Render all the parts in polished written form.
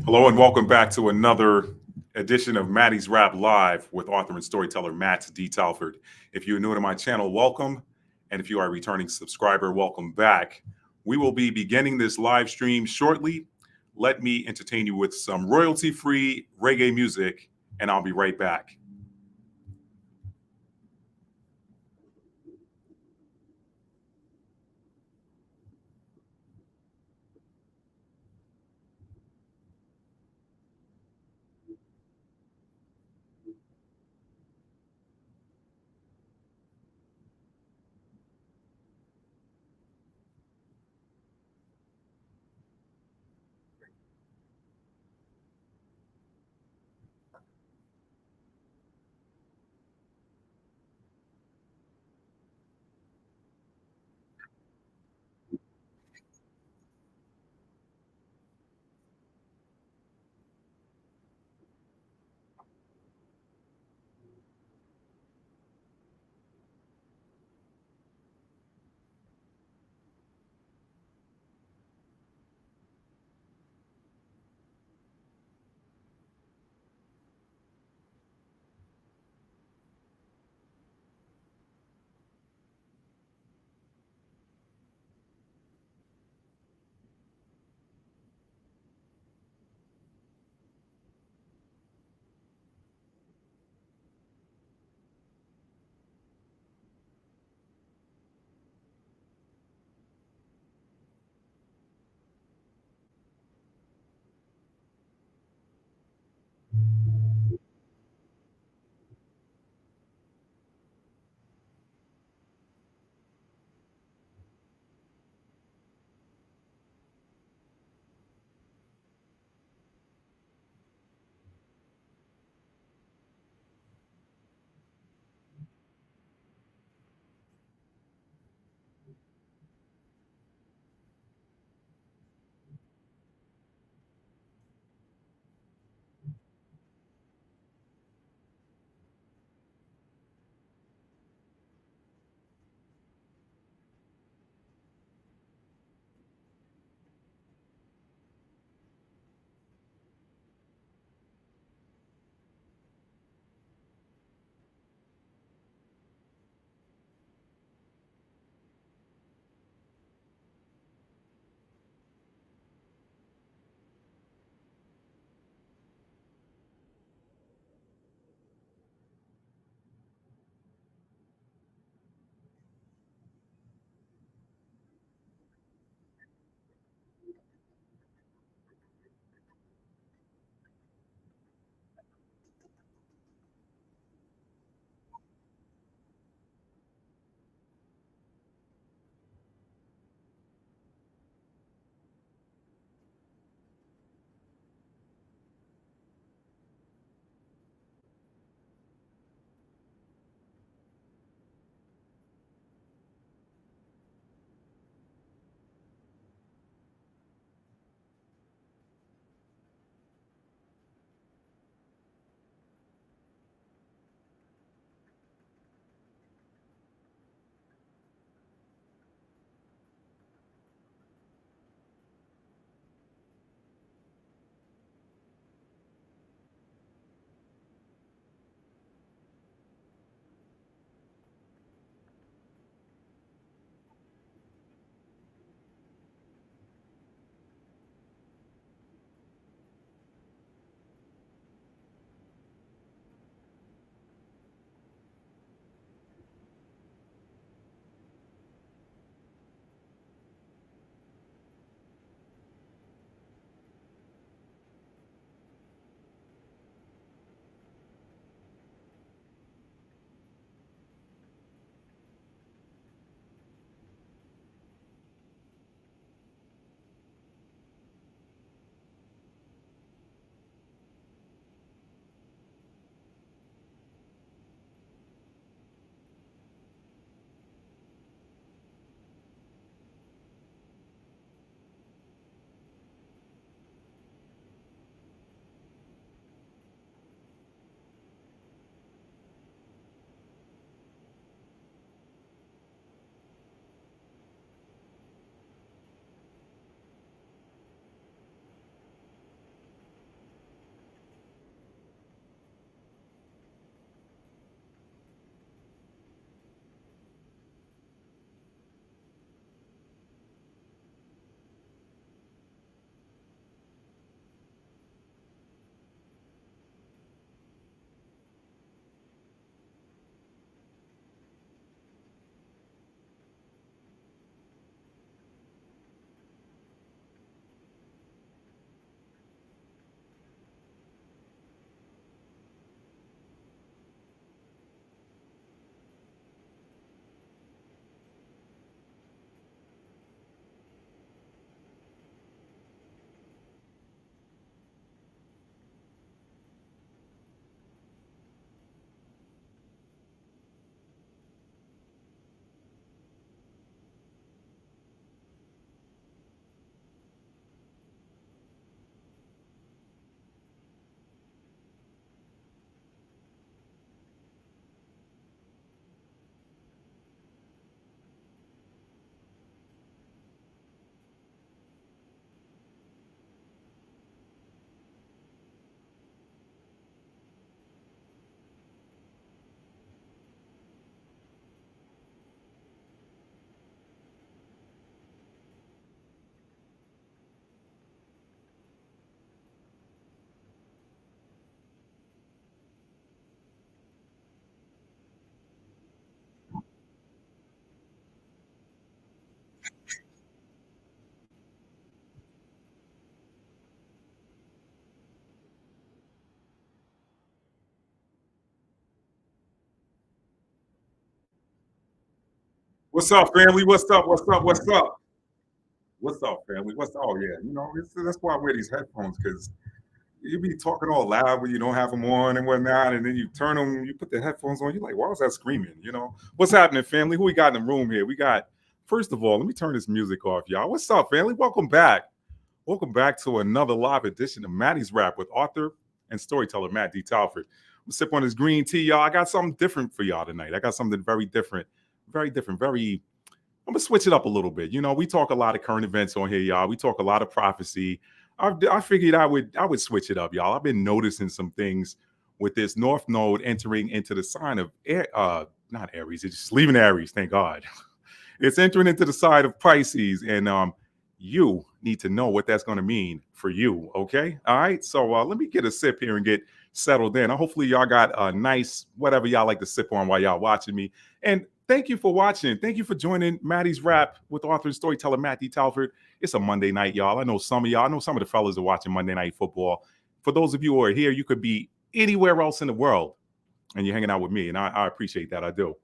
Hello and welcome back to another edition of Maddie's Rap Live with author and storyteller Matt D. Talford. If you're new to my channel, welcome. And if you are a returning subscriber, welcome back. We will be beginning this live stream shortly. Let me entertain you with some royalty-free reggae music, and I'll be right back. What's up, family? What's up? What's up? What's up? What's up, family? What's up? Oh, yeah. That's why I wear these headphones, because you be talking all loud when you don't have them on and whatnot, and then you turn them, you put the headphones on, you're like, why was that screaming? What's happening, family? Who we got in the room here? We got, first of all, let me turn this music off, y'all. What's up, family? Welcome back. Welcome back to another live edition of Maddie's Rap with author and storyteller Matt D. Talford. I'm sip on this green tea, y'all. I got something different for y'all tonight. I got something very different, I'm gonna switch it up a little bit. We talk a lot of current events on here, y'all. We talk a lot of prophecy. I figured I would switch it up, y'all. I've been noticing some things with this North Node entering into the sign of not Aries. It's just leaving Aries. Thank God. It's entering into the sign of Pisces, and you need to know what that's going to mean for you. Okay, all right. So let me get a sip here and get settled in. Hopefully, y'all got a nice whatever y'all like to sip on while y'all watching me. And thank you for watching. Thank you for joining Maddie's Rap with author and storyteller Matt D. Talford. It's a Monday night, y'all. I know some of y'all. I know some of the fellas are watching Monday Night Football. For those of you who are here, you could be anywhere else in the world, and you're hanging out with me, and I appreciate that. I do.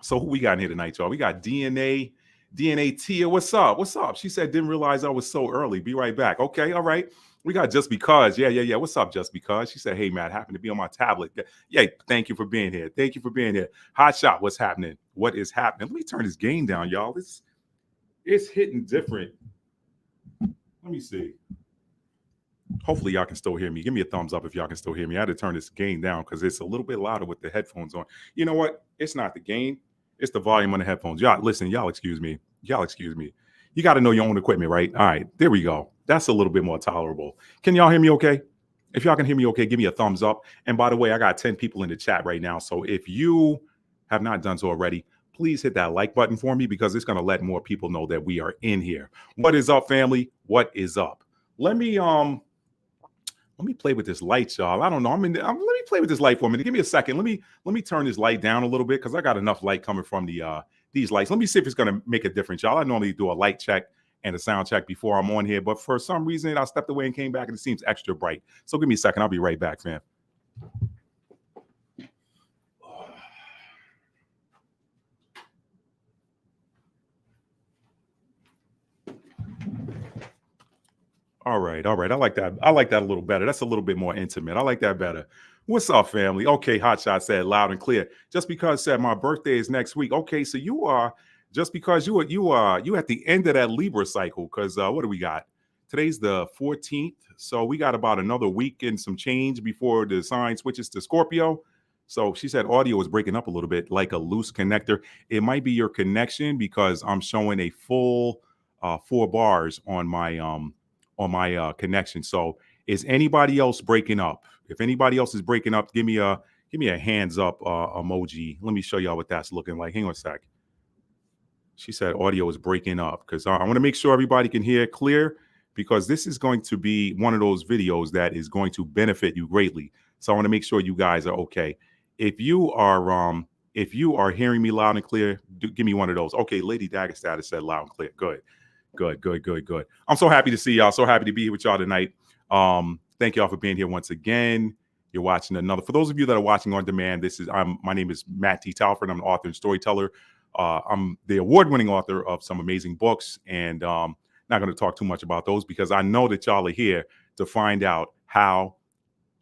So who we got in here tonight, y'all? We got DNA Tia. What's up? What's up? She said, didn't realize I was so early. Be right back. Okay, all right. We got Just Because. Yeah. What's up, Just Because? She said, hey, Matt, happened to be on my tablet. Yeah, thank you for being here. Thank you for being here. Hot Shot, what's happening? What is happening? Let me turn this gain down, y'all. It's hitting different. Let me see. Hopefully, y'all can still hear me. Give me a thumbs up if y'all can still hear me. I had to turn this gain down because it's a little bit louder with the headphones on. You know what? It's not the gain. It's the volume on the headphones. Y'all, listen, y'all excuse me. You got to know your own equipment, right? All right, there we go. That's a little bit more tolerable. Can y'all hear me okay? If y'all can hear me okay, give me a thumbs up. And by the way, I got 10 people in the chat right now. So if you have not done so already, please hit that like button for me because it's going to let more people know that we are in here. What is up, family? What is up? Let me play with this light, y'all. I don't know. Let me play with this light for a minute. Give me a second. Let me turn this light down a little bit because I got enough light coming from these lights. Let me see if it's going to make a difference, y'all. I normally do a light check and a sound check before I'm on here, but for some reason I stepped away and came back and it seems extra bright. So give me a second. I'll be right back, fam. All right. I like that. I like that a little better. That's a little bit more intimate. I like that better. What's up, family? Okay, Hotshot said loud and clear. Just Because said my birthday is next week. Okay, so you are Just Because you at the end of that Libra cycle. Because what do we got? Today's the 14th, so we got about another week and some change before the sign switches to Scorpio. So she said audio is breaking up a little bit, like a loose connector. It might be your connection because I'm showing a full 4 bars on my connection. So is anybody else breaking up? If anybody else is breaking up, give me a hands up emoji. Let me show y'all what that's looking like. Hang on a sec. She said audio is breaking up because I want to make sure everybody can hear clear because this is going to be one of those videos that is going to benefit you greatly. So I want to make sure you guys are okay. If you are hearing me loud and clear, give me one of those. Okay, Lady Daggerstatus said loud and clear. Good. I'm so happy to see y'all. So happy to be here with y'all tonight. Thank y'all for being here once again. You're watching another. For those of you that are watching on demand, my name is Matt T. Talford. I'm an author and storyteller. I'm the award-winning author of some amazing books, and not going to talk too much about those because I know that y'all are here to find out how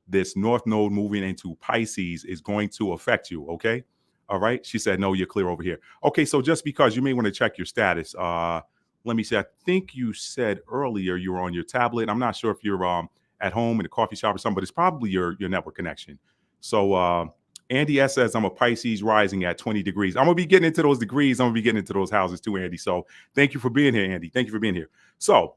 this North Node moving into Pisces is going to affect you. Okay, all right. She said, "No, you're clear over here." Okay, so Just Because you may want to check your status. Let me see. I think you said earlier you were on your tablet. I'm not sure if you're at home in a coffee shop or something, but it's probably your network connection. So Andy S says I'm a Pisces rising at 20 degrees. I'm gonna be getting into those degrees. I'm gonna be getting into those houses too, Andy. So thank you for being here, Andy. Thank you for being here. So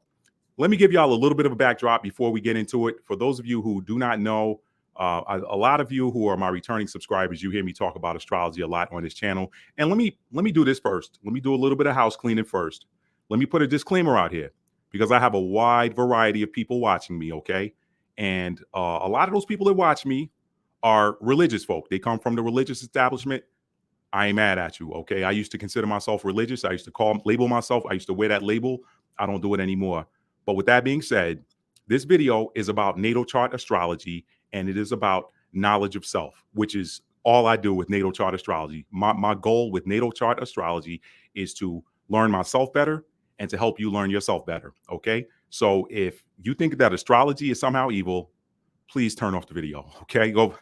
let me give y'all a little bit of a backdrop before we get into it. For those of you who do not know, a lot of you who are my returning subscribers, you hear me talk about astrology a lot on this channel. And let me do this first. Let me do a little bit of house cleaning first. Let me put a disclaimer out here because I have a wide variety of people watching me, okay? And a lot of those people that watch me are religious folk. They come from the religious establishment. I ain't mad at you, okay? I used to consider myself religious. I used to label myself. I used to wear that label. I don't do it anymore. But with that being said, this video is about natal chart astrology, and it is about knowledge of self, which is all I do with natal chart astrology. My goal with natal chart astrology is to learn myself better and to help you learn yourself better. Okay. So if you think that astrology is somehow evil, please turn off the video. Okay. Go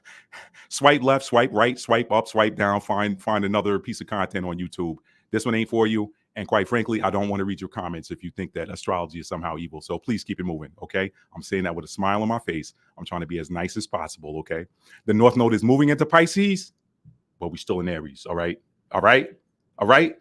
swipe left, swipe right, swipe up, swipe down, find another piece of content on YouTube. This one ain't for you. And quite frankly, I don't want to read your comments if you think that astrology is somehow evil. So please keep it moving. Okay. I'm saying that with a smile on my face. I'm trying to be as nice as possible. Okay. The North Node is moving into Pisces, but we're still in Aries. All right. All right. All right.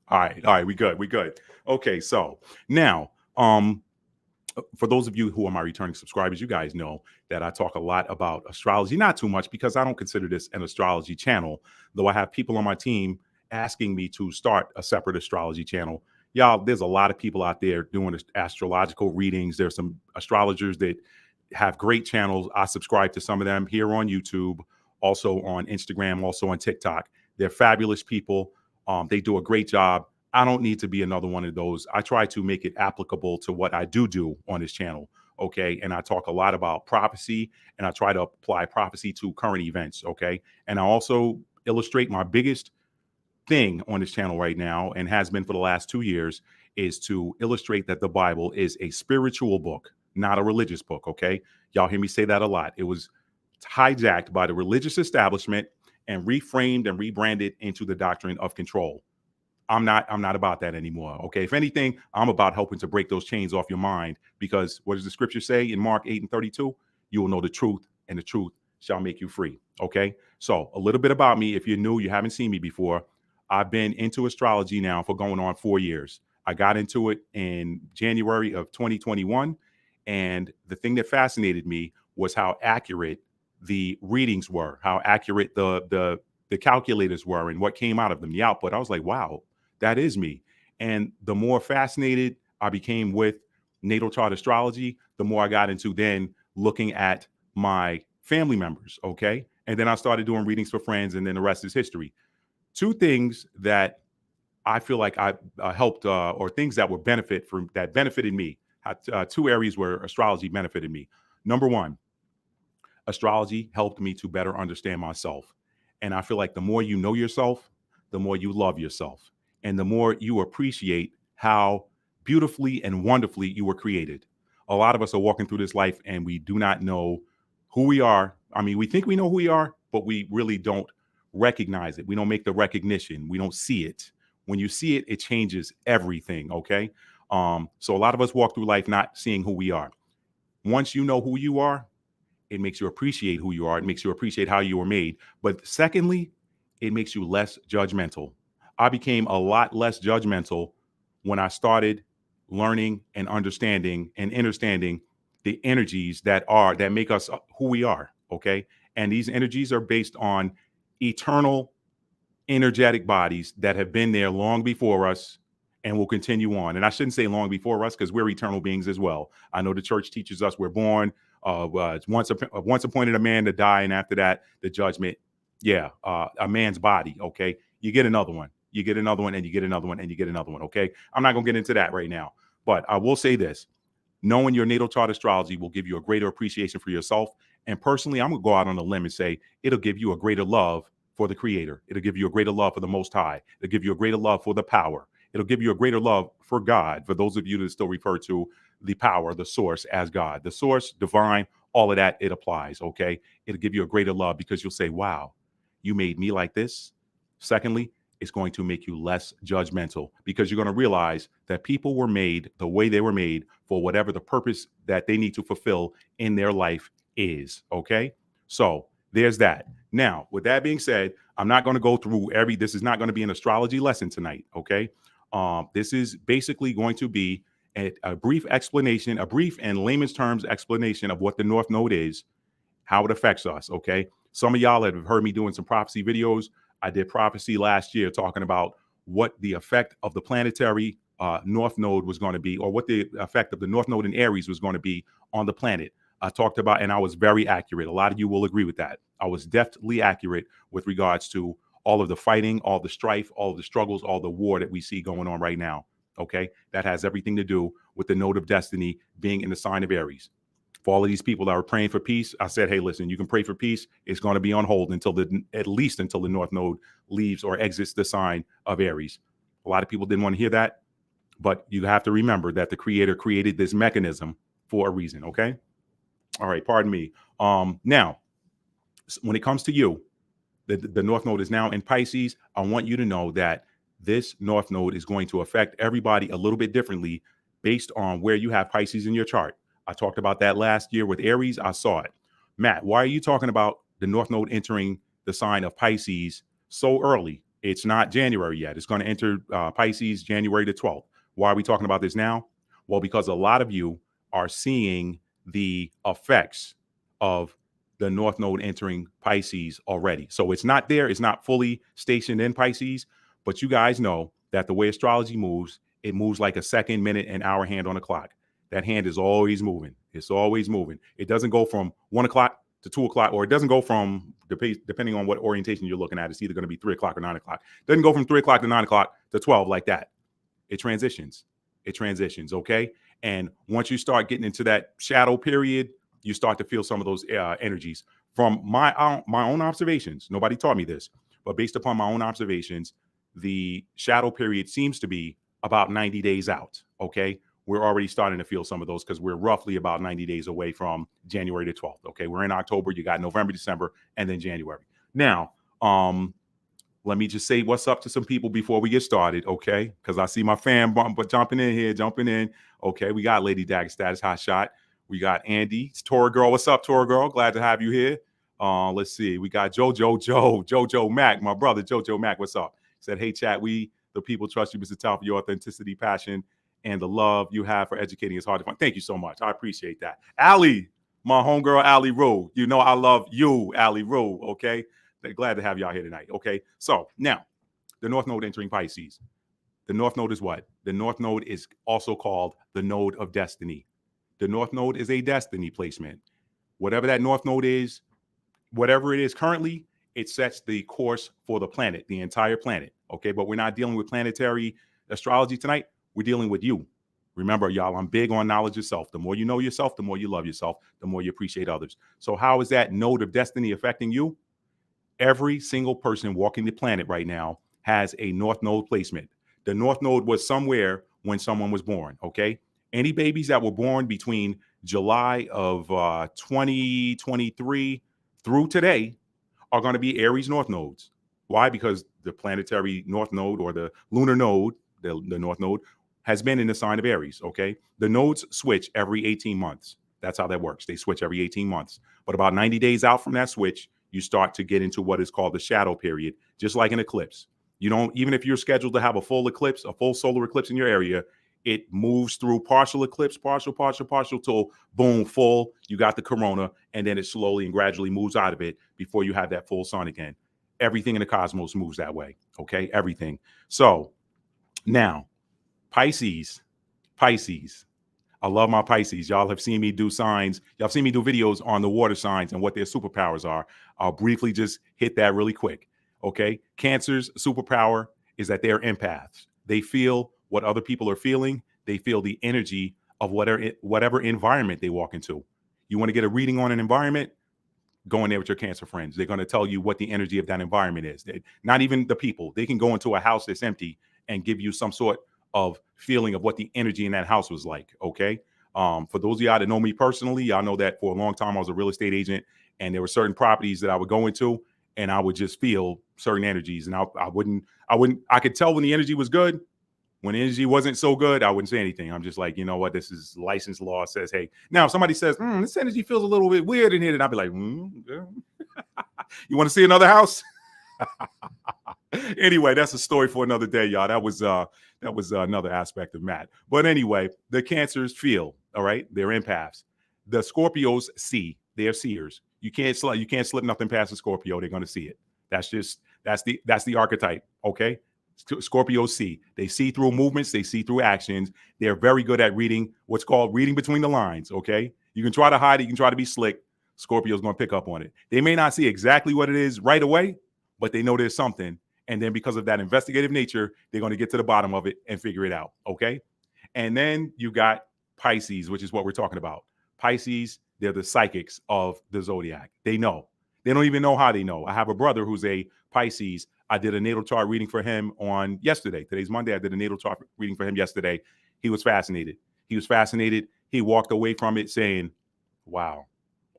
All right. All right. We good. We good. Okay. So now, for those of you who are my returning subscribers, you guys know that I talk a lot about astrology, not too much because I don't consider this an astrology channel, though I have people on my team asking me to start a separate astrology channel. Y'all, there's a lot of people out there doing astrological readings. There's some astrologers that have great channels. I subscribe to some of them here on YouTube, also on Instagram, also on TikTok. They're fabulous people. They do a great job. I don't need to be another one of those. I try to make it applicable to what I do on this channel. Okay. And I talk a lot about prophecy, and I try to apply prophecy to current events. Okay. And I also illustrate my biggest thing on this channel right now, and has been for the last 2 years, is to illustrate that the Bible is a spiritual book, not a religious book. Okay. Y'all hear me say that a lot. It was hijacked by the religious establishment and reframed and rebranded into the doctrine of control. I'm not about that anymore. Okay. If anything, I'm about helping to break those chains off your mind, because what does the scripture say in Mark 8:32? You will know the truth, and the truth shall make you free. Okay. So a little bit about me. If you're new, you haven't seen me before. I've been into astrology now for going on 4 years. I got into it in January of 2021. And the thing that fascinated me was how accurate the readings were, how accurate the calculators were, and what came out of them, the output. I was like, wow, that is me. And the more fascinated I became with natal chart astrology, the more I got into then looking at my family members. Okay. And then I started doing readings for friends, and then the rest is history. Two things that I feel like I helped, or things that were that benefited me. Two areas where astrology benefited me. Number one, astrology helped me to better understand myself. And I feel like the more you know yourself, the more you love yourself, and the more you appreciate how beautifully and wonderfully you were created. A lot of us are walking through this life and we do not know who we are. I mean, we think we know who we are, but we really don't recognize it. We don't make the recognition. We don't see it. When you see it, it changes everything. Okay. So a lot of us walk through life not seeing who we are. Once you know who you are, it makes you appreciate who you are. It makes you appreciate how you were made. But secondly, it makes you less judgmental. I became a lot less judgmental when I started learning and understanding and understanding the energies that make us who we are. Okay. And these energies are based on eternal energetic bodies that have been there long before us and will continue on. And I shouldn't say long before us, because we're eternal beings as well. I know the church teaches us we're born, once appointed a man to die, and after that, the judgment. Yeah, a man's body. Okay. You get another one. You get another one, and you get another one, and you get another one. Okay. I'm not going to get into that right now, but I will say this. Knowing your natal chart astrology will give you a greater appreciation for yourself. And personally, I'm going to go out on a limb and say it'll give you a greater love for the Creator. It'll give you a greater love for the Most High. It'll give you a greater love for the power. It'll give you a greater love for God. For those of you that still refer to the power, the source, as God, the source, divine, all of that, it applies. Okay. It'll give you a greater love, because you'll say, wow, you made me like this. Secondly, it's going to make you less judgmental, because you're going to realize that people were made the way they were made for whatever the purpose that they need to fulfill in their life is. Okay. So there's that. Now, with that being said, I'm not going to go through this is not going to be an astrology lesson tonight. Okay. This is basically going to be a brief explanation, a brief and layman's terms explanation of what the North Node is, how it affects us. Okay. Some of y'all have heard me doing some prophecy videos. I did prophecy last year talking about what the effect of the planetary North Node was going to be, or what the effect of the North Node in Aries was going to be on the planet. I talked about, and I was very accurate. A lot of you will agree with that. I was definitely accurate with regards to all of the fighting, all the strife, all of the struggles, all the war that we see going on right now. Okay. That has everything to do with the node of destiny being in the sign of Aries. For all of these people that are praying for peace, I said, hey, listen, you can pray for peace. It's going to be on hold at least until the North Node leaves or exits the sign of Aries. A lot of people didn't want to hear that, but you have to remember that the Creator created this mechanism for a reason. Okay. All right. Pardon me. Now, when it comes to you, the North Node is now in Pisces. I want you to know that this North Node is going to affect everybody a little bit differently based on where you have Pisces in your chart. I talked about that last year with Aries. I saw it. Matt, why are you talking about the North Node entering the sign of Pisces so early? It's not January yet. It's going to enter Pisces January the 12th. Why are we talking about this now? Well, because a lot of you are seeing the effects of the North Node entering Pisces already. So it's not there. It's not fully stationed in Pisces, but you guys know that the way astrology moves, it moves like a second, minute, and hour hand on a clock. That hand is always moving. It's always moving. It doesn't go from 1 o'clock to 2 o'clock, or it doesn't go from, depending on what orientation you're looking at, it's either going to be 3 o'clock or 9 o'clock. It doesn't go from 3 o'clock to 9 o'clock to 12 like that. It transitions. It transitions, okay? And once you start getting into that shadow period, you start to feel some of those energies. From my own observations, nobody taught me this, but based upon my own observations, the shadow period seems to be about 90 days out, okay? We're already starting to feel some of those because we're roughly about 90 days away from January the 12th, okay? We're in October, you got November, December, and then January. Now, let me just say what's up to some people before we get started, okay? Because I see my fan jumping in here, Okay, we got Lady Dagger Status, Hot Shot. We got Andy, it's Tora Girl. What's up, Tora Girl? Glad to have you here. Let's see. We got Jojo Mac, my brother, Jojo Mac. What's up? He said, hey, chat, we, the people, trust you, Mr. Tal, for your authenticity, passion, and the love you have for educating is hard to find. Thank you so much. I appreciate that. Allie, my homegirl, Allie Rue. You know I love you, Allie Rue, okay? Glad to have y'all here tonight, okay? So now, the North Node entering Pisces. The North Node is what? The North Node is also called the Node of Destiny. The North Node is a destiny placement. Whatever that North Node is, whatever it is currently, it sets the course for the planet, the entire planet, okay? But we're not dealing with planetary astrology tonight. We're dealing with you. Remember, y'all, I'm big on knowledge of self. The more you know yourself, the more you love yourself, the more you appreciate others. So how is that Node of Destiny affecting you? Every single person walking the planet right now has a North Node placement. The North Node was somewhere when someone was born, okay? Any babies that were born between July of 2023 through today are going to be Aries North Nodes. Why? Because the planetary North Node or the lunar node, the North Node, has been in the sign of Aries, okay? The nodes switch every 18 months. That's how that works. They switch every 18 months. But about 90 days out from that switch, you start to get into what is called the shadow period, just like an eclipse. You don't, even if you're scheduled to have a full eclipse, a full solar eclipse in your area, it moves through partial eclipse, partial, till boom, full. You got the corona, and then it slowly and gradually moves out of it before you have that full sun again. Everything in the cosmos moves that way, okay? Everything. So now, Pisces. I love my Pisces. Y'all have seen me do signs. Y'all have seen me do videos on the water signs and what their superpowers are. I'll briefly just hit that really quick, okay? Cancer's superpower is that they're empaths. They feel what other people are feeling. They feel the energy of whatever environment they walk into. You want to get a reading on an environment? Go in there with your Cancer friends. They're going to tell you what the energy of that environment is. Not even the people. They can go into a house that's empty and give you some sort of feeling of what the energy in that house was like, okay? For those of y'all that know me personally, y'all know that for a long time I was a real estate agent, and there were certain properties that I would go into and I would just feel certain energies, and I could tell when the energy was good. When the energy wasn't so good, I wouldn't say anything. I'm just like, you know what? This is license law says, hey. Now, if somebody says, this energy feels a little bit weird in here, then I'll be like, yeah. You want to see another house? Anyway, that's a story for another day, y'all. That was another aspect of Matt. But anyway, the Cancers feel, all right? They're empaths. The Scorpios see. They're seers. You can't slip nothing past a Scorpio. They're going to see it. That's the archetype, okay? Scorpios see. They see through movements. They see through actions. They're very good at reading what's called reading between the lines, okay? You can try to hide it. You can try to be slick. Scorpio's going to pick up on it. They may not see exactly what it is right away, but they know there's something. And then because of that investigative nature, they're going to get to the bottom of it and figure it out, okay? And then you got Pisces, which is what we're talking about. Pisces, They're the psychics of the zodiac. They know. They don't even know how they know. I have a brother who's a Pisces. I did a natal chart reading for him on yesterday. Today's Monday. I did a natal chart reading for him yesterday. He was fascinated. He was fascinated. He walked away from it saying, wow.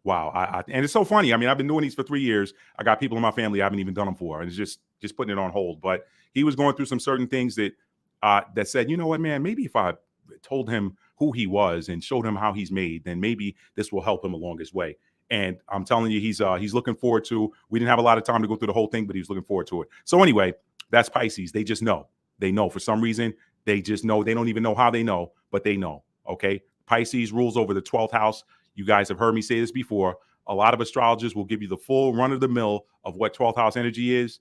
And it's so funny. I mean, I've been doing these for 3 years. I got people in my family I haven't even done them for, and it's just putting it on hold. But he was going through some certain things that that said, you know what, man, maybe if I told him who he was and showed him how he's made, then maybe this will help him along his way. And I'm telling you, he's looking forward to. We didn't have a lot of time to go through the whole thing, but he was looking forward to it. So anyway, that's Pisces. They just know. They know for some reason. They just know. They don't even know how they know, but they know. Okay, Pisces rules over the 12th house. You guys have heard me say this before. A lot of astrologers will give you the full run of the mill of what 12th house energy is.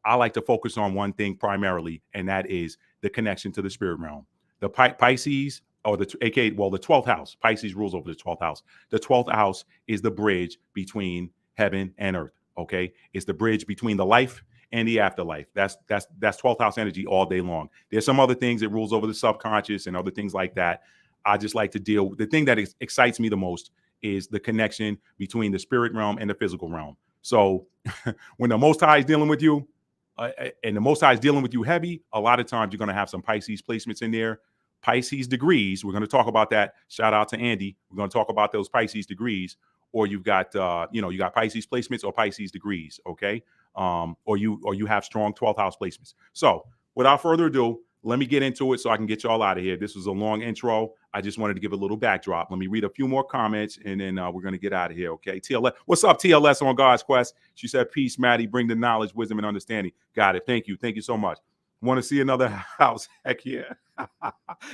I like to focus on one thing primarily, and that is the connection to the spirit realm. The Pisces, or the 12th house. Pisces rules over the 12th house. The 12th house is the bridge between heaven and earth. Okay, it's the bridge between the life and the afterlife. That's 12th house energy all day long. There's some other things that rules over the subconscious and other things like that. I just like to deal. The thing that excites me the most is the connection between the spirit realm and the physical realm. So when the Most High is dealing with you, and the Most High is dealing with you heavy, a lot of times you're going to have some Pisces placements in there. Pisces degrees. We're going to talk about that. Shout out to Andy. We're going to talk about those Pisces degrees. Or you've got, you got Pisces placements or Pisces degrees. Okay. Or you have strong 12th house placements. So without further ado, let me get into it so I can get y'all out of here. This was a long intro. I just wanted to give a little backdrop. Let me read a few more comments, and then we're going to get out of here, okay? TLS, what's up, TLS on God's Quest? She said, peace, Maddie, bring the knowledge, wisdom, and understanding. Got it. Thank you. Thank you so much. Want to see another house? Heck yeah.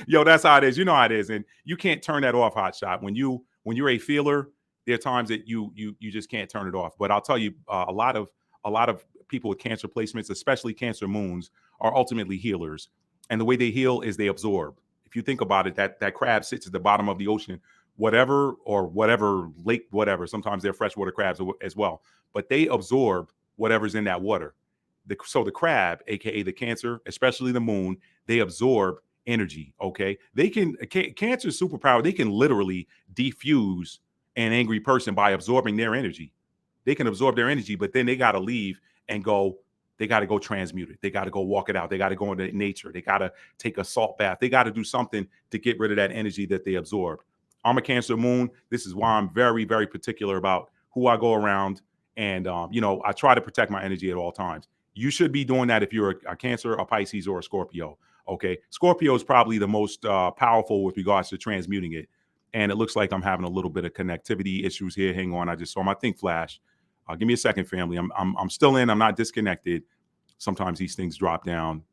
Yo, that's how it is. You know how it is. And you can't turn that off, hot shot. When you're a feeler, there are times that you just can't turn it off. But I'll tell you, a lot of people with Cancer placements, especially Cancer moons, are ultimately healers. And the way they heal is they absorb. If you think about it, that crab sits at the bottom of the ocean, whatever lake, whatever. Sometimes they're freshwater crabs as well, but they absorb whatever's in that water. So the crab, aka the Cancer, especially the moon, they absorb energy. Okay, Cancer's superpower. They can literally defuse an angry person by absorbing their energy. They can absorb their energy, but then they got to leave and go. They got to go transmute it. They got to go walk it out. They got to go into nature. They got to take a salt bath. They got to do something to get rid of that energy that they absorbed. I'm a Cancer moon. This is why I'm very, very particular about who I go around. And, I try to protect my energy at all times. You should be doing that if you're a Cancer, a Pisces, or a Scorpio. Okay. Scorpio is probably the most powerful with regards to transmuting it. And it looks like I'm having a little bit of connectivity issues here. Hang on. I just saw my thing flash. Give me a second, family. I'm still in. I'm not disconnected. Sometimes these things drop down,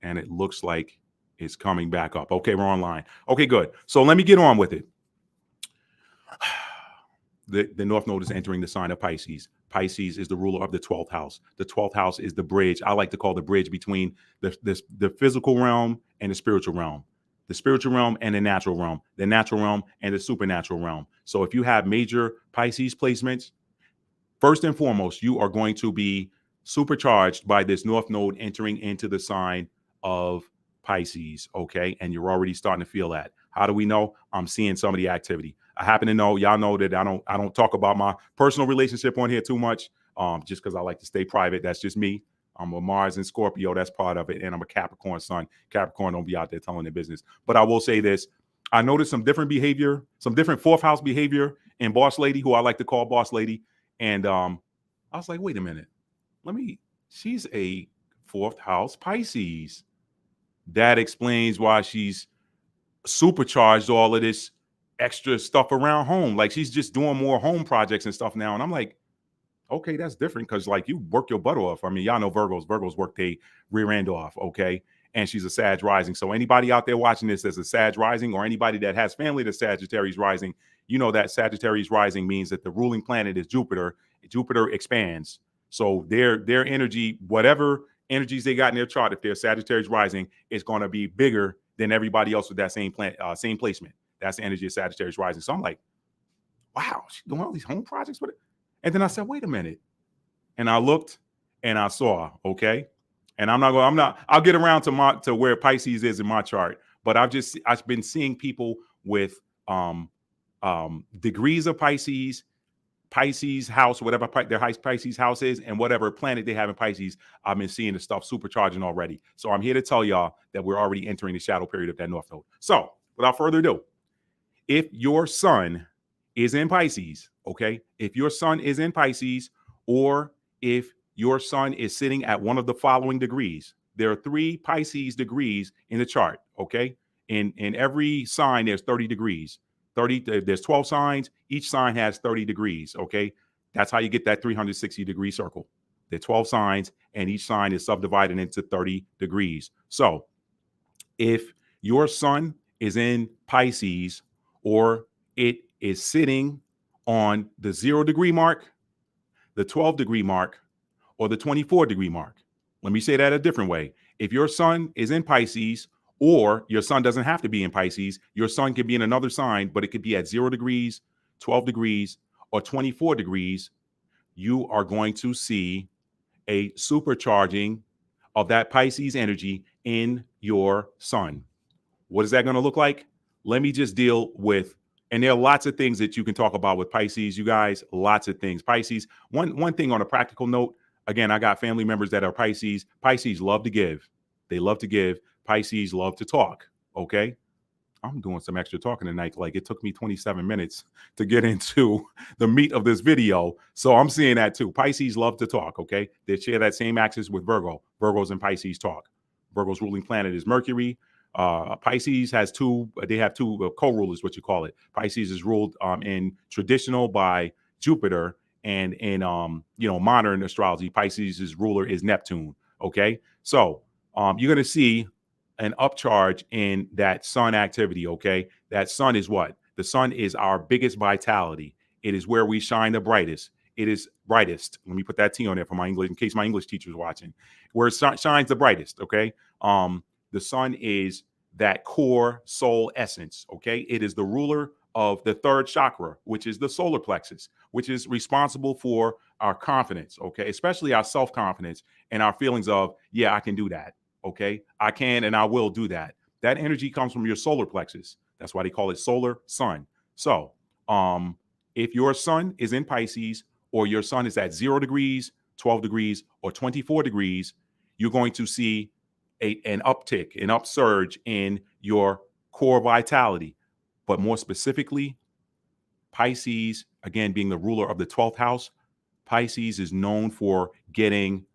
and it looks like it's coming back up. Okay, we're online. Okay, good. So let me get on with it. The North Node is entering the sign of Pisces. Pisces is the ruler of the 12th house. The 12th house is the bridge. I like to call the bridge between the physical realm and the spiritual realm. The spiritual realm and the natural realm. The natural realm and the supernatural realm. So if you have major Pisces placements, first and foremost, you are going to be supercharged by this North Node entering into the sign of Pisces, okay? And you're already starting to feel that. How do we know? I'm seeing some of the activity. I happen to know, y'all know that I don't talk about my personal relationship on here too much, just because I like to stay private. That's just me. I'm a Mars and Scorpio. That's part of it. And I'm a Capricorn sun. Capricorn don't be out there telling their business. But I will say this. I noticed some different behavior, some different fourth house behavior in Boss Lady, who I like to call Boss Lady. And I was like, wait a minute. She's a fourth house Pisces. That explains why she's supercharged all of this extra stuff around home. Like she's just doing more home projects and stuff now. And I'm like, okay, that's different because like you work your butt off. I mean, y'all know Virgos work their rear end off. Okay. And she's a Sag rising. So anybody out there watching this as a Sag rising, or anybody that has family that's Sagittarius rising, you know that Sagittarius rising means that the ruling planet is Jupiter. Jupiter expands. So their energy, whatever energies they got in their chart, if they're Sagittarius rising, is going to be bigger than everybody else with that same placement. That's the energy of Sagittarius rising. So I'm like, wow, she's doing all these home projects with it. And then I said, wait a minute. And I looked and I saw, okay. And I'll get around to where Pisces is in my chart, but I've been seeing people with degrees of Pisces, Pisces house, whatever their Pisces house is, and whatever planet they have in Pisces. I've been seeing the stuff supercharging already. So I'm here to tell y'all that we're already entering the shadow period of that North Node. So without further ado, if your sun is in Pisces, okay, if your sun is in Pisces, or if your sun is sitting at one of the following degrees, there are 3 Pisces degrees in the chart, okay? In every sign, there's 30 degrees. There's 12 signs. Each sign has 30 degrees, okay? That's how you get that 360-degree circle. There are 12 signs, and each sign is subdivided into 30 degrees. So if your sun is in Pisces, or it is sitting on the 0-degree mark, the 12-degree mark, or the 24-degree mark. Let me say that a different way. If your sun is in Pisces, or your sun doesn't have to be in Pisces, your sun can be in another sign, but it could be at 0 degrees, 12 degrees, or 24 degrees, you are going to see a supercharging of that Pisces energy in your sun. What is that going to look like? Let me just deal with, and there are lots of things that you can talk about with Pisces, you guys, lots of things. Pisces, one thing on a practical note, again, I got family members that are Pisces. Pisces love to give. They love to give. Pisces love to talk, okay? I'm doing some extra talking tonight. Like, it took me 27 minutes to get into the meat of this video. So I'm seeing that too. Pisces love to talk, okay? They share that same axis with Virgo. Virgos and Pisces talk. Virgo's ruling planet is Mercury. Pisces has they have two co-rulers, what you call it. Pisces is ruled in traditional by Jupiter, and in modern astrology, Pisces' ruler is Neptune. Okay, so you're going to see an upcharge in that sun activity. Okay, that sun is what? The sun is our biggest vitality. It is where we shine the brightest. It is brightest. Let me put that T on there for my English, in case my English teacher is watching. Where it shines the brightest. Okay. The sun is that core soul essence, okay? It is the ruler of the 3rd chakra, which is the solar plexus, which is responsible for our confidence, okay? Especially our self-confidence and our feelings of, yeah, I can do that, okay? I can and I will do that. That energy comes from your solar plexus. That's why they call it solar sun. So if your sun is in Pisces, or your sun is at 0 degrees, 12 degrees, or 24 degrees, you're going to see an uptick, an upsurge in your core vitality. But more specifically, Pisces, again, being the ruler of the 12th house, Pisces is known for getting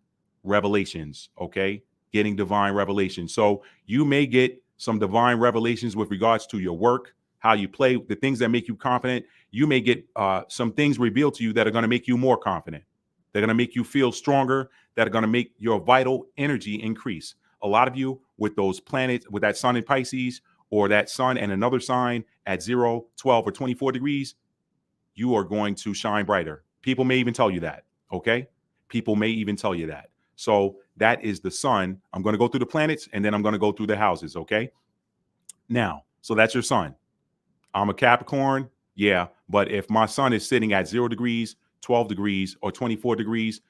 revelations, okay? Getting divine revelations. So you may get some divine revelations with regards to your work, how you play, the things that make you confident. You may get some things revealed to you that are going to make you more confident. They're going to make you feel stronger, that are going to make your vital energy increase. A lot of you with those planets, with that sun in Pisces, or that sun and another sign at 0, 12, or 24 degrees, you are going to shine brighter. People may even tell you that, okay? People may even tell you that. So that is the sun. I'm going to go through the planets, and then I'm going to go through the houses, okay? Now, so that's your sun. I'm a Capricorn, yeah, but if my sun is sitting at 0 degrees, 12 degrees, or 24 degrees,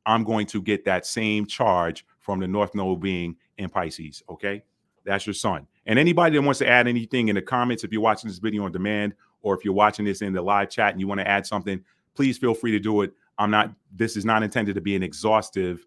I'm going to get that same charge from the North Node being in Pisces, okay? That's your sun. And anybody that wants to add anything in the comments, if you're watching this video on demand, or if you're watching this in the live chat and you want to add something, please feel free to do it. This is not intended to be an exhaustive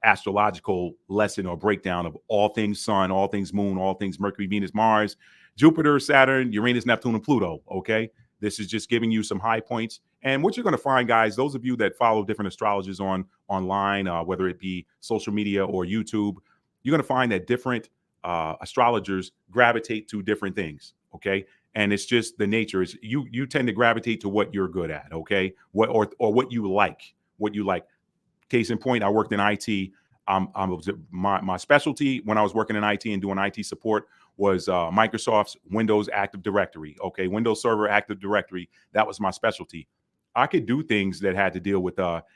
astrological lesson or breakdown of all things sun, all things moon, all things Mercury, Venus, Mars, Jupiter, Saturn, Uranus, Neptune, and Pluto, okay? This is just giving you some high points. And what you're going to find, guys, those of you that follow different astrologers online, whether it be social media or YouTube, you're going to find that different astrologers gravitate to different things, okay? And it's just the nature is you tend to gravitate to what you're good at, okay? Or what you like, Case in point, I worked in IT. My specialty when I was working in IT and doing IT support was Microsoft's Windows Active Directory. Okay, Windows Server Active Directory. That was my specialty. I could do things that had to deal with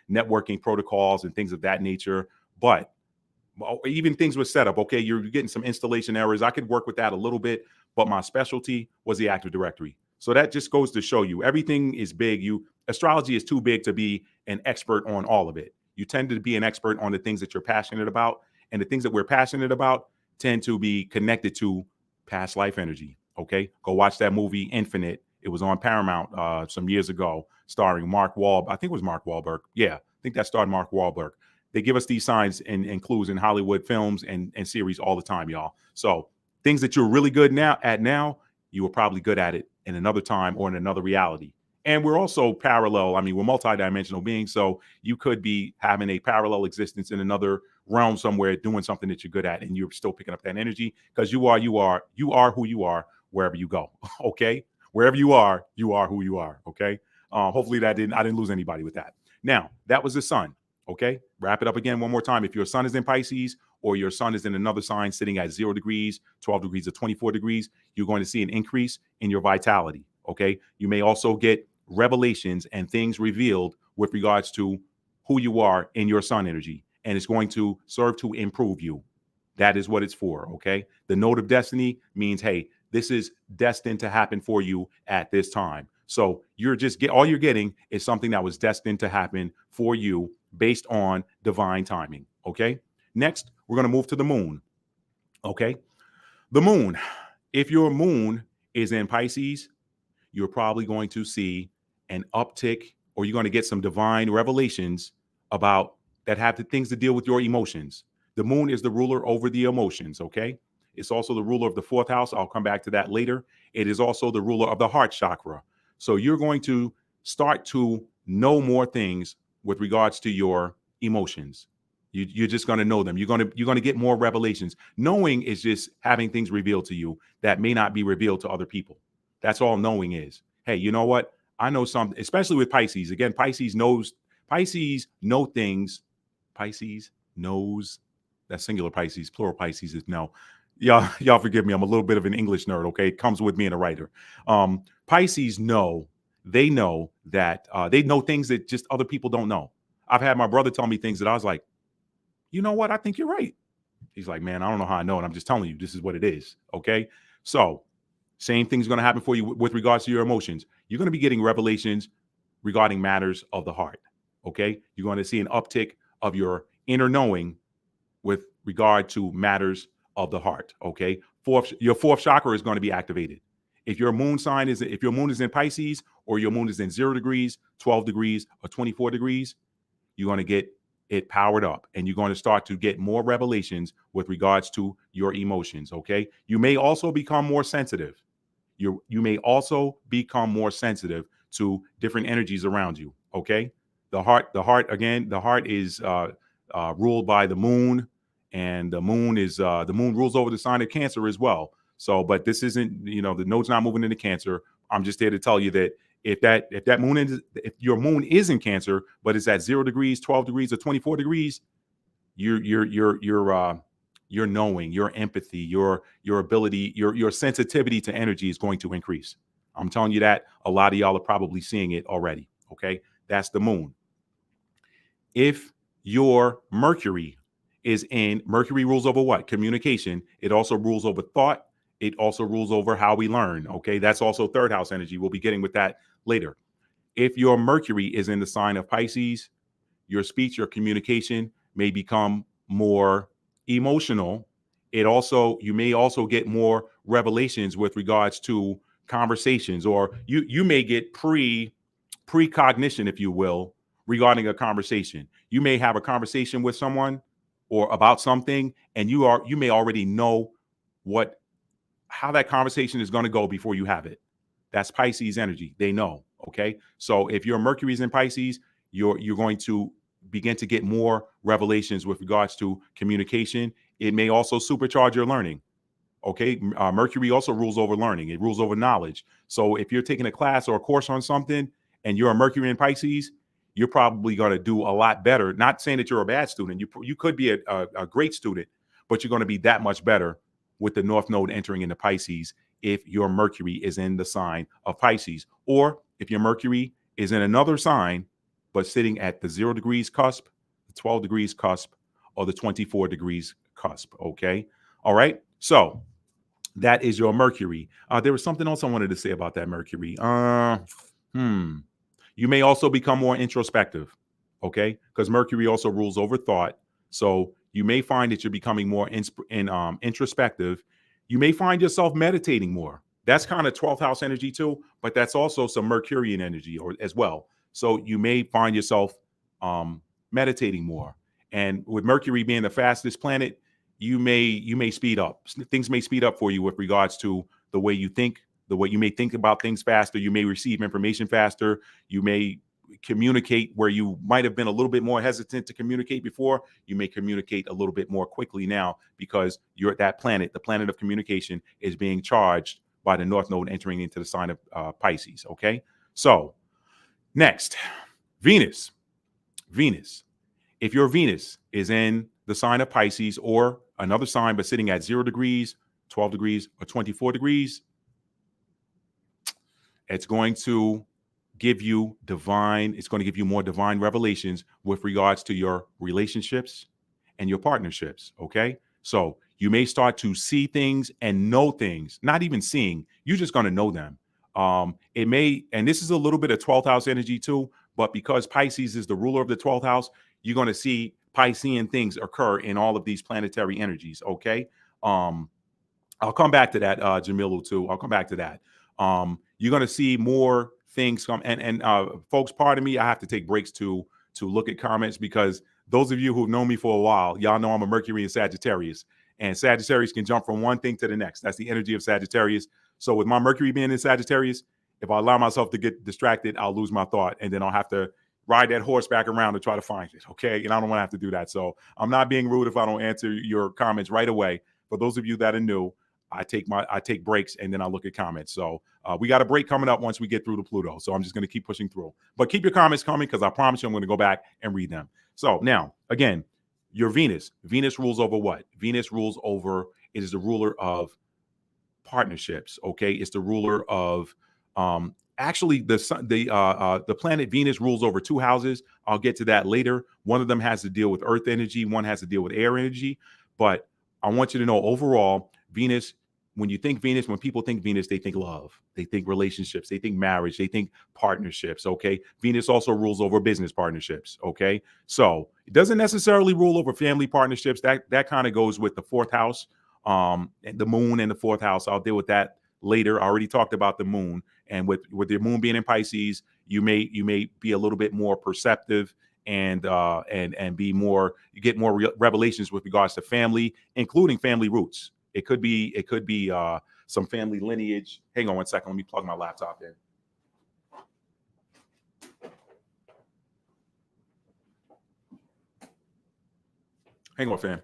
networking protocols and things of that nature, but even things with setup. Okay, you're getting some installation errors. I could work with that a little bit, but my specialty was the Active Directory. So that just goes to show you everything is big. Astrology is too big to be an expert on all of it. You tend to be an expert on the things that you're passionate about, and the things that we're passionate about tend to be connected to past life energy. Okay, go watch that movie Infinite It was on Paramount some years ago, starring Mark Wahlberg. I think it was Mark Wahlberg. Yeah, I think that starred Mark Wahlberg. They give us these signs and clues in Hollywood films and series all the time, y'all. So things that you're really good now, you were probably good at it in another time or in another reality. And we're also parallel. I mean, we're multidimensional beings. So you could be having a parallel existence in another realm somewhere, doing something that you're good at, and you're still picking up that energy because you are who you are wherever you go. Okay. Wherever you are who you are. Okay. Hopefully I didn't lose anybody with that. Now, that was the sun. Okay. Wrap it up again one more time. If your sun is in Pisces or your sun is in another sign sitting at 0 degrees, 12 degrees, or 24 degrees, you're going to see an increase in your vitality. Okay. You may also get revelations and things revealed with regards to who you are in your sun energy. And it's going to serve to improve you. That is what it's for. Okay. The node of destiny means, hey, this is destined to happen for you at this time. So all you're getting is something that was destined to happen for you based on divine timing. Okay. Next, we're going to move to the moon. Okay. The moon. If your moon is in Pisces, you're probably going to see an uptick, or you're going to get some divine revelations about that have the things to deal with your emotions. The moon is the ruler over the emotions. Okay. It's also the ruler of the 4th house. I'll come back to that later. It is also the ruler of the heart chakra. So you're going to start to know more things with regards to your emotions. You're just going to know them. You're going to get more revelations. Knowing is just having things revealed to you that may not be revealed to other people. That's all knowing is. Hey, you know what? I know something, especially with Pisces. Again, Pisces know things. Pisces knows. That's singular Pisces. Plural Pisces is no. Y'all forgive me. I'm a little bit of an English nerd. Okay, it comes with me and a writer. Pisces know. They know that they know things that just other people don't know. I've had my brother tell me things that I was like, you know what? I think you're right. He's like, man, I don't know how I know it. I'm just telling you, this is what it is. Okay, so same thing's going to happen for you with regards to your emotions. You're going to be getting revelations regarding matters of the heart. Okay, you're going to see an uptick of your inner knowing with regard to matters of the heart. Okay, your 4th chakra is going to be activated. If your moon is in Pisces, or your moon is in 0 degrees, 12 degrees, or 24 degrees, you're going to get it powered up, and you're going to start to get more revelations with regards to your emotions. Okay, you may also become more sensitive. You may also become more sensitive to different energies around you. Okay, the heart is ruled by the moon, and the moon rules over the sign of Cancer as well. So, but this isn't, the node's not moving into Cancer. I'm just there to tell you that if your moon is in Cancer, but it's at 0 degrees, 12 degrees, or 24 degrees, your knowing, your empathy, your ability, your sensitivity to energy is going to increase. I'm telling you that a lot of y'all are probably seeing it already. Okay, that's the moon. If your Mercury rules over what? Communication. It also rules over thought. It also rules over how we learn. Okay, that's also 3rd house energy. We'll be getting with that later. If your Mercury is in the sign of Pisces, your speech, your communication may become more emotional. You may also get more revelations with regards to conversations, or you may get precognition, if you will, regarding a conversation. You may have a conversation with someone or about something, and you may already know how that conversation is going to go before you have it. That's Pisces energy. They know. Okay. So if your Mercury is in Pisces, you're going to begin to get more revelations with regards to communication. It may also supercharge your learning. Okay. Mercury also rules over learning. It rules over knowledge. So if you're taking a class or a course on something and you're a Mercury in Pisces, you're probably going to do a lot better. Not saying that you're a bad student. You could be a great student, but you're going to be that much better with the North Node entering into Pisces if your Mercury is in the sign of Pisces, or if your Mercury is in another sign, but sitting at the 0 degrees cusp, the 12 degrees cusp, or the 24 degrees cusp. Okay. All right. So that is your Mercury. There was something else I wanted to say about that Mercury. You may also become more introspective. Okay. Because Mercury also rules over thought. So you may find that you're becoming more introspective. You may find yourself meditating more. That's kind of 12th house energy too, but that's also some Mercurian energy or as well. So you may find yourself meditating more. And with Mercury being the fastest planet, you may speed up. Things may speed up for you with regards to the way you think, the way you may think about things faster. You may receive information faster. You may communicate where you might have been a little bit more hesitant to communicate before. You may communicate a little bit more quickly now because you're at that planet. The planet of communication is being charged by the North Node entering into the sign of Pisces. Okay. So next, Venus. Venus. If your Venus is in the sign of Pisces or another sign, but sitting at 0 degrees, 12 degrees, or 24 degrees, it's going to give you more divine revelations with regards to your relationships and your partnerships. Okay. So you may start to see things and know things, not even seeing, you're just going to know them. It may, and this is a little bit of 12th house energy too, but because Pisces is the ruler of the 12th house, you're going to see Piscean things occur in all of these planetary energies. Okay. I'll come back to that, Jamilu, too. I'll come back to that. You're going to see more things come. And folks, pardon me, I have to take breaks to look at comments because those of you who've known me for a while, y'all know I'm a Mercury in Sagittarius. And Sagittarius can jump from one thing to the next. That's the energy of Sagittarius. So with my Mercury being in Sagittarius, if I allow myself to get distracted, I'll lose my thought. And then I'll have to ride that horse back around to try to find it. Okay. And I don't want to have to do that. So I'm not being rude if I don't answer your comments right away. For those of you that are new, I take breaks and then I look at comments. So we got a break coming up once we get through to Pluto. So I'm just going to keep pushing through. But keep your comments coming because I promise you I'm going to go back and read them. So now, again, your Venus. Venus rules over what? Venus rules over, it is the ruler of partnerships. Okay. It's the ruler of actually the planet Venus rules over 2 houses. I'll get to that later. One of them has to deal with earth energy. One has to deal with air energy. But I want you to know overall, Venus, when people think Venus, they think love, they think relationships, they think marriage, they think partnerships. Okay. Venus also rules over business partnerships. Okay. So it doesn't necessarily rule over family partnerships. That kind of goes with the 4th house, and the moon in the 4th house. I'll deal with that later. I already talked about the moon, and with the moon being in Pisces, you may be a little bit more perceptive and be more, you get more revelations with regards to family, including family roots. It could be some family lineage. Hang on one second. Let me plug my laptop in. Hang on, fam.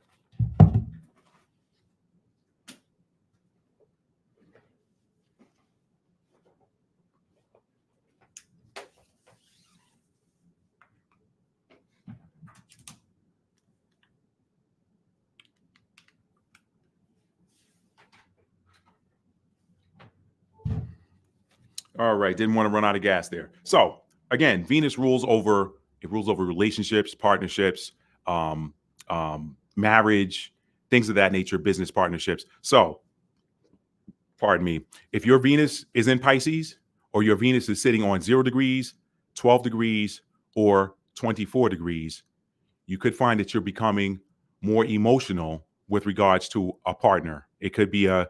All right, didn't want to run out of gas there. So again, Venus rules over relationships, partnerships, marriage, things of that nature, business partnerships. So, pardon me, if your Venus is in Pisces or your Venus is sitting on 0 degrees, 12 degrees, or 24 degrees, you could find that you're becoming more emotional with regards to a partner. It could be a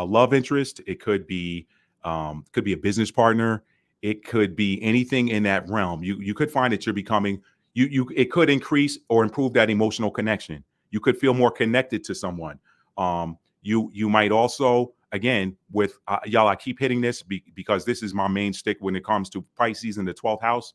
love interest. It could be a business partner. It could be anything in that realm. You could find that you're becoming, it could increase or improve that emotional connection. You could feel more connected to someone. You might also, again, with y'all, I keep hitting this because this is my main stick when it comes to Pisces in the 12th house.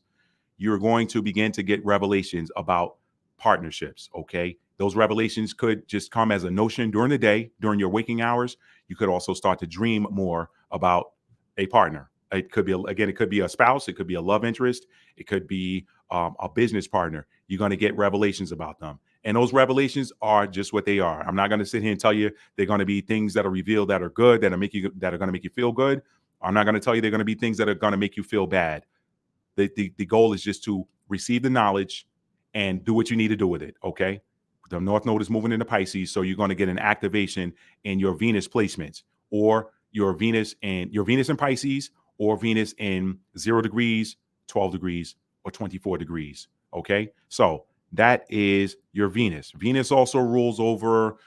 You're going to begin to get revelations about partnerships. Okay. Those revelations could just come as a notion during the day, during your waking hours. You could also start to dream more about a partner. It could be a spouse. It could be a love interest. It could be a business partner. You're going to get revelations about them. And those revelations are just what they are. I'm not going to sit here and tell you they're going to be things that are revealed that are good, that are going to make you feel good. I'm not going to tell you they're going to be things that are going to make you feel bad. The goal is just to receive the knowledge and do what you need to do with it. Okay. The North Node is moving into Pisces. So you're going to get an activation in your Venus placements, or your Venus in Pisces, or Venus in 0 degrees, 12 degrees, or 24 degrees. Okay. So that is your Venus. Venus also rules over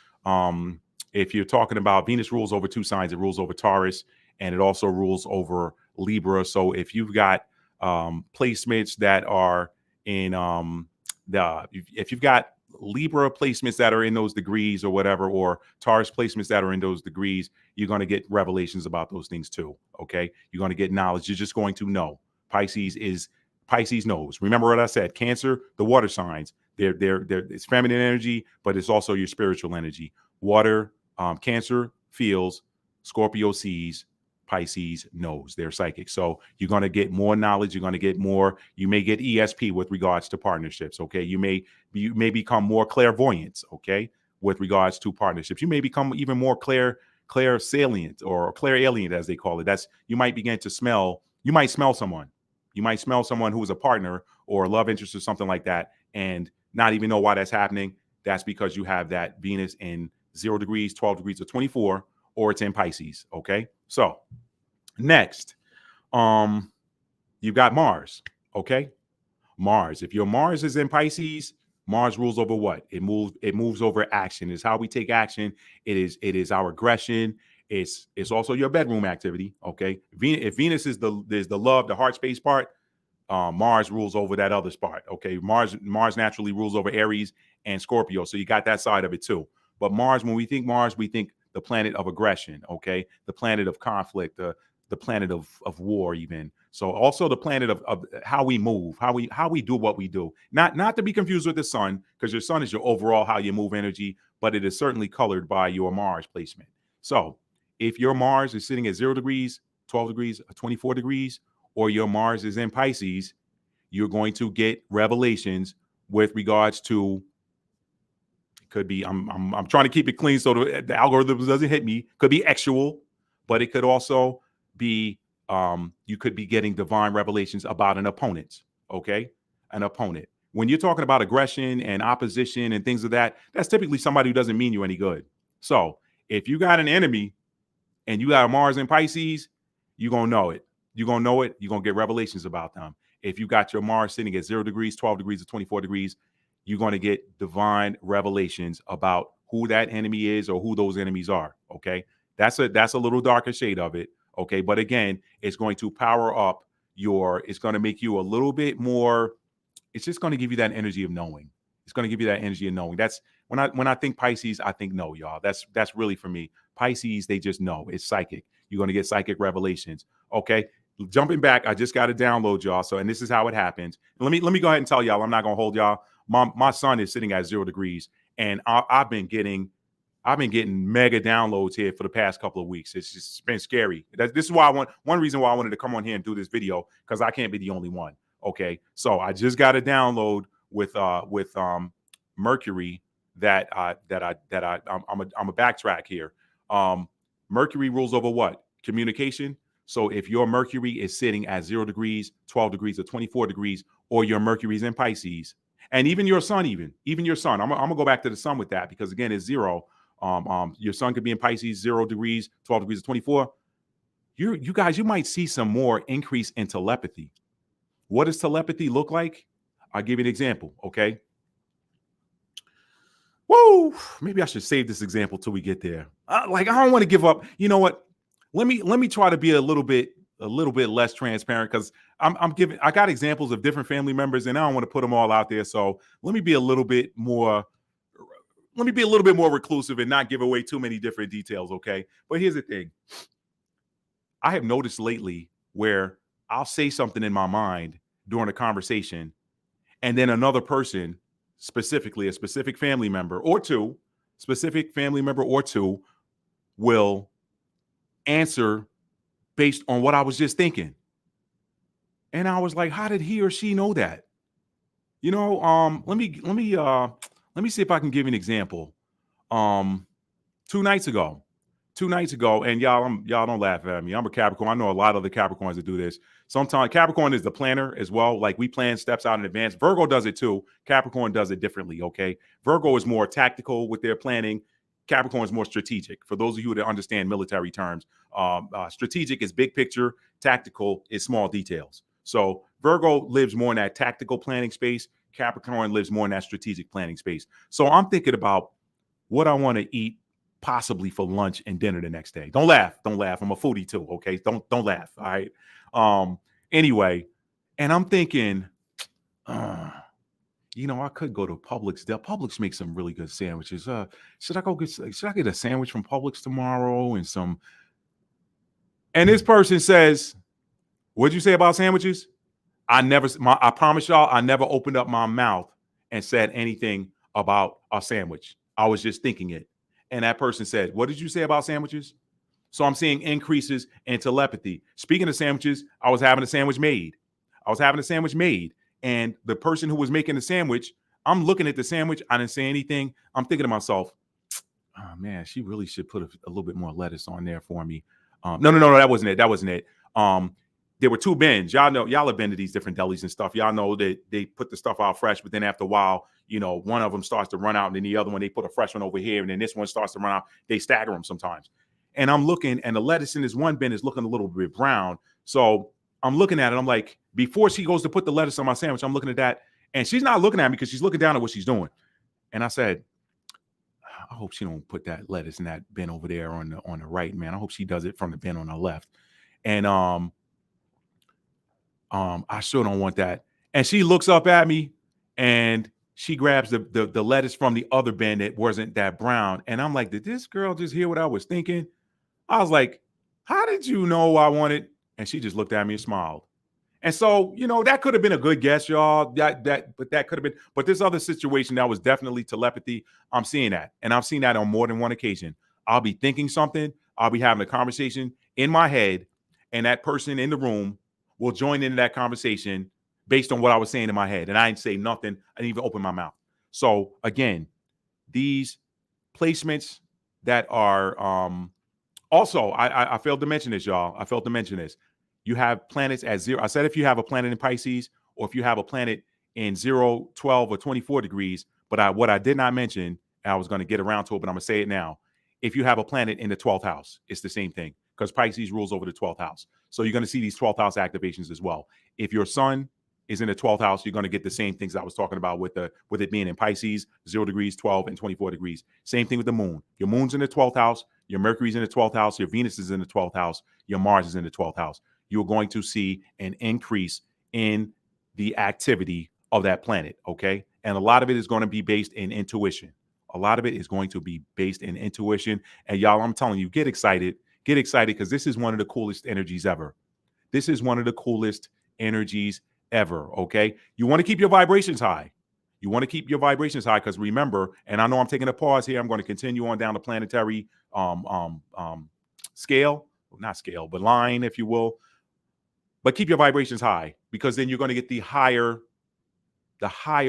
If you're talking about Venus rules over two signs, it rules over Taurus and it also rules over Libra. So if you've got placements that are in if you've got Libra placements that are in those degrees or whatever, or Taurus placements that are in those degrees, you're going to get revelations about those things too. Okay. You're going to get knowledge. You're just going to know. Pisces knows. Remember what I said, Cancer, the water signs, it's feminine energy, but it's also your spiritual energy. Water, Cancer feels, Scorpio sees, Pisces knows. They're psychic. So you're going to get more knowledge. You're going to get more. You may get ESP with regards to partnerships. Okay. You may become more clairvoyant. Okay. With regards to partnerships, you may become even more clairsalient or clairalient, as they call it. You might begin to smell. You might smell someone. You might smell someone who is a partner or a love interest or something like that, and not even know why that's happening. That's because you have that Venus in 0 degrees, 12 degrees, or 24, or it's in Pisces. Okay. So next, you've got Mars. Okay. Mars. If your Mars is in Pisces, Mars rules over what? It moves over action. It's how we take action. It is our aggression. It's also your bedroom activity. Okay. If Venus is the love, the heart space part, Mars rules over that other part. Okay. Mars naturally rules over Aries and Scorpio. So you got that side of it too. But Mars, when we think Mars, we think the planet of aggression. Okay. The planet of conflict, the planet of war even. So also the planet of how we move, how we do what we do. Not to be confused with the sun, because your sun is your overall how you move energy, but it is certainly colored by your Mars placement. So if your Mars is sitting at 0 degrees, 12 degrees, 24 degrees, or your Mars is in Pisces, you're going to get revelations with regards to, it could be, I'm trying to keep it clean so the algorithm doesn't hit me. Could be actual, but it could also be, you could be getting divine revelations about an opponent. Okay. An opponent. When you're talking about aggression and opposition and things of that, that's typically somebody who doesn't mean you any good. So if you got an enemy and you got a Mars in Pisces, you're going to know it. You're going to know it. You're going to get revelations about them. If you got your Mars sitting at 0 degrees, 12 degrees, or 24 degrees, you're going to get divine revelations about who that enemy is or who those enemies are. Okay. That's a little darker shade of it. Okay. But again, it's going to power up it's going to make you a little bit more, it's just going to give you that energy of knowing. It's going to give you that energy of knowing. That's when I think Pisces, I think no, y'all. That's really for me. Pisces, they just know. It's psychic. You're going to get psychic revelations. Okay. Jumping back, I just got to download y'all. So, and this is how it happens. Let me go ahead and tell y'all, I'm not going to hold y'all. My son is sitting at 0 degrees, and I've been getting mega downloads here for the past couple of weeks. It's been scary. This is why one reason why I wanted to come on here and do this video, because I can't be the only one. Okay. So I just got a download with Mercury that I'm a backtrack here. Mercury rules over what? Communication. So if your Mercury is sitting at 0 degrees, 12 degrees, or 24 degrees, or your Mercury's in Pisces, and even your sun, even your sun, I'm gonna go back to the sun with that, because again, it's 0. Your sun could be in Pisces, 0 degrees, 12 degrees, or 24. You guys, you might see some more increase in telepathy. What does telepathy look like? I'll give you an example. Okay. Whoa, maybe I should save this example till we get there. I don't want to give up. You know what? Let me try to be a little bit less transparent, because I got examples of different family members, and I don't want to put them all out there. So let me be a little bit more reclusive and not give away too many different details. Okay. But here's the thing. I have noticed lately where I'll say something in my mind during a conversation, and then another person, specifically a specific family member or two, will answer based on what I was just thinking. And I was like, how did he or she know that? Let me see if I can give you an example. 2 nights ago, and y'all don't laugh at me. I'm a Capricorn. I know a lot of the Capricorns that do this. Sometimes Capricorn is the planner as well. Like, we plan steps out in advance. Virgo does it too. Capricorn does it differently. Okay. Virgo is more tactical with their planning. Capricorn is more strategic. For those of you that understand military terms, strategic is big picture. Tactical is small details. So Virgo lives more in that tactical planning space. Capricorn lives more in that strategic planning space. So I'm thinking about what I want to eat possibly for lunch and dinner the next day. Don't laugh. Don't laugh. I'm a foodie too. Okay. Don't laugh. All right. Anyway, and I'm thinking, I could go to Publix. Publix makes some really good sandwiches. Should I get a sandwich from Publix tomorrow and this person says, what'd you say about sandwiches? I promise y'all, I never opened up my mouth and said anything about a sandwich. I was just thinking it. And that person said, what did you say about sandwiches? So I'm seeing increases in telepathy. Speaking of sandwiches, I was having a sandwich made. And the person who was making the sandwich, I'm looking at the sandwich. I didn't say anything. I'm thinking to myself, oh man, she really should put a little bit more lettuce on there for me. No, that wasn't it. There were two bins. Y'all have been to these different delis and stuff. Y'all know that they put the stuff out fresh, but then after a while, one of them starts to run out, and then the other one, they put a fresh one over here, and then this one starts to run out. They stagger them sometimes. And I'm looking, and the lettuce in this one bin is looking a little bit brown. So I'm looking at it. I'm like, before she goes to put the lettuce on my sandwich, I'm looking at that, and she's not looking at me because she's looking down at what she's doing. And I said, I hope she don't put that lettuce in that bin over there on the right, man. I hope she does it from the bin on the left. And I sure don't want that. And she looks up at me and she grabs the lettuce from the other bin that wasn't that brown. And I'm like, did this girl just hear what I was thinking? I was like, how did you know I wanted? And she just looked at me and smiled. And so, that could have been a good guess, y'all. But that could have been. But this other situation, that was definitely telepathy. I'm seeing that. And I've seen that on more than one occasion. I'll be thinking something. I'll be having a conversation in my head. And that person in the room will join into that conversation based on what I was saying in my head. And I didn't say nothing. I didn't even open my mouth. So again, these placements that are also, I failed to mention this, y'all. I failed to mention this. You have planets at 0. I said if you have a planet in Pisces or if you have a planet in 0, 12, or 24 degrees. But what I did not mention, I was going to get around to it, but I'm going to say it now. If you have a planet in the 12th house, it's the same thing because Pisces rules over the 12th house. So you're going to see these 12th house activations as well. If your sun is in the 12th house, you're going to get the same things I was talking about with it being in Pisces, 0 degrees, 12, and 24 degrees. Same thing with the moon. Your moon's in the 12th house. Your Mercury's in the 12th house. Your Venus is in the 12th house. Your Mars is in the 12th house. You're going to see an increase in the activity of that planet, okay? And a lot of it is going to be based in intuition. And y'all, I'm telling you, get excited because this is one of the coolest energies ever. Okay? You want to keep your vibrations high. Because remember, and I know I'm taking a pause here. I'm going to continue on down the planetary scale, not scale, but line, if you will. But keep your vibrations high because then you're going to get the higher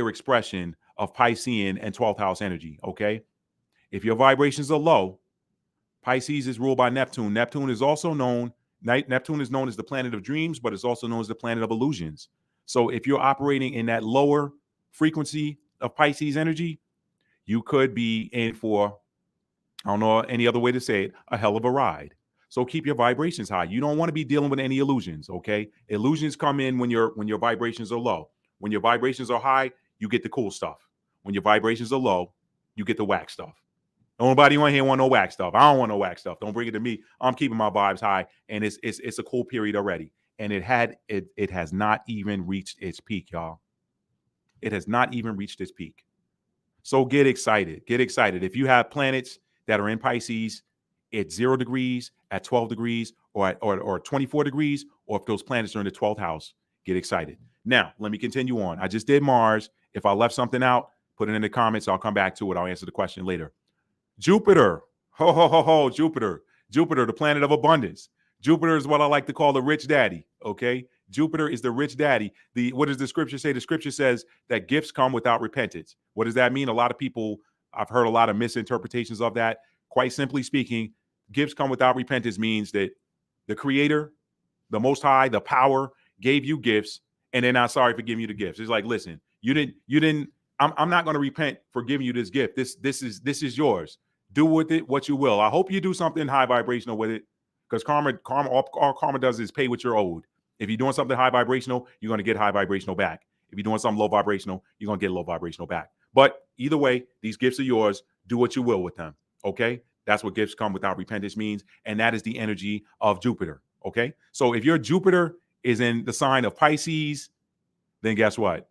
expression of Piscean and 12th house energy, okay? If your vibrations are low, Pisces is ruled by Neptune. Neptune is known as the planet of dreams, but it's also known as the planet of illusions. So if you're operating in that lower frequency of Pisces energy, you could be in for, I don't know any other way to say it, a hell of a ride. So keep your vibrations high. You don't want to be dealing with any illusions, okay? Illusions come in when your vibrations are low. When your vibrations are high, you get the cool stuff. When your vibrations are low, you get the whack stuff. Nobody on here want no whack stuff. I don't want no whack stuff. Don't bring it to me. I'm keeping my vibes high, and it's a cool period already. And it has not even reached its peak, y'all. It has not even reached its peak. So get excited. If you have planets that are in Pisces at 0 degrees, at 12 degrees, or 24 degrees, or if those planets are in the 12th house, get excited. Now, let me continue on. I just did Mars. If I left something out, put it in the comments. I'll come back to it. I'll answer the question later. Jupiter. Jupiter, the planet of abundance. Jupiter is what I like to call the rich daddy, okay? Jupiter is the rich daddy. What does the scripture say? The scripture says that gifts come without repentance. What does that mean? A lot of people, I've heard a lot of misinterpretations of that. Quite simply speaking, gifts come without repentance means that the creator, the most high, the power gave you gifts and they're not sorry for giving you the gifts. It's like, listen, I'm not going to repent for giving you this gift. This is yours. Do with it what you will. I hope you do something high vibrational with it because all karma does is pay what you're owed. If you're doing something high vibrational, you're going to get high vibrational back. If you're doing something low vibrational, you're going to get low vibrational back. But either way, these gifts are yours. Do what you will with them. Okay? That's what gifts come without repentance means. And that is the energy of Jupiter. Okay. So if your Jupiter is in the sign of Pisces, then guess what?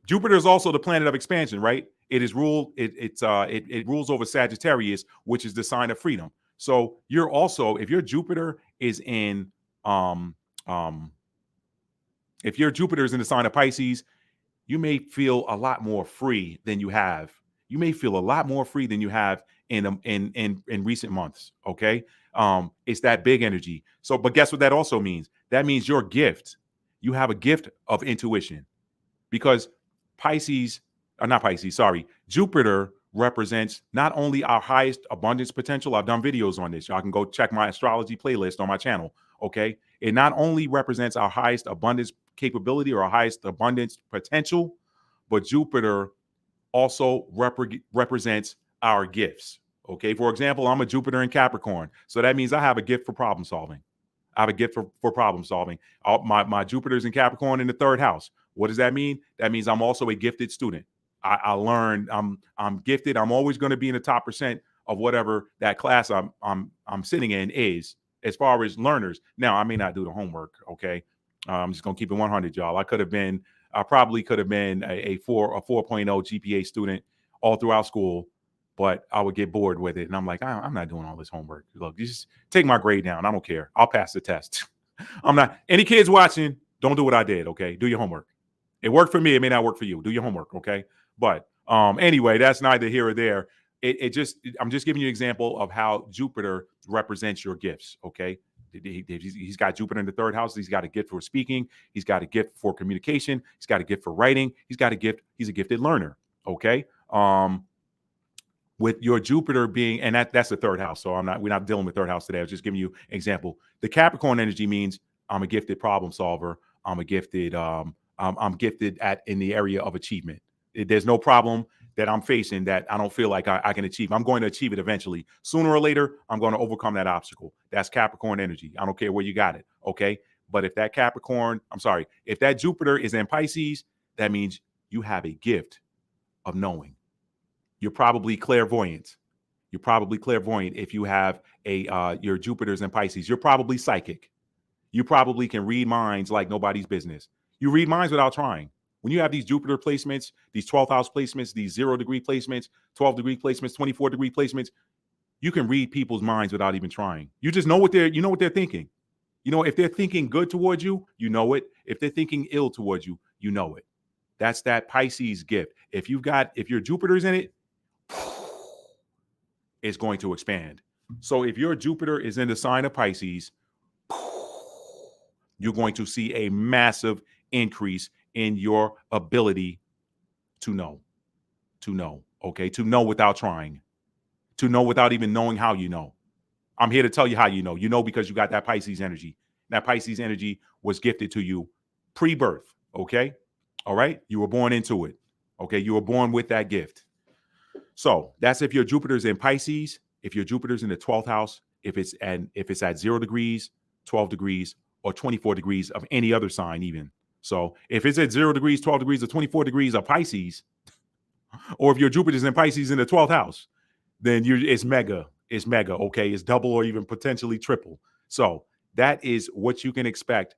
Jupiter is also the planet of expansion, right? It is ruled, it rules over Sagittarius, which is the sign of freedom. So you're also, if your Jupiter is in if your Jupiter is in the sign of Pisces, you may feel a lot more free than you have. You may feel a lot more free than you have in recent months. Okay, it's that big energy. So, but guess what that also means? That means your gift. You have a gift of intuition, because Pisces, or not Pisces, sorry, Jupiter represents not only our highest abundance potential. I've done videos on this. Y'all can go check my astrology playlist on my channel. Okay, it not only represents our highest abundance capability or our highest abundance potential, but Jupiter also represents our gifts. Okay, for example, I'm a Jupiter in Capricorn, so that means I have a gift for problem solving. I have a gift for problem solving. My Jupiter's in Capricorn in the third house. What does that mean? That means I'm also a gifted student. I learned. I'm gifted. I'm always going to be in the top percent of whatever that class I'm sitting in is, as far as learners. Now, I may not do the homework. Okay, I'm just gonna keep it 100, y'all. I probably could have been a 4.0 GPA student all throughout school, but I would get bored with it. And I'm like, I'm not doing all this homework. Look, you just take my grade down. I don't care. I'll pass the test. I'm not. Any kids watching, don't do what I did. Okay, do your homework. It worked for me. It may not work for you. Do your homework. Okay. But anyway, that's neither here or there. I'm just giving you an example of how Jupiter represents your gifts. Okay. He's got Jupiter in the third house. He's got a gift for speaking. He's got a gift for communication. He's got a gift for writing. He's got a gift. He's a gifted learner. Okay. With your Jupiter being, and that's the third house. So we're not dealing with third house today. I was just giving you an example. The Capricorn energy means I'm a gifted problem solver. I'm gifted in the area of achievement. There's no problem that I'm facing that I don't feel like I can achieve. I'm going to achieve it eventually. Sooner or later, I'm going to overcome that obstacle. That's Capricorn energy. I don't care where you got it. Okay. But if that if that Jupiter is in Pisces, that means you have a gift of knowing. You're probably clairvoyant. If you have your Jupiter's in Pisces. You're probably psychic. You probably can read minds like nobody's business. You read minds without trying. When you have these Jupiter placements, these 12th house placements, these 0-degree placements, 12-degree placements, 24-degree placements, you can read people's minds without even trying. You just know what they're thinking. You know, if they're thinking good towards you, you know it. If they're thinking ill towards you, you know it. That's that Pisces gift. If your Jupiter's in it, it's going to expand. So if your Jupiter is in the sign of Pisces, you're going to see a massive increase in your ability to know, okay? To know without trying, to know without even knowing how you know. I'm here to tell you how you know. You know because you got that Pisces energy. That Pisces energy was gifted to you pre-birth, okay? All right? You were born into it, okay? You were born with that gift. So that's if your Jupiter's in Pisces, if your Jupiter's in the 12th house, if it's at 0 degrees, 12 degrees, or 24 degrees of any other sign even. So if it's at 0 degrees, 12 degrees, or 24 degrees of Pisces, or if your Jupiter's in Pisces in the 12th house, then it's mega, okay? It's double or even potentially triple. So that is what you can expect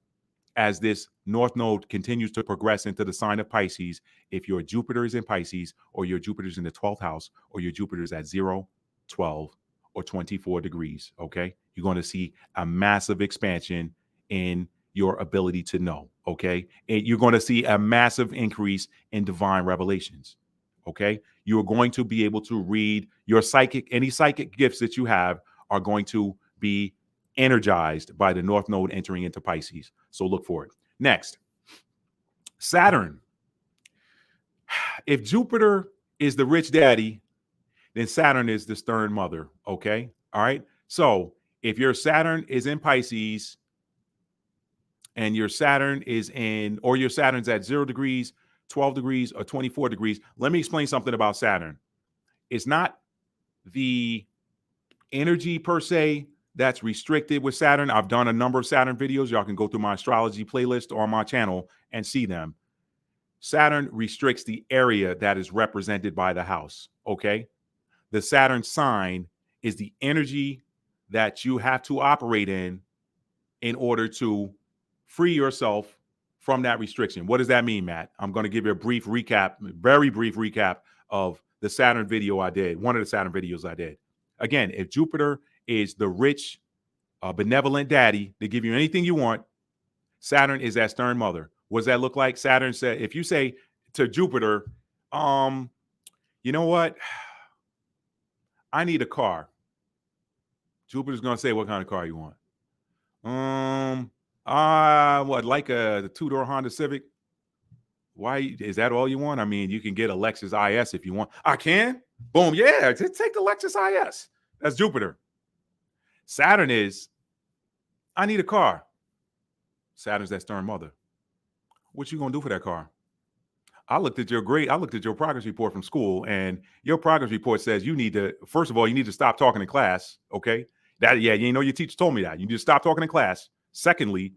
as this North Node continues to progress into the sign of Pisces. If your Jupiter is in Pisces, or your Jupiter's in the 12th house, or your Jupiter's at 0, 12, or 24 degrees, okay? You're going to see a massive expansion in your ability to know, okay? And you're going to see a massive increase in divine revelations, okay? You are going to be able to read your any psychic gifts that you have are going to be energized by the North Node entering into Pisces. So look for it. Next, Saturn. If Jupiter is the rich daddy, then Saturn is the stern mother, okay? All right? So if your Saturn is in Pisces, and your Saturn your Saturn's at 0 degrees, 12 degrees, or 24 degrees, let me explain something about Saturn. It's not the energy per se that's restricted with Saturn. I've done a number of Saturn videos. Y'all can go through my astrology playlist on my channel and see them. Saturn restricts the area that is represented by the house, okay? The Saturn sign is the energy that you have to operate in order to free yourself from that restriction. What does that mean, Matt? I'm going to give you a brief recap, very brief recap of the Saturn video I did, one of the Saturn videos I did. Again, if Jupiter is the rich, benevolent daddy to give you anything you want, Saturn is that stern mother. What does that look like? Saturn said, if you say to Jupiter, you know what? I need a car. Jupiter's going to say, what kind of car you want? Like a two-door Honda Civic? Why is that all you want? I mean, you can get a Lexus IS if you want. I can. Boom. Yeah, just take the Lexus IS. That's Jupiter. Saturn is, I need a car. Saturn's that stern mother. What you gonna do for that car? I looked at your progress report from school, and your progress report says you need to, first of all, you need to stop talking in class. Okay. Your teacher told me that. You need to stop talking in class. Secondly,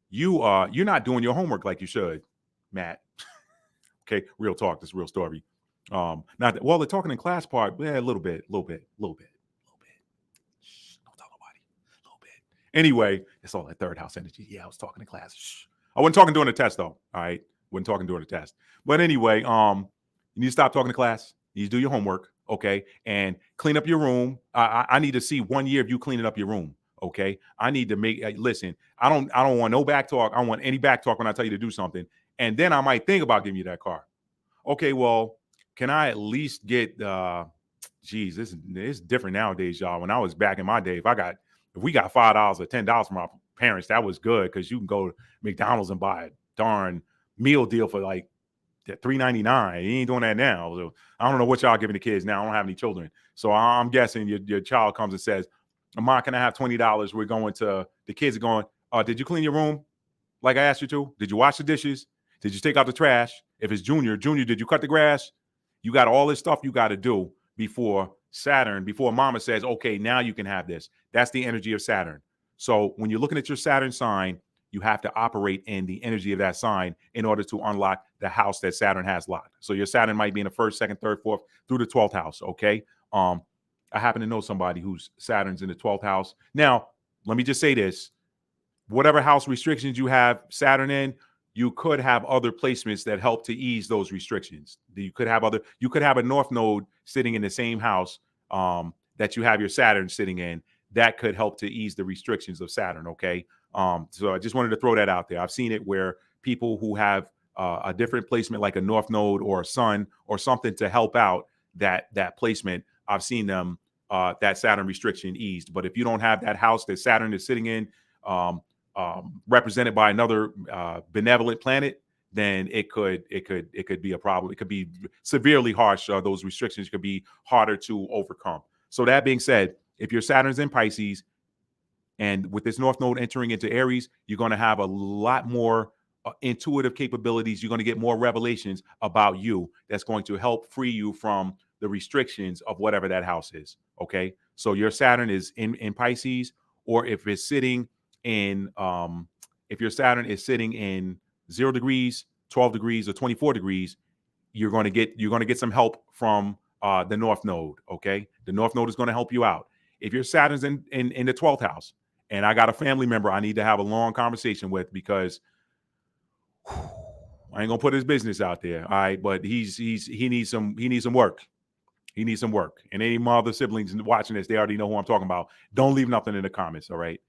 you're not doing your homework like you should, Matt. Okay, real talk. This is a real story. The talking in class part, yeah, a little bit. Shh, don't tell nobody. A little bit. Anyway, it's all that third house energy. Yeah, I was talking in class. Shh. I wasn't talking during the test though. All right, wasn't talking during the test. But anyway, you need to stop talking to class. You need to do your homework, okay, and clean up your room. I need to see 1 year of you cleaning up your room. Okay, I need to listen. I don't want no back talk. I don't want any back talk when I tell you to do something. And then I might think about giving you that car. Okay, well, can I at least get? This is different nowadays, y'all. When I was back in my day, if we got $5 or $10 from our parents, that was good because you can go to McDonald's and buy a darn meal deal for like $3.99. You ain't doing that now. So I don't know what y'all giving the kids now. I don't have any children, so I'm guessing your child comes and says, "Mom, can I have $20? We're going to." The kids are going, "Did you clean your room like I asked you to? Did you wash the dishes? Did you take out the trash? If it's Junior, did you cut the grass?" You got all this stuff you got to do before Mama says, "Okay, now you can have this." That's the energy of Saturn. So when you're looking at your Saturn sign, you have to operate in the energy of that sign in order to unlock the house that Saturn has locked. So your Saturn might be in the first, second, third, fourth, through the 12th house. Okay. I happen to know somebody whose Saturn's in the 12th house. Now, let me just say this. Whatever house restrictions you have Saturn in, you could have other placements that help to ease those restrictions. You could have a North Node sitting in the same house that you have your Saturn sitting in. That could help to ease the restrictions of Saturn. Okay. So I just wanted to throw that out there. I've seen it where people who have a different placement, like a North Node or a Sun or something to help out that placement, I've seen them that Saturn restriction eased. But if you don't have that house that Saturn is sitting in, represented by another benevolent planet, then it could be a problem. It could be severely harsh. Those restrictions could be harder to overcome. So that being said, if your Saturn's in Pisces, and with this North Node entering into Aries, you're going to have a lot more intuitive capabilities. You're going to get more revelations about you that's going to help free you from the restrictions of whatever that house is. Okay, so your Saturn is in Pisces, or if it's sitting in, if your Saturn is sitting in 0 degrees, 12 degrees, or 24 degrees, you're going to get some help from the North Node. Okay, the North Node is going to help you out. If your Saturn's in the 12th house, and I got a family member I need to have a long conversation with because I ain't gonna put his business out there, all right? But he needs some work. He needs some work. And any of my other siblings watching this, they already know who I'm talking about. Don't leave nothing in the comments, all right?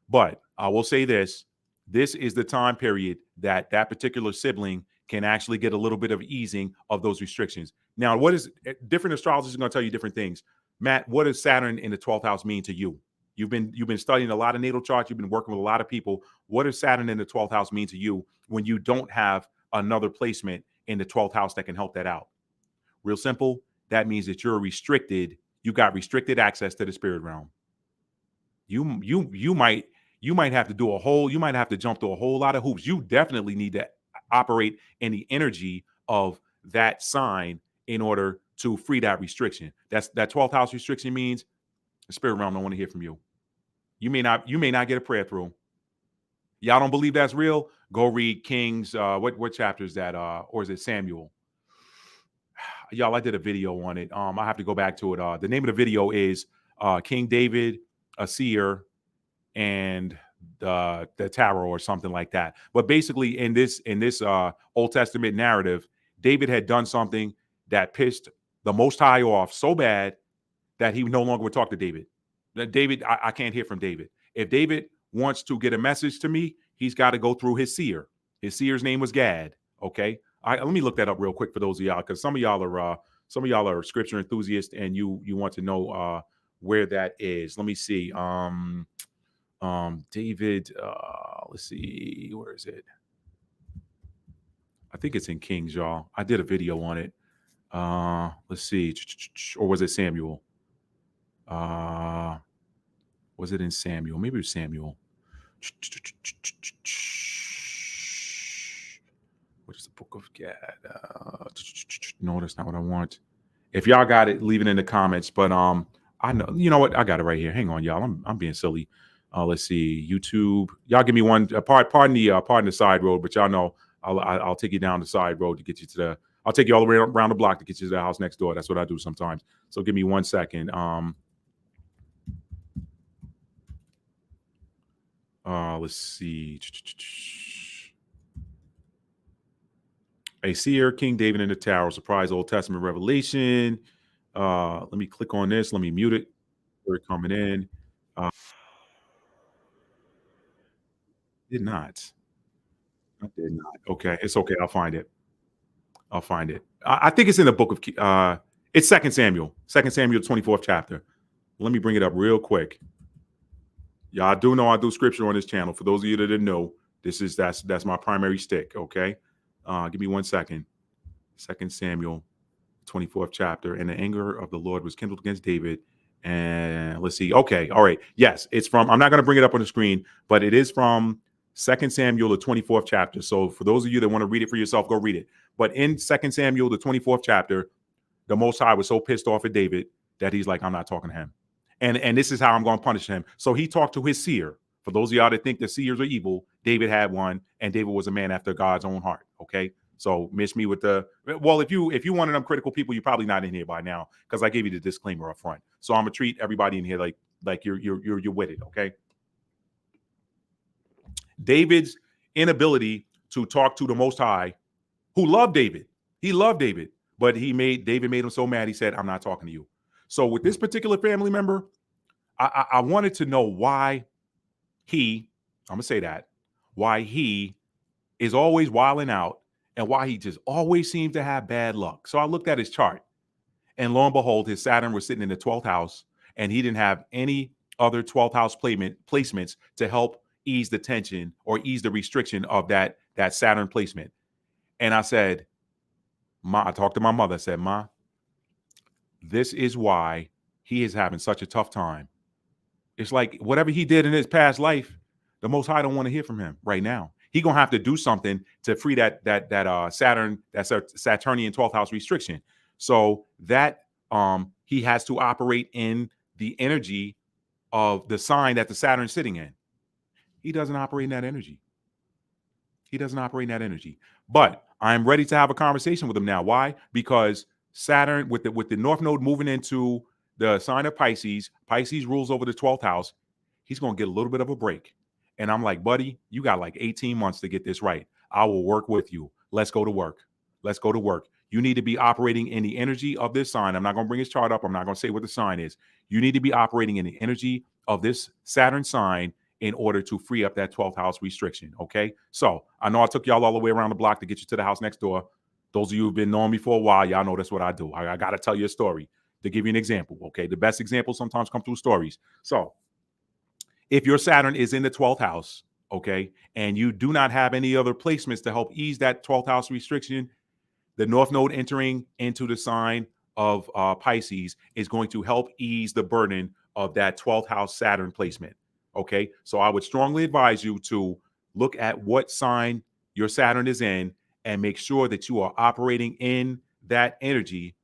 But I will say this: this is the time period that particular sibling can actually get a little bit of easing of those restrictions. Now, what is different astrologers are going to tell you different things. Matt, what does Saturn in the 12th house mean to you? You've been studying a lot of natal charts. You've been working with a lot of people. What does Saturn in the 12th house mean to you when you don't have another placement in the 12th house that can help that out? Real simple. That means that you're restricted. You got restricted access to the spirit realm. You might have to you might have to jump through a whole lot of hoops. You definitely need to operate in the energy of that sign in order to free that restriction. That 12th house restriction means the spirit realm don't want to hear from you. You may not get a prayer through. Y'all don't believe that's real? Go read Kings. What chapter is that? Or is it Samuel? Y'all, I did a video on it. I have to go back to it. The name of the video is King David, a seer, and the tarot or something like that. But basically, in this Old Testament narrative, David had done something that pissed the Most High off so bad that he no longer would talk to David. David, I can't hear from David. If David wants to get a message to me, he's got to go through his seer. His seer's name was Gad. Okay, let me look that up real quick for those of y'all, because some of y'all are scripture enthusiasts and you want to know where that is. Let me see. David. Let's see. Where is it? I think it's in Kings, y'all. I did a video on it. Let's see. Or was it Samuel? Was it in Samuel? Maybe it was Samuel. What is the book of Gad? No, that's not what I want. If y'all got it, leave it in the comments. But I know, you know what? I got it right here. Hang on, y'all. I'm being silly. Let's see. YouTube. Y'all give me one. Pardon the side road, but y'all know I'll take you down the side road to get you to the. I'll take you all the way around the block to get you to the house next door. That's what I do sometimes. So give me 1 second. Let's see. A seer, King David in the Tower, surprise Old Testament revelation. Let me click on this. Let me mute it. We're coming in. Did not. I did not. Okay, it's okay. I'll find it. I think it's in the book of. It's 2 Samuel. 2 Samuel, 24th chapter. Let me bring it up real quick. Y'all do know I do scripture on this channel. For those of you that didn't know, that's my primary stick. Okay, give me 1 second. 2 Samuel, 24th chapter. And the anger of the Lord was kindled against David. And let's see. Okay, all right. Yes, it's from. I'm not going to bring it up on the screen, but it is from 2 Samuel, the 24th chapter. So for those of you that want to read it for yourself, go read it. But in 2 Samuel, the 24th chapter, the Most High was so pissed off at David that he's like, I'm not talking to him. And this is how I'm going to punish him. So he talked to his seer. For those of y'all that think the seers are evil, David had one, and David was a man after God's own heart. Okay, so miss me with the if you one of them critical people, you're probably not in here by now because I gave you the disclaimer up front. So I'm gonna treat everybody in here like you're with it. Okay. David's inability to talk to the Most High, who loved David, he loved David, but David made him so mad. He said, "I'm not talking to you." So with this particular family member, I wanted to know why I'm gonna say that, why he is always wilding out and why he just always seems to have bad luck. So I looked at his chart, and lo and behold, his Saturn was sitting in the 12th house, and he didn't have any other 12th house placements to help ease the tension or ease the restriction of that Saturn placement. And I said, I talked to my mother. I said, Ma, this is why he is having such a tough time. It's like whatever he did in his past life, the Most High don't want to hear from him right now. He gonna have to do something to free that Saturn, that Saturnian 12th house restriction. So that he has to operate in the energy of the sign that the Saturn's sitting in. He doesn't operate in that energy. But I'm ready to have a conversation with him now. Why? Because Saturn, with the North Node moving into the sign of Pisces rules over the 12th house. He's going to get a little bit of a break. And I'm like, buddy, you got like 18 months to get this right. I will work with you. Let's go to work. You need to be operating in the energy of this sign. I'm not going to bring his chart up. I'm not going to say what the sign is. You need to be operating in the energy of this Saturn sign in order to free up that 12th house restriction. Okay. So I know I took y'all all the way around the block to get you to the house next door. Those of you who've been knowing me for a while, y'all know that's what I do. I got to tell you a story to give you an example. Okay. The best examples sometimes come through stories. So if your Saturn is in the 12th house, okay, and you do not have any other placements to help ease that 12th house restriction, the North Node entering into the sign of Pisces is going to help ease the burden of that 12th house Saturn placement. Okay, so I would strongly advise you to look at what sign your Saturn is in and make sure that you are operating in that energy,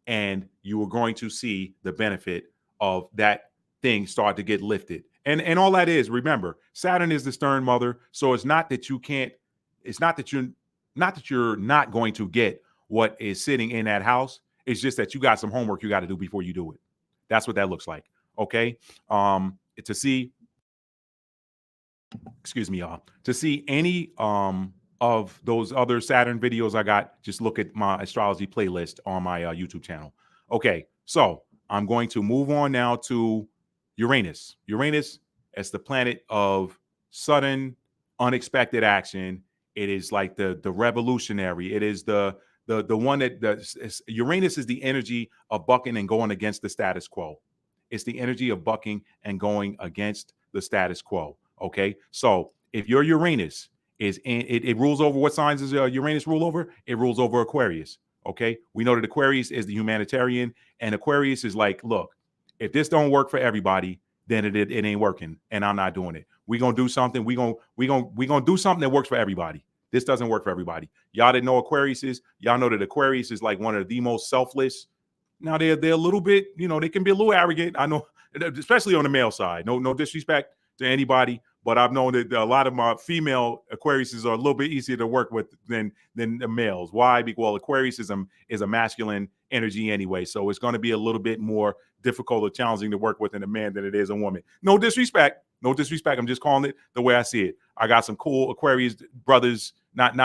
and you are going to see the benefit of that thing start to get lifted. And all that is, remember, Saturn is the stern mother. So it's not that you're not going to get what is sitting in that house. It's just that you got some homework you got to do before you do it. That's what that looks like. Okay. To see, excuse me, y'all, to see any of those other Saturn videos I got, just look at my astrology playlist on my YouTube channel. Okay, so I'm going to move on now to Uranus. Uranus is the planet of sudden, unexpected action. It is like the revolutionary. It is the one that Uranus is the energy of bucking and going against the status quo. It's the energy of bucking and going against the status quo. Okay, so if your Uranus is in, it rules over what signs does Uranus rule over? It rules over Aquarius. Okay, we know that Aquarius is the humanitarian, and Aquarius is like, look, if this don't work for everybody, then it ain't working, and I'm not doing it. We gonna do something. We gonna do something that works for everybody. This doesn't work for everybody. Y'all didn't know Aquarius is. Y'all know that Aquarius is like one of the most selfless. Now they're a little bit, they can be a little arrogant. I know, especially on the male side. No disrespect to anybody, but I've known that a lot of my female Aquariuses are a little bit easier to work with than the males. Why? Because Aquarius is a masculine energy anyway, so it's going to be a little bit more difficult or challenging to work with in a man than it is a woman. No disrespect. I'm just calling it the way I see it. I got some cool Aquarius brothers, not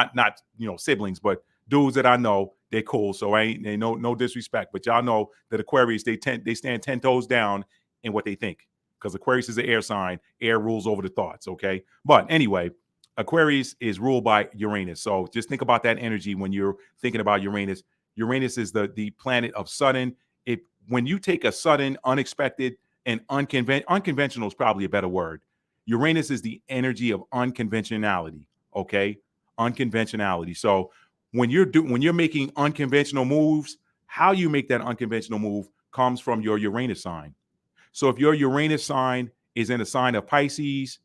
siblings, but dudes that I know. They're cool, so ain't no disrespect. But y'all know that Aquarius they stand 10 toes down in what they think, because Aquarius is an air sign. Air rules over the thoughts. Okay, but anyway, Aquarius is ruled by Uranus. So just think about that energy when you're thinking about Uranus. Uranus is the planet of sudden. When you take a sudden, unexpected, and unconventional is probably a better word. Uranus is the energy of unconventionality. Okay, unconventionality. So when you're making unconventional moves, how you make that unconventional move comes from your Uranus sign. So if your Uranus sign is in a sign of Pisces,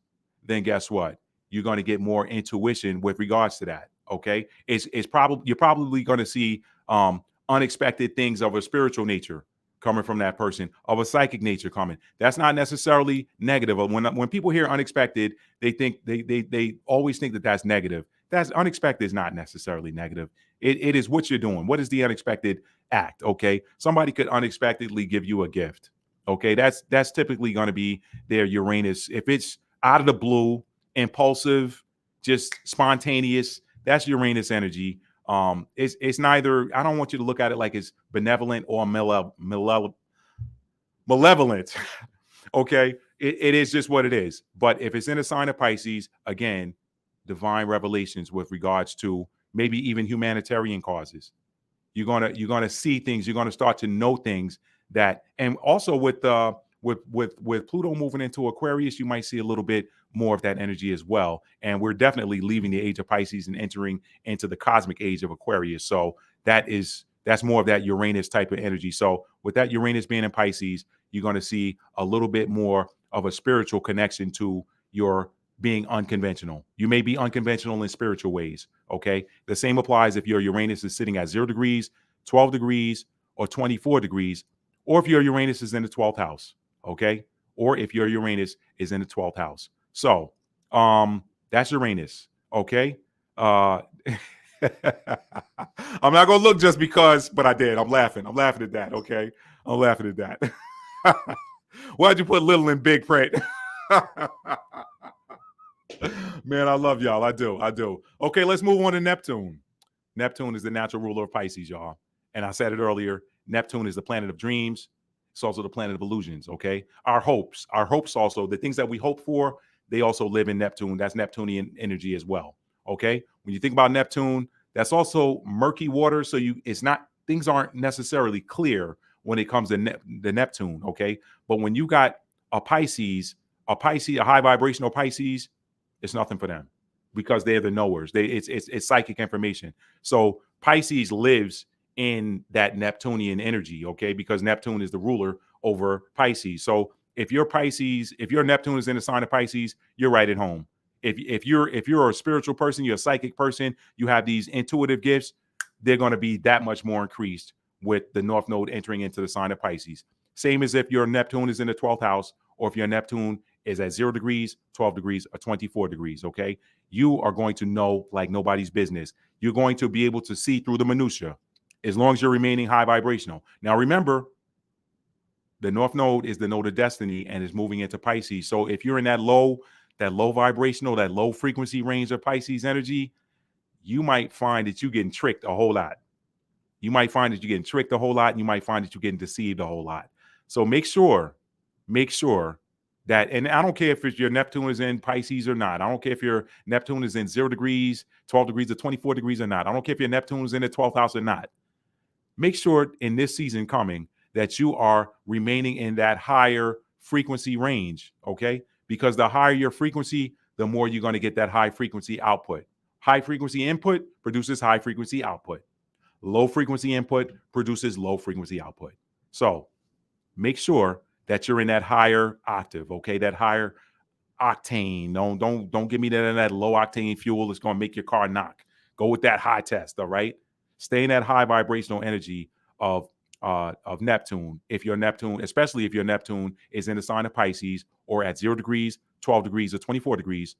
then guess what? You're going to get more intuition with regards to that. Okay, you're probably going to see unexpected things of a spiritual nature coming from that person, of a psychic nature coming. That's not necessarily negative. When people hear unexpected, they think they always think that that's negative. That's unexpected is not necessarily negative. It is what you're doing. What is the unexpected act? Okay, somebody could unexpectedly give you a gift. Okay, that's typically going to be their Uranus. If it's out of the blue, impulsive, just spontaneous, that's Uranus energy. It's neither. I don't want you to look at it like it's benevolent or malevolent. Okay, it is just what it is. But if it's in a sign of Pisces, again, divine revelations with regards to maybe even humanitarian causes. You're gonna see things. You're gonna start to know things that, and also with Pluto moving into Aquarius, you might see a little bit more of that energy as well. And we're definitely leaving the age of Pisces and entering into the cosmic age of Aquarius. So that's more of that Uranus type of energy. So with that Uranus being in Pisces, you're going to see a little bit more of a spiritual connection to your being unconventional. You may be unconventional in spiritual ways. Okay. The same applies if your Uranus is sitting at 0 degrees, 12 degrees, or 24 degrees, or if your Uranus is in the 12th house. Okay. Or if your Uranus is in the 12th house. So that's Uranus. Okay. I'm not gonna look just because, but I did. I'm laughing at that. Okay. I'm laughing at that. Why'd you put little and big print? Man, I love y'all. I do. Okay, let's move on to Neptune. Neptune is the natural ruler of Pisces, y'all. And I said it earlier. Neptune is the planet of dreams. It's also the planet of illusions. Okay. Our hopes also, the things that we hope for, they also live in Neptune. That's Neptunian energy as well. Okay. When you think about Neptune, that's also murky water. So things aren't necessarily clear when it comes to the Neptune. Okay. But when you got a Pisces, a high vibrational Pisces, it's nothing for them because they're the knowers. It's psychic information. So Pisces lives in that Neptunian energy, okay? Because Neptune is the ruler over Pisces. So if your Neptune is in the sign of Pisces, you're right at home. If you're a spiritual person, you're a psychic person, you have these intuitive gifts, they're going to be that much more increased with the North Node entering into the sign of Pisces. Same as if your Neptune is in the 12th house, or if your Neptune is at 0 degrees, 12 degrees, or 24 degrees, okay? You are going to know like nobody's business. You're going to be able to see through the minutia as long as you're remaining high vibrational. Now, remember, The North Node is the node of destiny and is moving into Pisces. So if you're in that low vibrational, that low frequency range of Pisces energy, you might find that you're getting tricked a whole lot. You might find that you're getting tricked a whole lot, and you might find that you're getting deceived a whole lot. So make sure that, and I don't care if your Neptune is in Pisces or not. I don't care if your Neptune is in 0 degrees, 12 degrees, or 24 degrees or not. I don't care if your Neptune is in the 12th house or not. Make sure in this season coming that you are remaining in that higher frequency range, okay? Because the higher your frequency, the more you're going to get that high frequency output. High frequency input produces high frequency output. Low frequency input produces low frequency output. So make sure that you're in that higher octave, okay? That higher octane. Don't give me that low octane fuel that's going to make your car knock. Go with that high test, all right? Stay in that high vibrational energy of Neptune. If your Neptune, especially if your Neptune is in the sign of Pisces or at 0 degrees, 12 degrees, or 24 degrees,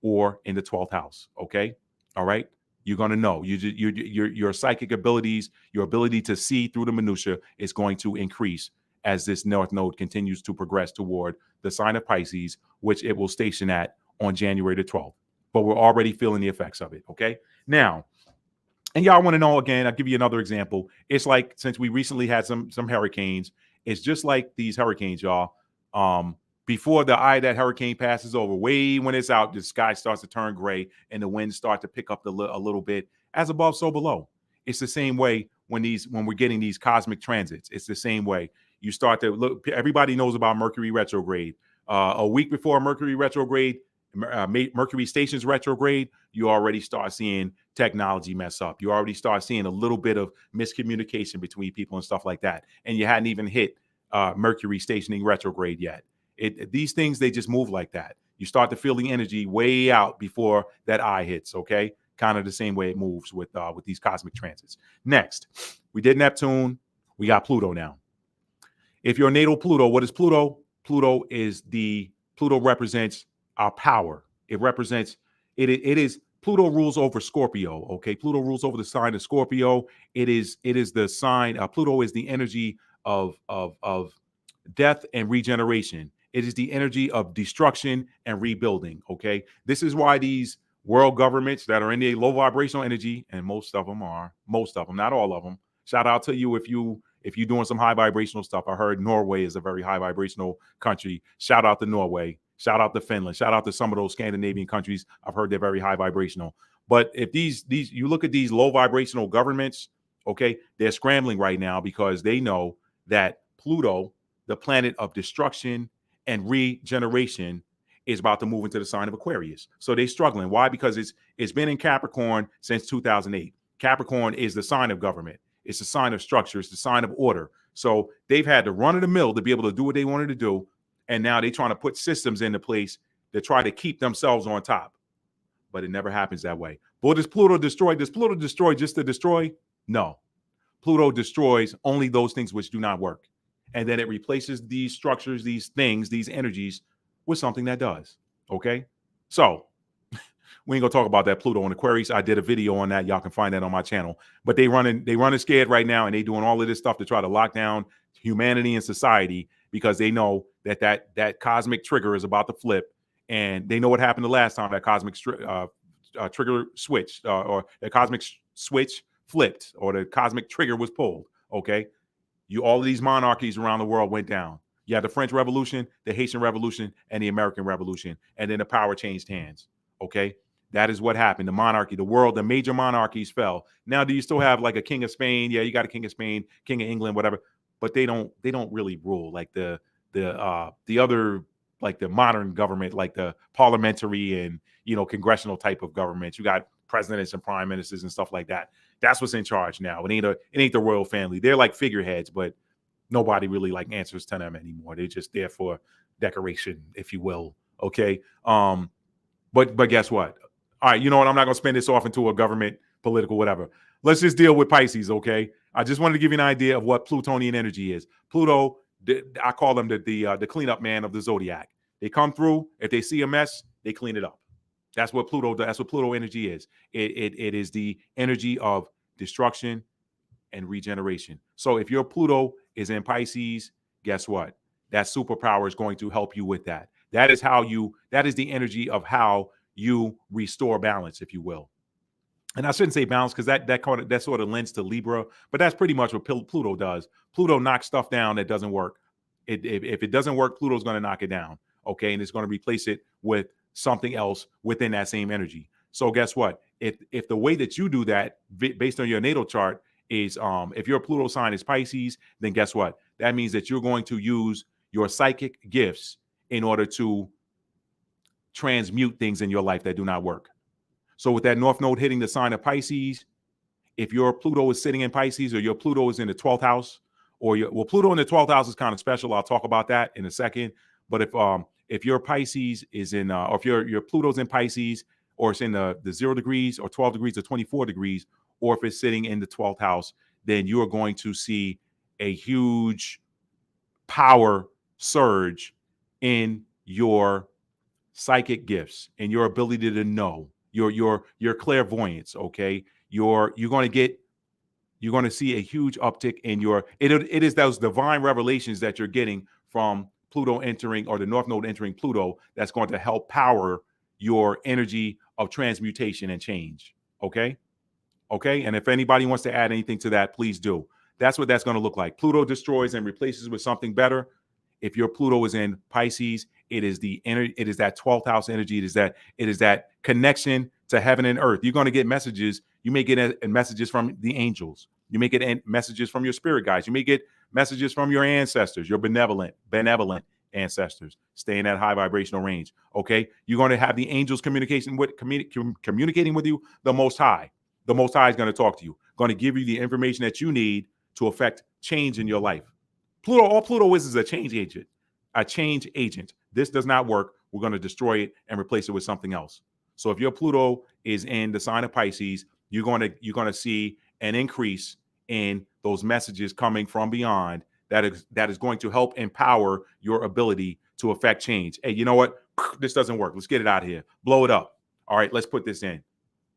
or in the 12th house, okay? All right? You're going to know. Your psychic abilities, your ability to see through the minutia is going to increase as this North Node continues to progress toward the sign of Pisces, which it will station at on January the 12th. But we're already feeling the effects of it, okay? Now, and y'all want to know, again, I'll give you another example. It's like, since we recently had some hurricanes, it's just like these hurricanes, y'all. Before the eye of that hurricane passes over, way when it's out, the sky starts to turn gray and the winds start to pick up a little bit. As above, so below. It's the same way when we're getting these cosmic transits. It's the same way. You start to look. Everybody knows about Mercury retrograde. A week before Mercury retrograde, Mercury stations retrograde, you already start seeing technology mess up. You already start seeing a little bit of miscommunication between people and stuff like that. And you hadn't even hit Mercury stationing retrograde yet. These things, they just move like that. You start to feel the energy way out before that eye hits, okay? Kind of the same way it moves with these cosmic transits. Next, we did Neptune. We got Pluto now. If your natal Pluto, what is Pluto? Pluto represents our power. It represents, it is, Pluto rules over Scorpio, okay? Pluto rules over the sign of Scorpio. It is the sign, Pluto is the energy of death and regeneration. It is the energy of destruction and rebuilding, okay? This is why these world governments that are in the low vibrational energy, and most of them, not all of them. Shout out to you if you're doing some high vibrational stuff. I heard Norway is a very high vibrational country. Shout out to Norway. Shout out to Finland. Shout out to some of those Scandinavian countries. I've heard they're very high vibrational. But if these you look at these low vibrational governments, okay, they're scrambling right now because they know that Pluto, the planet of destruction and regeneration, is about to move into the sign of Aquarius. So they're struggling. Why? Because it's been in Capricorn since 2008. Capricorn is the sign of government. It's the sign of structure. It's the sign of order. So they've had to run of the mill to be able to do what they wanted to do. And now they're trying to put systems into place to try to keep themselves on top. But it never happens that way. But does Pluto destroy? Does Pluto destroy just to destroy? No. Pluto destroys only those things which do not work. And then it replaces these structures, these things, these energies with something that does. Okay? So we ain't gonna talk about that Pluto and Aquarius. I did a video on that. Y'all can find that on my channel. But they running scared right now, and they doing all of this stuff to try to lock down humanity and society because they know that cosmic trigger is about to flip, and they know what happened the last time that cosmic trigger switched, or the cosmic switch flipped, or the cosmic trigger was pulled. Okay, all of these monarchies around the world went down. You had the French Revolution, the Haitian Revolution, and the American Revolution, and then the power changed hands. Okay. That is what happened. The monarchy, the major monarchies fell. Now, do you still have like a king of Spain? Yeah, you got a king of Spain, king of England, whatever. But they don't really rule like the other, like the modern government, like the parliamentary and congressional type of government. You got presidents and prime ministers and stuff like that. That's what's in charge now. It ain't the royal family. They're like figureheads, but nobody really like answers to them anymore. They're just there for decoration, if you will. Okay. But guess what? All right, you know what? I'm not going to spin this off into a government, political, whatever. Let's just deal with Pisces, okay? I just wanted to give you an idea of what Plutonian energy is. Pluto, I call them the cleanup man of the zodiac. They come through. If they see a mess, they clean it up. That's what Pluto does. That's what Pluto energy is. It is the energy of destruction and regeneration. So if your Pluto is in Pisces, guess what? That superpower is going to help you with that. That is the energy of how you restore balance, if you will. And I shouldn't say balance because that sort of lends to Libra, but that's pretty much what Pluto does. Pluto knocks stuff down that doesn't work. If it doesn't work, Pluto's going to knock it down, okay, and it's going to replace it with something else within that same energy. So guess what? If the way that you do that, based on your natal chart, is if your Pluto sign is Pisces, then guess what? That means that you're going to use your psychic gifts in order to transmute things in your life that do not work. So with that North Node hitting the sign of Pisces, if your Pluto is sitting in Pisces or your Pluto is in the 12th house, Pluto in the 12th house is kind of special. I'll talk about that in a second. But if your Pisces is in, or if your Pluto's in Pisces, or it's in the 0 degrees or 12 degrees or 24 degrees, or if it's sitting in the 12th house, then you are going to see a huge power surge in your psychic gifts and your ability to know, your clairvoyance. Okay, you're going to see a huge uptick in it is those divine revelations that you're getting from Pluto entering, or the North Node entering Pluto, that's going to help power your energy of transmutation and change. Okay. And if anybody wants to add anything to that, please do. That's what that's going to look like. Pluto destroys and replaces with something better. If your Pluto is in Pisces, it is that 12th house energy. It is that connection to heaven and earth. You're going to get messages. You may get messages from the angels. You may get messages from your spirit guides. You may get messages from your ancestors, your benevolent ancestors. Stay in that high vibrational range. Okay. You're going to have the angels communicating with you. The Most High. The Most High is going to talk to you, going to give you the information that you need to affect change in your life. All Pluto is a change agent. A change agent. This does not work. We're going to destroy it and replace it with something else. So if your Pluto is in the sign of Pisces, you're going to see an increase in those messages coming from beyond that is going to help empower your ability to affect change. Hey, you know what? This doesn't work. Let's get it out of here. Blow it up. All right, let's put this in.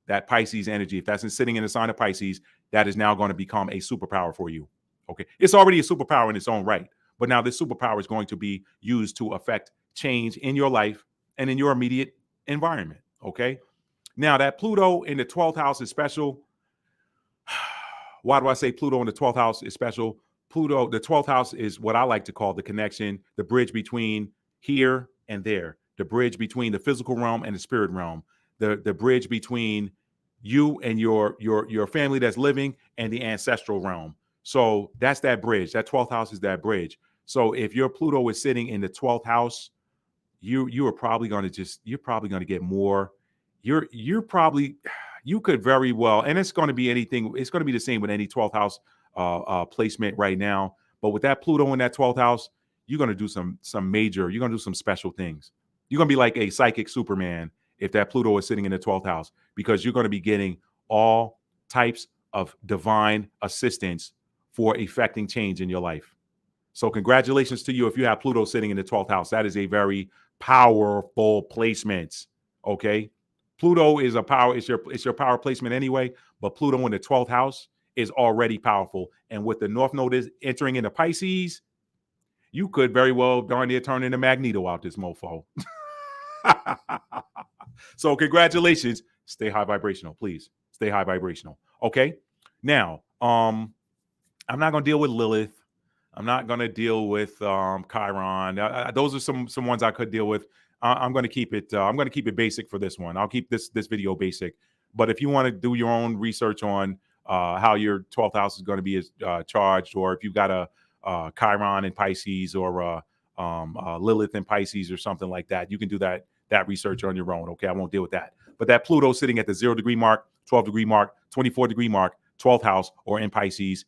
That Pisces energy, if that's sitting in the sign of Pisces, that is now going to become a superpower for you. Okay. It's already a superpower in its own right. But now this superpower is going to be used to affect change in your life and in your immediate environment. Okay. Now that Pluto in the 12th house is special. Why do I say Pluto in the 12th house is special? Pluto, the 12th house, is what I like to call the connection, the bridge between here and there, the bridge between the physical realm and the spirit realm, the bridge between you and your family that's living and the ancestral realm. So that's that bridge. That 12th house is that bridge. So if your Pluto is sitting in the 12th house, you are probably going to get more. You could very well, and it's going to be anything. It's going to be the same with any 12th house placement right now. But with that Pluto in that 12th house, you're going to do some major. You're going to do some special things. You're going to be like a psychic Superman if that Pluto is sitting in the 12th house, because you're going to be getting all types of divine assistance for effecting change in your life. So congratulations to you if you have Pluto sitting in the 12th house. That is a very powerful placement. Okay. Pluto is it's your power placement anyway, but Pluto in the 12th house is already powerful. And with the North Node is entering into Pisces, you could very well darn near turn into Magneto out this mofo. So congratulations. Stay high vibrational, please. Stay high vibrational. Okay. Now, I'm not going to deal with Lilith. I'm not going to deal with Chiron. Those are some ones I could deal with. I'm going to keep it. I'm going to keep it basic for this one. I'll keep this video basic. But if you want to do your own research on how your 12th house is going to be charged, or if you've got a Chiron in Pisces or Lilith in Pisces or something like that, you can do that research on your own. Okay, I won't deal with that. But that Pluto sitting at the 0 degree mark, 12 degree mark, 24 degree mark, 12th house, or in Pisces,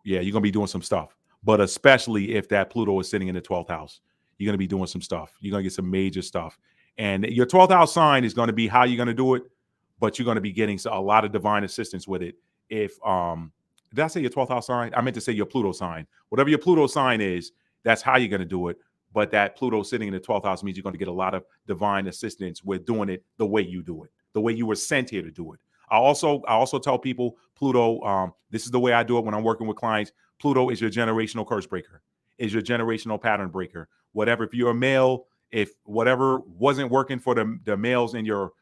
yeah, you're going to be doing some stuff. But especially if that Pluto is sitting in the 12th house, you're going to be doing some stuff. You're going to get some major stuff. And your 12th house sign is going to be how you're going to do it, but you're going to be getting a lot of divine assistance with it. If did I say your 12th house sign? I meant to say your Pluto sign. Whatever your Pluto sign is, that's how you're going to do it. But that Pluto sitting in the 12th house means you're going to get a lot of divine assistance with doing it the way you do it, the way you were sent here to do it. I also tell people Pluto, this is the way I do it when I'm working with clients. Pluto is your generational curse breaker, is your generational pattern breaker. Whatever, if you're a male, if whatever wasn't working for the males in your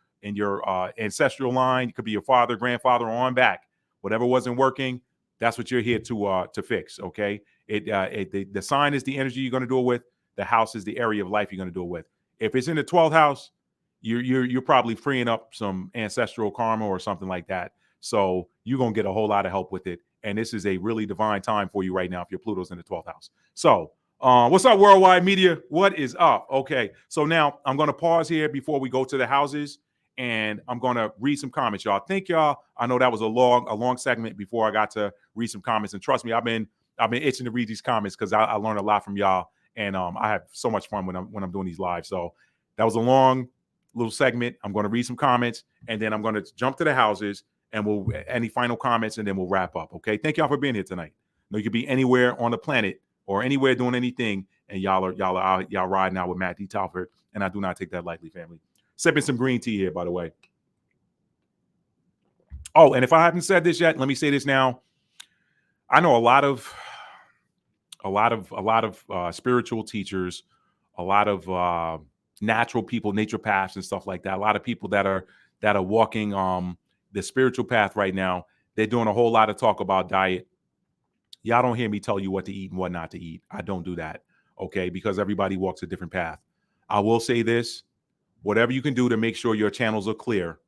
ancestral line, it could be your father, grandfather, on back. Whatever wasn't working, that's what you're here to fix. Okay, the sign is the energy you're going to do it with. The house is the area of life you're going to do it with. If it's in the 12th house, you're probably freeing up some ancestral karma or something like that. So you're going to get a whole lot of help with it. And this is a really divine time for you right now if your Pluto's in the 12th house. So what's up, Worldwide Media? What is up? Okay, so now I'm going to pause here before we go to the houses, and I'm going to read some comments, y'all. Thank y'all. I know that was a long segment before I got to read some comments, and trust me, I've been itching to read these comments because I learned a lot from y'all, and I have so much fun when I'm doing these live. So that was a long little segment. I'm going to read some comments, and then I'm going to jump to the houses, and we'll any final comments, and then we'll wrap up. Okay, thank y'all for being here tonight. You know, you could be anywhere on the planet or anywhere doing anything, and y'all riding out with Matt D. Talford, and I do not take that lightly, family. Sipping some green tea here, by the way. Oh, and if I haven't said this yet, let me say this now. I know a lot of spiritual teachers, a lot of natural people, naturopaths and stuff like that. A lot of people that are walking the spiritual path right now. They're doing a whole lot of talk about diet. Y'all don't hear me tell you what to eat and what not to eat. I don't do that, okay? Because everybody walks a different path. I will say this: whatever you can do to make sure your channels are clear,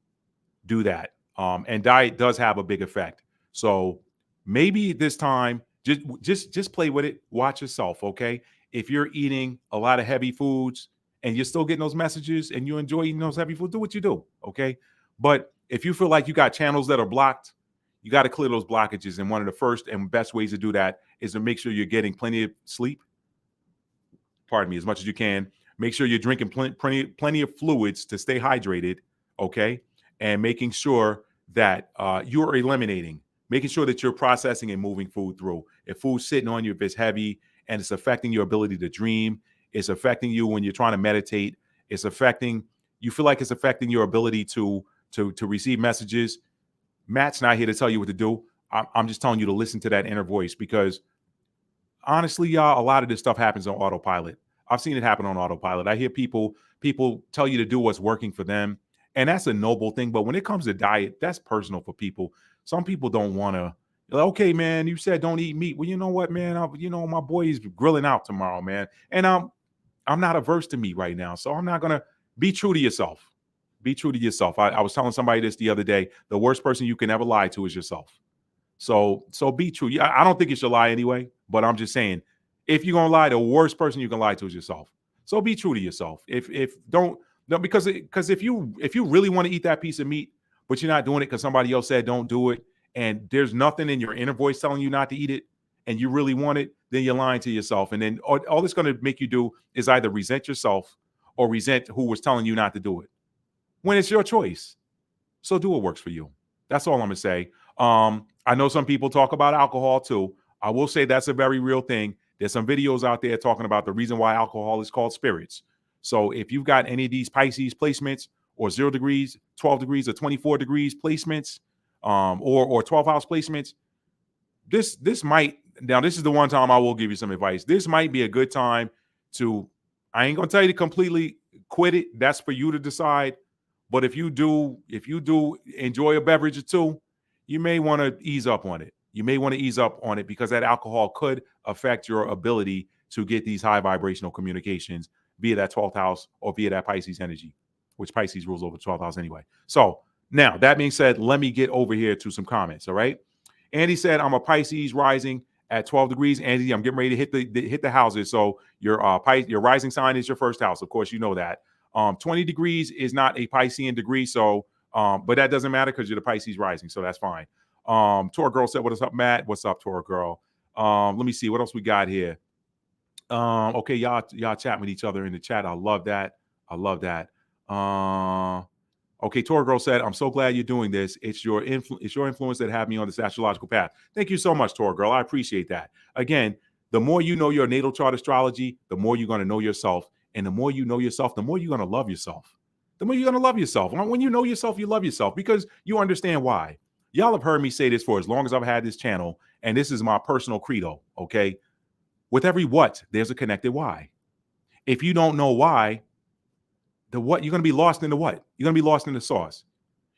do that. And diet does have a big effect. So maybe this time, just play with it. Watch yourself, okay? If you're eating a lot of heavy foods and you're still getting those messages and you enjoy eating those heavy foods, do what you do, okay? But if you feel like you got channels that are blocked, you got to clear those blockages. And one of the first and best ways to do that is to make sure you're getting plenty of sleep. Pardon me, as much as you can. Make sure you're drinking plenty of fluids to stay hydrated, okay? And making sure that you're eliminating, making sure that you're processing and moving food through. If food's sitting on you, if it's heavy and it's affecting your ability to dream, it's affecting you when you're trying to meditate, you feel like it's affecting your ability to receive messages. Matt's not here to tell you what to do. I'm just telling you to listen to that inner voice, because honestly, y'all, a lot of this stuff happens on autopilot. I've seen it happen on autopilot. I hear people tell you to do what's working for them, and that's a noble thing. But when it comes to diet, that's personal for people. Some people don't want to. Okay, man, you said don't eat meat. Well, you know what, man? My boy is grilling out tomorrow, man, and I'm not averse to meat right now, so I'm not gonna. Be true to yourself. Be true to yourself. I was telling somebody this the other day. The worst person you can ever lie to is yourself. So be true. Yeah, I don't think you should lie anyway, but I'm just saying, if you're gonna lie, the worst person you can lie to is yourself. So be true to yourself. Because if you really want to eat that piece of meat, but you're not doing it because somebody else said don't do it, and there's nothing in your inner voice telling you not to eat it, and you really want it, then you're lying to yourself. And then all it's going to make you do is either resent yourself or resent who was telling you not to do it, when it's your choice. So do what works for you. That's all I'm gonna say. I know some people talk about alcohol too. I will say that's a very real thing. There's some videos out there talking about the reason why alcohol is called spirits. So if you've got any of these Pisces placements, or 0 degrees, 12 degrees, or 24 degrees placements, or 12 house placements, this is the one time I will give you some advice. This might be a good time to, I ain't gonna tell you to completely quit it. That's for you to decide. But if you do enjoy a beverage or two, you may want to ease up on it. Because that alcohol could affect your ability to get these high vibrational communications via that 12th house or via that Pisces energy, which Pisces rules over 12th house anyway. So now, that being said, let me get over here to some comments, all right? Andy said, I'm a Pisces rising at 12 degrees. Andy, I'm getting ready to hit the houses. So your rising sign is your first house. Of course, you know that. 20 degrees is not a Piscean degree, so but that doesn't matter because you're the Pisces rising, so that's fine. Tora Girl said, what is up, Matt? What's up, Tora Girl? Let me see what else we got here. Okay, y'all chat with each other in the chat. I love that. Okay, Tora Girl said, I'm so glad you're doing this. It's your influence that had me on this astrological path. Thank you so much, Tora Girl. I appreciate that. Again, the more you know your natal chart astrology, the more you're going to know yourself. And the more you know yourself, the more you're going to love yourself. When you know yourself, you love yourself because you understand why. Y'all have heard me say this for as long as I've had this channel, and this is my personal credo, okay? With every what, there's a connected why. If you don't know why, the what, you're going to be lost in the what. You're going to be lost in the sauce.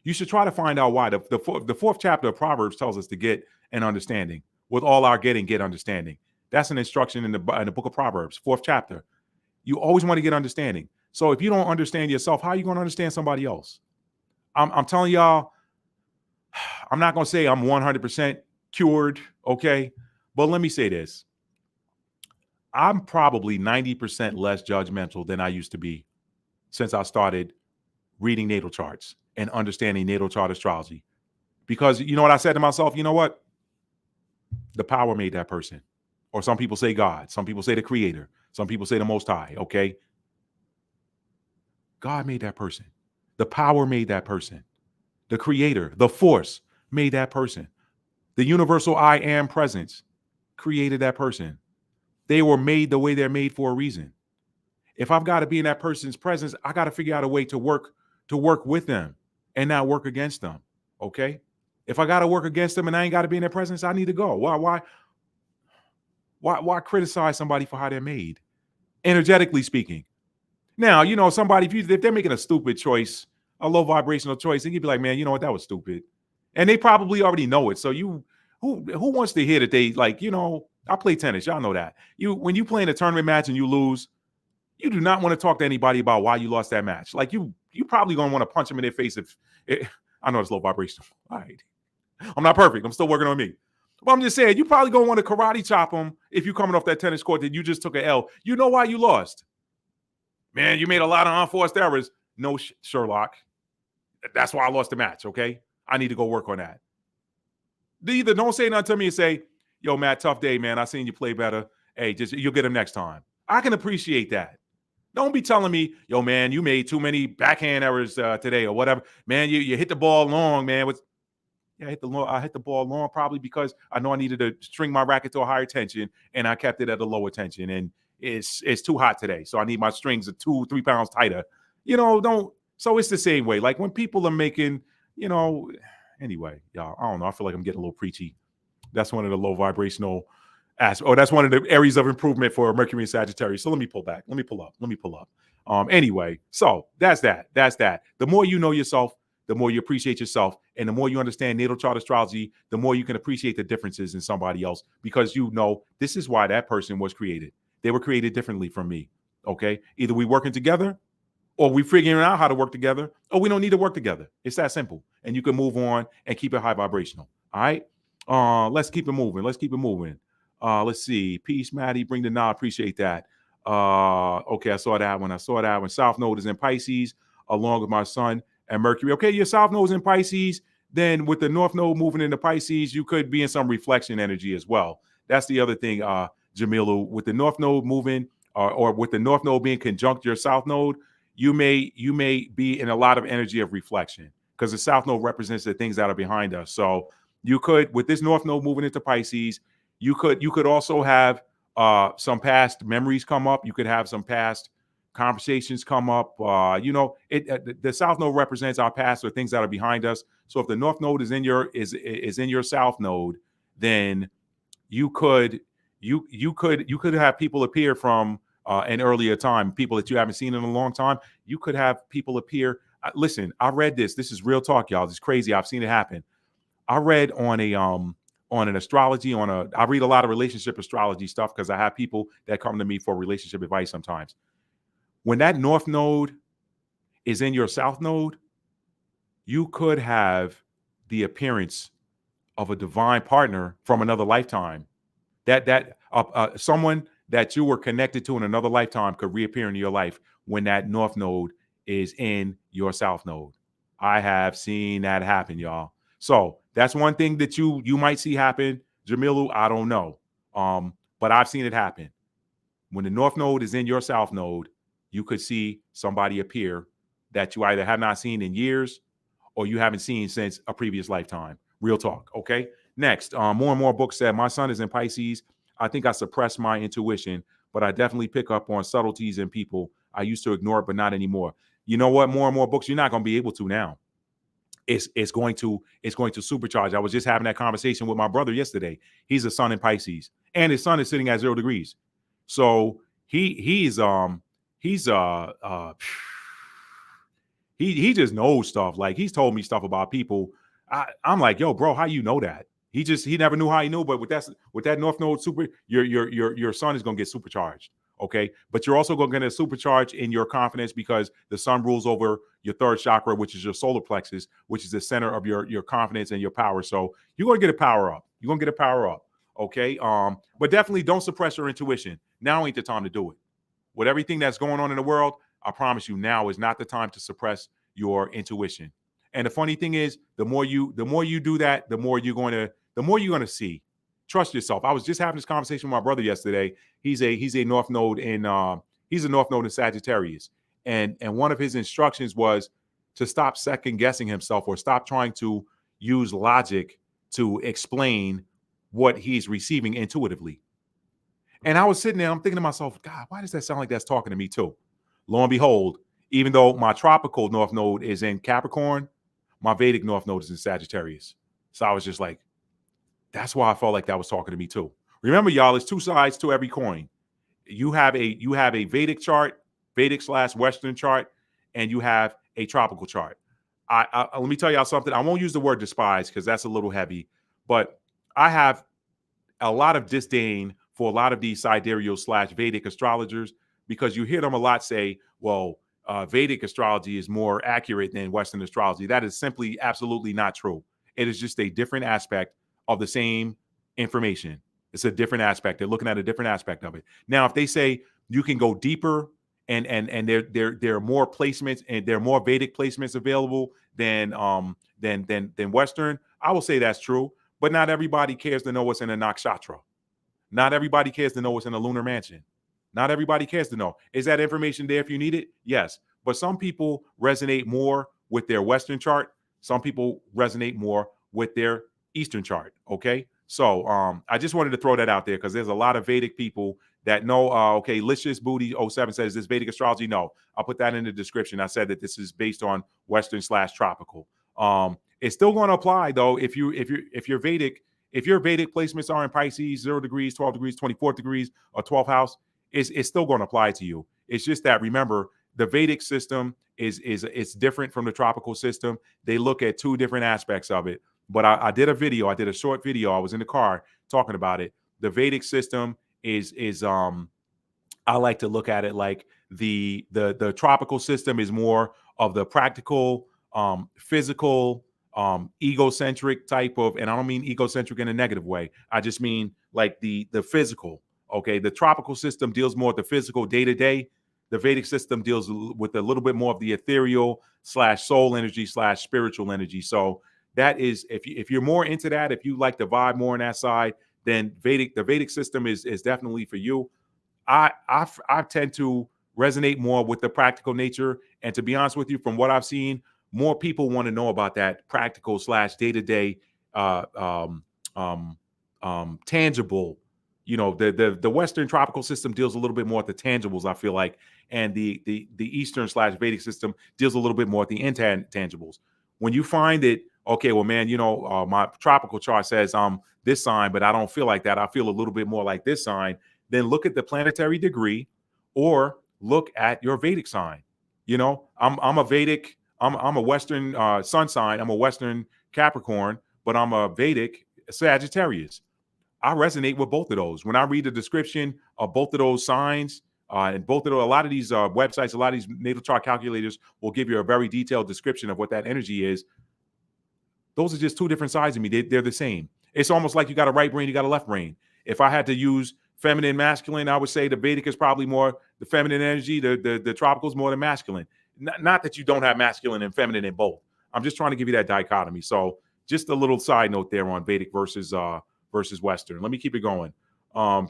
You should try to find out why. The fourth chapter of Proverbs tells us to get an understanding. With all our getting, get understanding. That's an instruction in the book of Proverbs, 4th chapter. You always want to get understanding. So if you don't understand yourself, how are you going to understand somebody else? I'm telling y'all, I'm not going to say I'm 100% cured, okay? But let me say this. I'm probably 90% less judgmental than I used to be since I started reading natal charts and understanding natal chart astrology. Because you know what I said to myself? You know what? The power made that person. Or some people say God. Some people say the creator. Some people say the Most High, okay? God made that person. The power made that person. The creator, the force made that person. The universal I am presence created that person. They were made the way they're made for a reason. If I've got to be in that person's presence, I got to figure out a way to work with them and not work against them, okay? If I got to work against them and I ain't got to be in their presence, I need to go. Why criticize somebody for how they're made? Energetically speaking. Now, you know, somebody, if they're making a stupid choice, a low vibrational choice, and you'd be like, man, you know what, that was stupid. And they probably already know it. So who wants to hear that they, like, you know, I play tennis. Y'all know that. When you play in a tournament match and you lose, you do not want to talk to anybody about why you lost that match. Like you probably going to want to punch them in their face I know it's low vibrational. All right. I'm not perfect. I'm still working on me. But I'm just saying, you probably going to want to karate chop them if you're coming off that tennis court that you just took an L. You know why you lost. Man, you made a lot of unforced errors. No, Sherlock. That's why I lost the match, okay? I need to go work on that. Either don't say nothing to me and say, yo, Matt, tough day, man. I seen you play better. Hey, you'll get him next time. I can appreciate that. Don't be telling me, yo, man, you made too many backhand errors today or whatever. Man, you hit the ball long, man. I hit the ball long probably because I know I needed to string my racket to a higher tension and I kept it at a lower tension. And it's too hot today. So I need my strings 2-3 pounds tighter. You know, so it's the same way. Like when people are making, you know, anyway, y'all, I don't know. I feel like I'm getting a little preachy. That's one of the low vibrational aspects. That's one of the areas of improvement for Mercury and Sagittarius. So let me pull back. Let me pull up. Anyway, so that's that. The more you know yourself, the more you appreciate yourself, and the more you understand natal chart astrology, the more you can appreciate the differences in somebody else because you know this is why that person was created. They were created differently from me, okay? Either we working together or we figuring out how to work together or we don't need to work together. It's that simple. And you can move on and keep it high vibrational, all right? Let's keep it moving. Let's see. Peace, Maddie. Bring the nod. Appreciate that. Okay, I saw that one. South Node is in Pisces along with my sun and Mercury. Okay, your South Node is in Pisces. Then with the North Node moving into Pisces, you could be in some reflection energy as well. That's the other thing, Jamilu. With the North Node moving or with the North Node being conjunct your South Node, you may be in a lot of energy of reflection because the South Node represents the things that are behind us. So you could, with this North Node moving into Pisces, you could also have some past memories come up. You could have some past conversations come up. The South Node represents our past or things that are behind us. So if the North Node is in your South Node, then you could have people appear from an earlier time, people that you haven't seen in a long time. You could have people appear. Listen, I read this. This is real talk, y'all. It's crazy. I've seen it happen. I read on an astrology, I read a lot of relationship astrology stuff because I have people that come to me for relationship advice sometimes. When that North Node is in your South Node, you could have the appearance of a divine partner from another lifetime. That someone that you were connected to in another lifetime could reappear in your life when that North Node is in your South Node. I have seen that happen, y'all. So that's one thing that you might see happen. Jamilu, I don't know. But I've seen it happen. When the North Node is in your South Node, you could see somebody appear that you either have not seen in years or you haven't seen since a previous lifetime. Real talk, okay? Next, more and more books said, my sun is in Pisces. I think I suppress my intuition, but I definitely pick up on subtleties in people. I used to ignore it, but not anymore. You know what? More and more books, you're not going to be able to now. it's going to supercharge. I was just having that conversation with my brother yesterday. He's a sun in Pisces, and his sun is sitting at 0 degrees. So he's he just knows stuff. Like, he's told me stuff about people. I'm like, yo, bro, how you know that? He never knew how he knew, but with that North Node super, your sun is gonna get supercharged. Okay, but you're also going to get a supercharge in your confidence, because the sun rules over your third chakra, which is your solar plexus, which is the center of your confidence and your power. So you're going to get a power up. You're going to get a power up. Okay. But definitely don't suppress your intuition. Now ain't the time to do it. With everything that's going on in the world, I promise you, now is not the time to suppress your intuition. And the funny thing is, the more you do that, the more you're going to see. Trust yourself. I was just having this conversation with my brother yesterday. He's a North Node in Sagittarius, and one of his instructions was to stop second guessing himself, or stop trying to use logic to explain what he's receiving intuitively. And I was sitting there, I'm thinking to myself, God, why does that sound like that's talking to me too? Lo and behold, even though my tropical North Node is in Capricorn, my Vedic North Node is in Sagittarius. So I was just like, that's why I felt like that was talking to me too. Remember, y'all, there's two sides to every coin. You have a Vedic chart, Vedic/Western chart, and you have a tropical chart. I let me tell y'all something. I won't use the word despise, because that's a little heavy, but I have a lot of disdain for a lot of these Sidereal/Vedic astrologers, because you hear them a lot say, well, Vedic astrology is more accurate than Western astrology. That is simply absolutely not true. It is just a different aspect of the same information. It's a different aspect. They're looking at a different aspect of it. Now, if they say you can go deeper, and there are more placements, and there are more Vedic placements available than Western, I will say that's true. But not everybody cares to know what's in a nakshatra. Not everybody cares to know what's in a lunar mansion. Not everybody cares to know. Is that information there if you need it? Yes. But some people resonate more with their Western chart. Some people resonate more with their Eastern chart. Okay. So I just wanted to throw that out there, because there's a lot of Vedic people that know, okay, Licious Booty 07 says, this Vedic astrology? No, I'll put that in the description. I said that this is based on Western/tropical. It's still going to apply though. If your Vedic placements are in Pisces, 0 degrees, 12 degrees, 24 degrees, or 12th house, it's still going to apply to you. It's just that, remember, the Vedic system is different from the tropical system. They look at two different aspects of it. But I did a short video. I was in the car talking about it. The Vedic system is I like to look at it like the tropical system is more of the practical, physical, egocentric type of, and I don't mean egocentric in a negative way. I just mean like the physical. Okay, the tropical system deals more with the physical day to day. The Vedic system deals with a little bit more of the ethereal/soul energy/spiritual energy. So that is, if you're more into that, if you like to vibe more on that side, then the Vedic system is definitely for you. I tend to resonate more with the practical nature, and to be honest with you, from what I've seen, more people want to know about that practical / day-to-day tangible. You know, the Western tropical system deals a little bit more with the tangibles, I feel like, and the Eastern/Vedic system deals a little bit more with the intangibles. When you find it, okay, well, man, you know, my tropical chart says I'm this sign, but I don't feel like that. I feel a little bit more like this sign. Then look at the planetary degree, or look at your Vedic sign. You know, I'm a Western sun sign. I'm a Western Capricorn, but I'm a Vedic Sagittarius. I resonate with both of those. When I read the description of both of those signs, and both of those, a lot of these websites, a lot of these natal chart calculators will give you a very detailed description of what that energy is. Those are just two different sides of me. They're the same. It's almost like you got a right brain, you got a left brain. If I had to use feminine, masculine, I would say the Vedic is probably more the feminine energy. The tropical is more the masculine. Not that you don't have masculine and feminine in both. I'm just trying to give you that dichotomy. So just a little side note there on Vedic versus Western. Let me keep it going.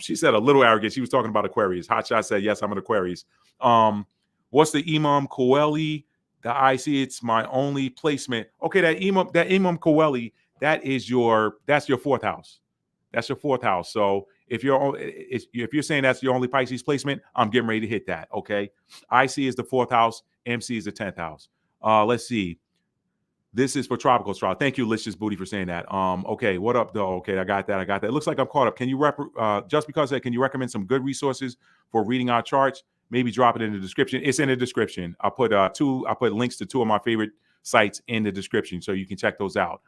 She said a little arrogant. She was talking about Aquarius. Hotshot said, yes, I'm an Aquarius. What's the Imam Coeli? The IC, it's my only placement. Okay, that Imam Coeli, that's your fourth house. That's your fourth house. So if you're saying that's your only Pisces placement, I'm getting ready to hit that. Okay. IC is the fourth house. MC is the 10th house. Let's see. This is for tropical astrology. Thank you, Licious Booty, for saying that. Okay, what up, though? Okay, I got that. It looks like I'm caught up. Can you just because can you recommend some good resources for reading our charts? Maybe drop it in the description. It's in the description. I put links to two of my favorite sites in the description, so you can check those out.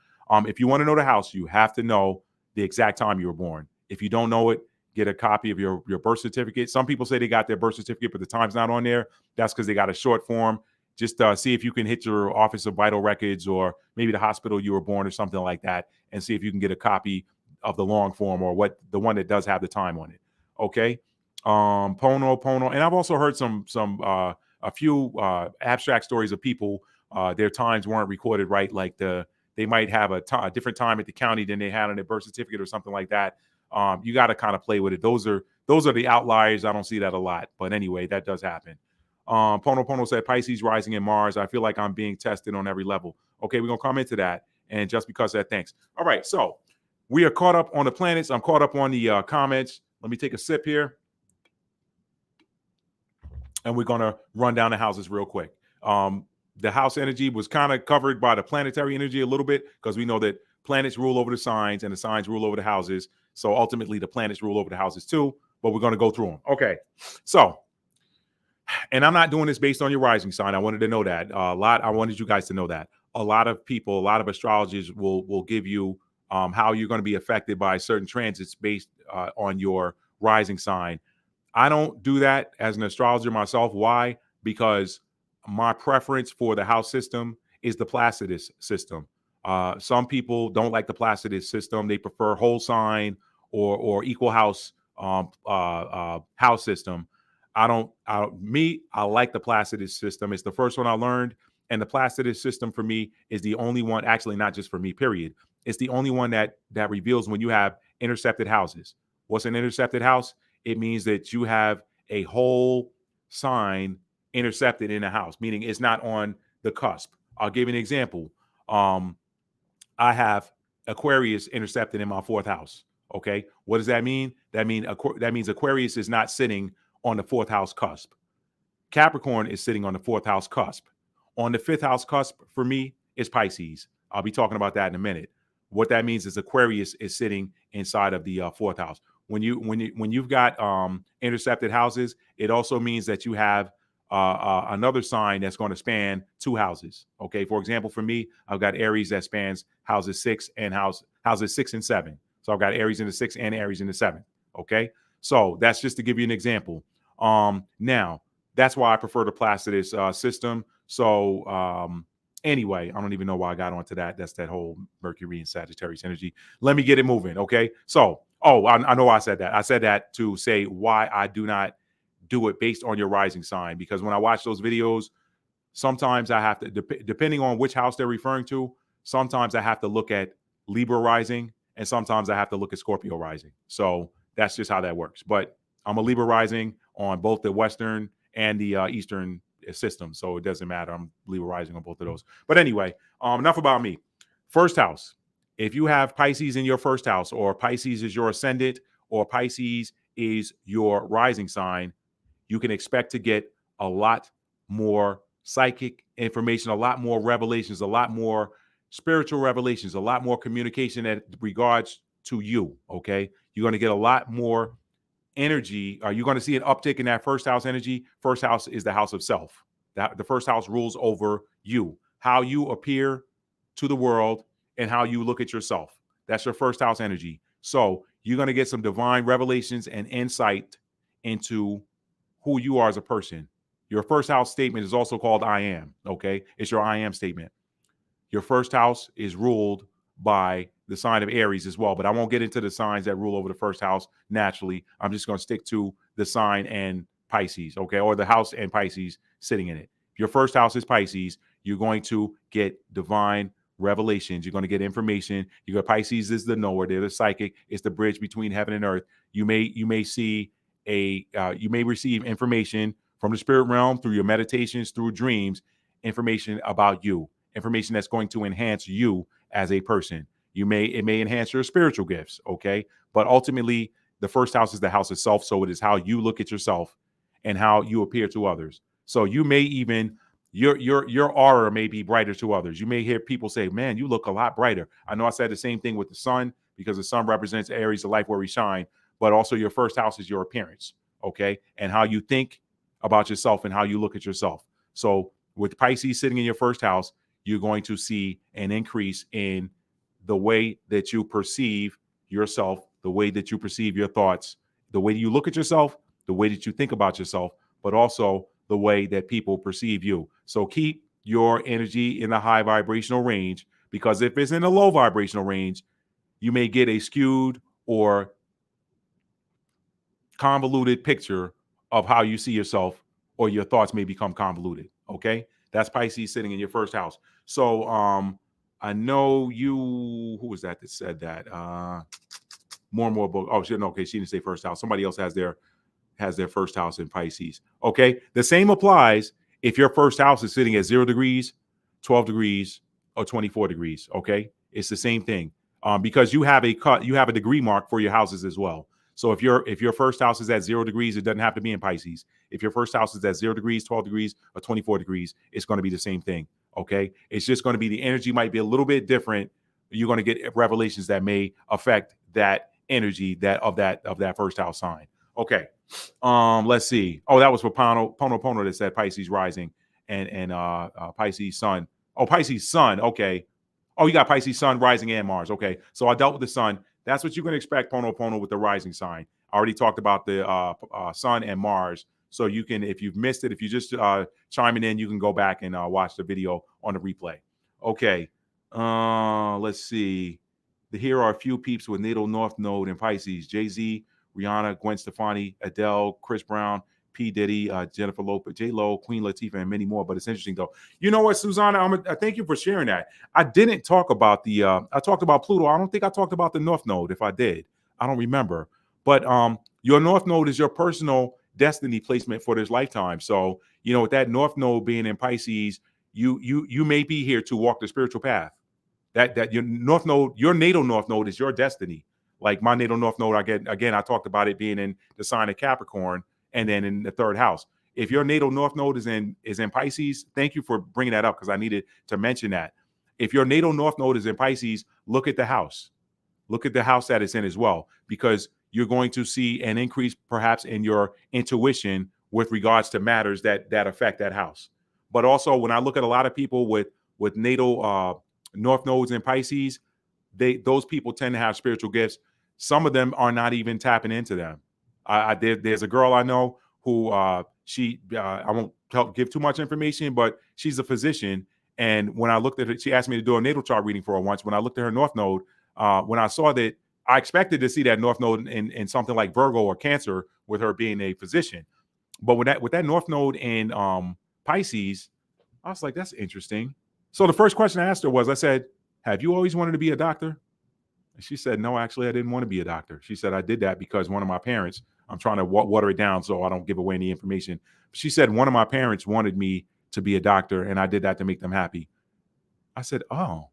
If you want to know the house, you have to know the exact time you were born. If you don't know it, get a copy of your birth certificate. Some people say they got their birth certificate, but the time's not on there. That's because they got a short form. Just see if you can hit your Office of Vital Records or maybe the hospital you were born or something like that, and see if you can get a copy of the long form or the one that does have the time on it. Okay. Pono, and I've also heard a few abstract stories of people. Their times weren't recorded right, like they might have a different time at the county than they had on their birth certificate or something like that. You got to kind of play with it. Those are the outliers. I don't see that a lot, but anyway, that does happen. Pono said Pisces rising in Mars. I feel like I'm being tested on every level. Okay, we're gonna come into that, and just because of that, thanks. All right, so we are caught up on the planets. I'm caught up on the comments. Let me take a sip here, and we're gonna run down the houses real quick. The house energy was kind of covered by the planetary energy a little bit because we know that planets rule over the signs and the signs rule over the houses. So ultimately, the planets rule over the houses too. But we're gonna go through them. Okay, so. And I'm not doing this based on your rising sign. I wanted to know that I wanted you guys to know that a lot of people, a lot of astrologers will give you how you're going to be affected by certain transits based on your rising sign. I don't do that as an astrologer myself. Why? Because my preference for the house system is the Placidus system. Some people don't like the Placidus system. They prefer whole sign or equal house house system. I like the Placidus system. It's the first one I learned. And the Placidus system for me is the only one, actually, not just for me, period. It's the only one that reveals when you have intercepted houses. What's an intercepted house? It means that you have a whole sign intercepted in a house, meaning it's not on the cusp. I'll give you an example. I have Aquarius intercepted in my fourth house. Okay. What does that mean? That means Aquarius is not sitting on the fourth house cusp. Capricorn is sitting on the fourth house cusp. On the fifth house cusp for me is Pisces. I'll be talking about that in a minute. What that means is Aquarius is sitting inside of the fourth house. When you've got intercepted houses, it also means that you have another sign that's going to span two houses. Okay, for example, for me, I've got Aries that spans houses 6 and 7. So I've got Aries in the 6th and Aries in the 7th. Okay. So that's just to give you an example. Now, that's why I prefer the Placidus system. So anyway, I don't even know why I got onto that. That's that whole Mercury and Sagittarius energy. Let me get it moving, okay? So, I know I said that. I said that to say why I do not do it based on your rising sign. Because when I watch those videos, sometimes I have to, depending on which house they're referring to, sometimes I have to look at Libra rising, and sometimes I have to look at Scorpio rising. So that's just how that works. But I'm a Libra rising on both the Western and the Eastern system. So it doesn't matter. I'm Libra rising on both of those. But anyway, enough about me. First house. If you have Pisces in your first house, or Pisces is your ascendant, or Pisces is your rising sign, you can expect to get a lot more psychic information, a lot more revelations, a lot more spiritual revelations, a lot more communication that regards to you. Okay. You're going to get a lot more energy. You're going to see an uptick in that first house energy. First house is the house of self. The first house rules over you, how you appear to the world and how you look at yourself. That's your first house energy. So you're going to get some divine revelations and insight into who you are as a person. Your first house statement is also called I am. Okay. It's your I am statement. Your first house is ruled by the sign of Aries as well, but I won't get into the signs that rule over the first house naturally. I'm just going to stick to the sign and Pisces, okay, or the house and Pisces sitting in it. If your first house is Pisces, you're going to get divine revelations. You're going to get information. You got Pisces is the knower. They're the psychic. It's the bridge between heaven and earth. You may see you may receive information from the spirit realm through your meditations, through dreams, information about you. Information that's going to enhance you as a person. It may enhance your spiritual gifts, okay? But ultimately, the first house is the house of self, so it is how you look at yourself and how you appear to others. So you may even Your aura may be brighter to others. You may hear people say, man, you look a lot brighter. I know I said the same thing with the sun, because the sun represents Aries, the life where we shine, but also your first house is your appearance, okay? And how you think about yourself and how you look at yourself. So with Pisces sitting in your first house, you're going to see an increase in the way that you perceive yourself, the way that you perceive your thoughts, the way you look at yourself, the way that you think about yourself, but also the way that people perceive you. So keep your energy in the high vibrational range, because if it's in the low vibrational range, you may get a skewed or convoluted picture of how you see yourself, or your thoughts may become convoluted. Okay. That's Pisces sitting in your first house. So I know who was that said that? More and more book. Oh, she no, okay, she didn't say first house. Somebody else has their first house in Pisces. Okay. The same applies if your first house is sitting at 0 degrees, 12 degrees, or 24 degrees. Okay. It's the same thing. Because you have a degree mark for your houses as well. So if your first house is at 0 degrees, it doesn't have to be in Pisces. If your first house is at 0 degrees, 12 degrees, or 24 degrees, it's going to be the same thing. Okay. It's just going to be, the energy might be a little bit different. You're going to get revelations that may affect that energy of that first house sign. Okay. Let's see. Oh, that was for Pono that said Pisces rising and Pisces sun. Oh, Pisces sun. Okay. Oh, you got Pisces sun, rising, and Mars. Okay. So I dealt with the sun. That's what you can expect, Pono, with the rising sign. I already talked about the sun and Mars. So you can, if you've missed it, if you just chiming in, you can go back and watch the video on the replay. Okay. Let's see. Here are a few peeps with natal north node in Pisces: Jay-Z, Rihanna, Gwen Stefani, Adele, Chris Brown, P. Diddy, Jennifer Lopez, J-Lo, Queen Latifah, and many more. But it's interesting, though. You know what, Susanna? I thank you for sharing that. I didn't talk about I talked about Pluto. I don't think I talked about the North Node. If I did, I don't remember. But your North Node is your personal destiny placement for this lifetime. So, with that North Node being in Pisces, you may be here to walk the spiritual path. That your North Node, your natal North Node is your destiny. Like my natal North Node, I talked about it being in the sign of Capricorn, and then in the third house. If your natal North Node is in Pisces, thank you for bringing that up, because I needed to mention that. If your natal North Node is in Pisces, look at the house. Look at the house that it's in as well, because you're going to see an increase perhaps in your intuition with regards to matters that affect that house. But also, when I look at a lot of people with natal North Nodes in Pisces, those people tend to have spiritual gifts. Some of them are not even tapping into them. There's a girl I know who I won't give too much information, but she's a physician. And when I looked at it, she asked me to do a natal chart reading for her once. When I looked at her North Node, when I saw that, I expected to see that North Node in something like Virgo or Cancer, with her being a physician. But with that North Node in Pisces, I was like, that's interesting. So the first question I asked her was, I said, have you always wanted to be a doctor? And she said, no, actually, I didn't want to be a doctor. She said, I did that because one of my parents, I'm trying to water it down so I don't give away any information. She said, one of my parents wanted me to be a doctor, and I did that to make them happy. I said, oh.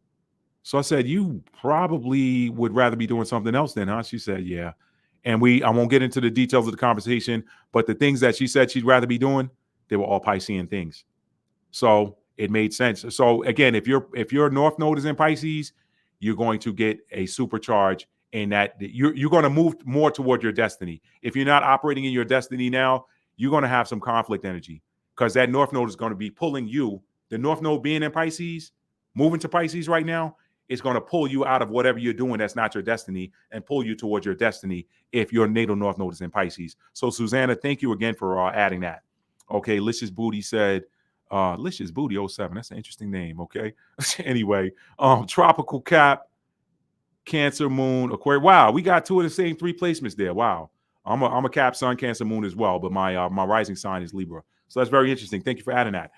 So I said, you probably would rather be doing something else then, huh? She said, yeah. And I won't get into the details of the conversation, but the things that she said she'd rather be doing, they were all Piscean things. So it made sense. So again, if your North Node is in Pisces, you're going to get a supercharge in that you're going to move more toward your destiny. If you're not operating in your destiny now, you're going to have some conflict energy, because that North Node is going to be pulling you. The North Node being in Pisces, moving to Pisces right now, is going to pull you out of whatever you're doing that's not your destiny and pull you towards your destiny if your natal North Node is in Pisces. So Susanna, thank you again for adding that. Okay, Licious Booty said, Licious Booty 07. That's an interesting name. Okay. Anyway, Tropical Cap, Cancer Moon, Aquarius. Wow, we got two of the same three placements there. Wow. I'm a Cap, Sun, Cancer Moon as well, but my rising sign is Libra. So that's very interesting. Thank you for adding that.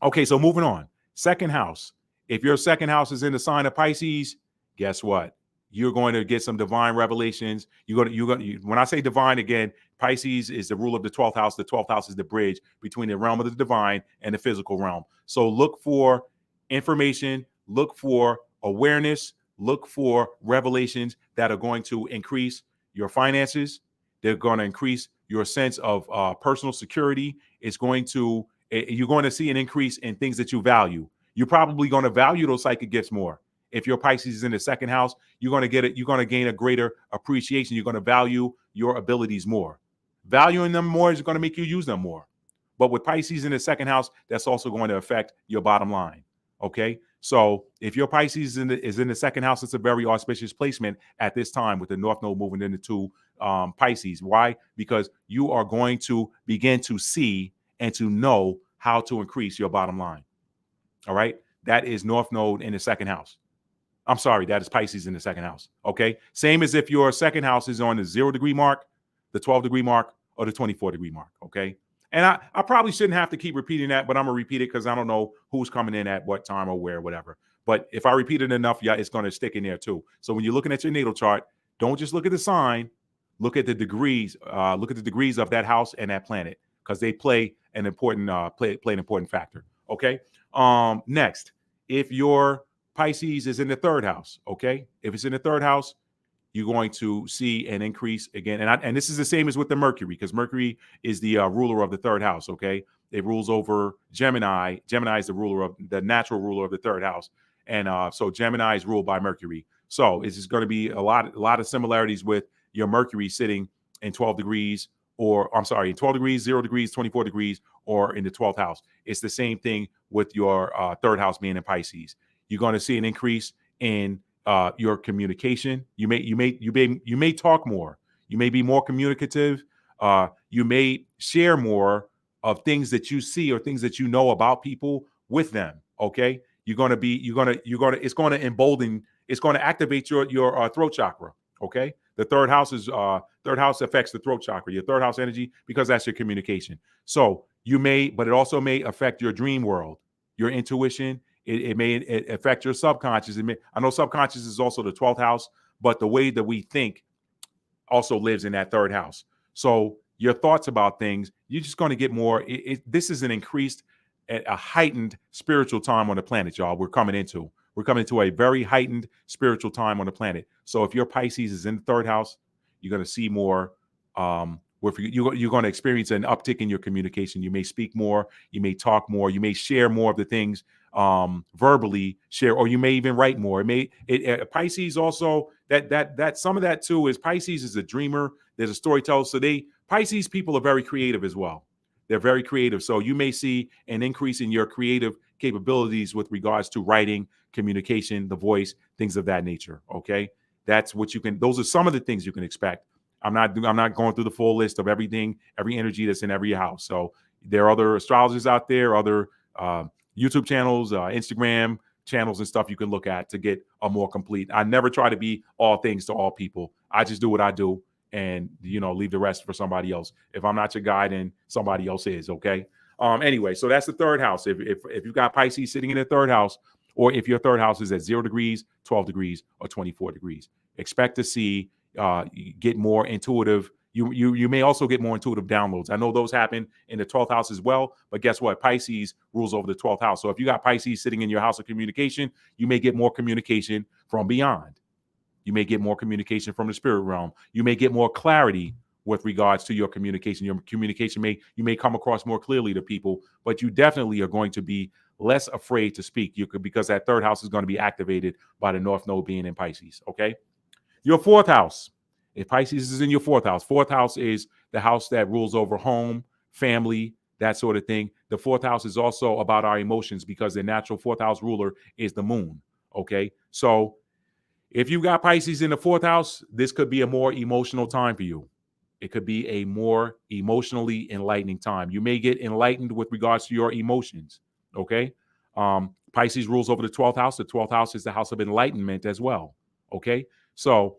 Okay, so moving on. Second house. If your second house is in the sign of Pisces, guess what? You're going to get some divine revelations. When I say divine, again, Pisces is the rule of the 12th house. The 12th house is the bridge between the realm of the divine and the physical realm. So look for information, look for awareness, look for revelations that are going to increase your finances. They're going to increase your sense of personal security. It's going to You're going to see an increase in things that you value. You're probably going to value those psychic gifts more. If your Pisces is in the second house, you're going to get it. You're going to gain a greater appreciation. You're going to value your abilities more. Valuing them more is going to make you use them more. But with Pisces in the second house, that's also going to affect your bottom line. Okay. So if your Pisces is in the second house, it's a very auspicious placement at this time with the North Node moving into Pisces. Why? Because you are going to begin to see and to know how to increase your bottom line. All right. That is North Node in the second house. I'm sorry, that is Pisces in the second house. Okay. Same as if your second house is on the 0-degree mark, the 12-degree mark, or the 24-degree mark. Okay. And I probably shouldn't have to keep repeating that, but I'm going to repeat it because I don't know who's coming in at what time or where, whatever. But if I repeat it enough, yeah, it's going to stick in there too. So when you're looking at your natal chart, don't just look at the sign, look at the degrees, of that house and that planet, because they play an important play an important factor. Okay. Next, if your Pisces is in the third house, okay, if it's in the third house, you're going to see an increase again. And this is the same as with the Mercury, because Mercury is the ruler of the third house. Okay. It rules over Gemini. Gemini is the natural ruler of the third house. And so Gemini is ruled by Mercury. So it's just going to be a lot of similarities with your Mercury sitting in 12 degrees, or I'm sorry, in 12 degrees, 0 degrees, 24 degrees, or in the 12th house. It's the same thing with your third house being in Pisces. You're going to see an increase in your communication. You may talk more. You may be more communicative. You may share more of things that you see or things that you know about people with them. Okay, it's going to embolden. It's going to activate your throat chakra. Okay, the third house affects the throat chakra, your third house energy, because that's your communication. So but it also may affect your dream world, your intuition. It may affect your subconscious. I know subconscious is also the 12th house, but the way that we think also lives in that third house. So your thoughts about things, you're just going to get more. This is an increased, a heightened spiritual time on the planet, y'all. We're coming into a very heightened spiritual time on the planet. So if your Pisces is in the third house, you're going to see more. You're going to experience an uptick in your communication. You may speak more. You may talk more. You may share more of the things verbally share, or you may even write more. Pisces also that some of that too is Pisces is a dreamer. There's a storyteller. So Pisces people are very creative as well. They're very creative. So you may see an increase in your creative capabilities with regards to writing, communication, the voice, things of that nature. Okay. That's what those are some of the things you can expect. I'm not going through the full list of everything, every energy that's in every house. So there are other astrologers out there, other YouTube channels, Instagram channels and stuff you can look at to get a more complete. I never try to be all things to all people. I just do what I do and, leave the rest for somebody else. If I'm not your guy, then somebody else is. Okay. Anyway, so that's the third house. If you've got Pisces sitting in the third house, or if your third house is at 0 degrees, 12 degrees, or 24 degrees, expect to see get more intuitive. You may also get more intuitive downloads. I know those happen in the 12th house as well, but guess what? Pisces rules over the 12th house. So if you got Pisces sitting in your house of communication, you may get more communication from beyond. You may get more communication from the spirit realm. You may get more clarity with regards to your communication. Your communication you may come across more clearly to people, but you definitely are going to be less afraid to speak. Because that third house is going to be activated by the North Node being in Pisces. Okay. Your fourth house. If Pisces is in your fourth house is the house that rules over home, family, that sort of thing. The fourth house is also about our emotions because the natural fourth house ruler is the moon. Okay. So if you got Pisces in the fourth house, this could be a more emotional time for you. It could be a more emotionally enlightening time. You may get enlightened with regards to your emotions. Okay. Pisces rules over the 12th house. The 12th house is the house of enlightenment as well. Okay. So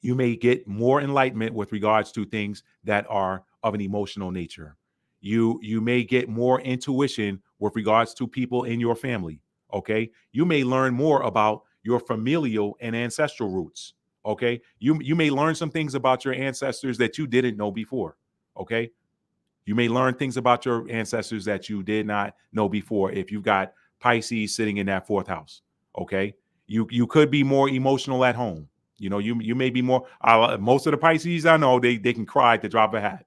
you may get more enlightenment with regards to things that are of an emotional nature. You may get more intuition with regards to people in your family. Okay. You may learn more about your familial and ancestral roots. Okay. You may learn some things about your ancestors that you didn't know before. Okay. You may learn things about your ancestors that you did not know before if you've got Pisces sitting in that fourth house. Okay. You could be more emotional at home. You may be more. Most of the Pisces I know, they can cry at the drop of a hat.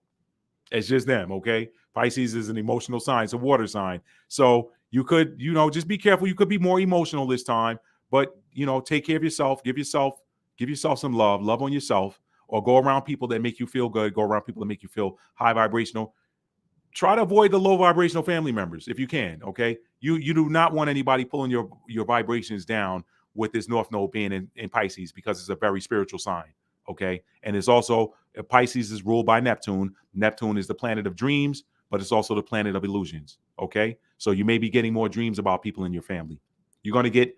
It's just them, okay? Pisces is an emotional sign. It's a water sign. So you could, just be careful. You could be more emotional this time, but, take care of yourself. Give yourself some love on yourself, or go around people that make you feel good. Go around people that make you feel high vibrational. Try to avoid the low vibrational family members if you can, okay? You do not want anybody pulling your vibrations down with this North Node being in Pisces, because it's a very spiritual sign, okay? And it's also, Pisces is ruled by Neptune. Neptune is the planet of dreams, but it's also the planet of illusions, okay? So you may be getting more dreams about people in your family. You're going to get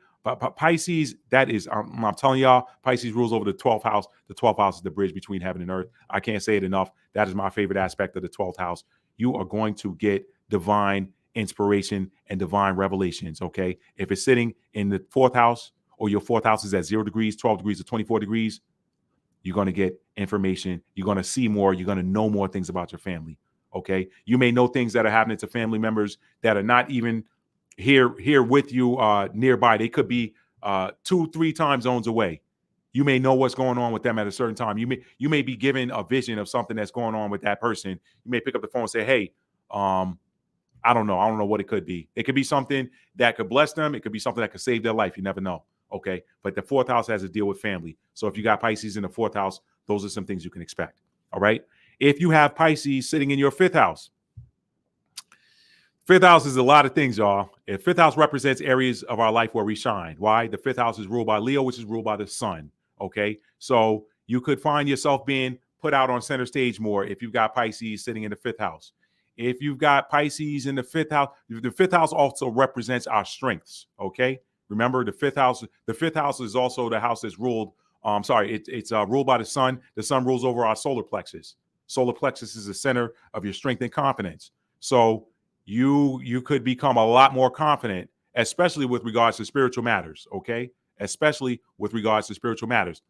Pisces. That is, I'm telling y'all, Pisces rules over the 12th house. The 12th house is the bridge between heaven and earth. I can't say it enough. That is my favorite aspect of the 12th house. You are going to get divine inspiration and divine revelations, okay? If it's sitting in the 4th house, or your 4th house is at 0 degrees, 12 degrees, or 24 degrees, you're going to get information. You're going to see more. You're going to know more things about your family, okay? You may know things that are happening to family members that are not even here with you nearby. They could be 2-3 time zones away. You may know what's going on with them at a certain time. You may be given a vision of something that's going on with that person. You may pick up the phone and say, "Hey, I don't know. I don't know what it could be. It could be something that could bless them. It could be something that could save their life. You never know." Okay. But the 4th house has to deal with family. So if you got Pisces in the 4th house, those are some things you can expect. All right. If you have Pisces sitting in your 5th house, 5th house is a lot of things, y'all. If 5th house represents areas of our life where we shine. Why? The 5th house is ruled by Leo, which is ruled by the sun. Okay. So you could find yourself being put out on center stage more if you've got Pisces sitting in the 5th house. If you've got Pisces in the 5th house, the 5th house also represents our strengths. Okay. Remember, the 5th house. The 5th house is also the house that's ruled. It's ruled by the sun. The sun rules over our solar plexus. Solar plexus is the center of your strength and confidence. So you could become a lot more confident, especially with regards to spiritual matters. Okay, especially with regards to spiritual matters.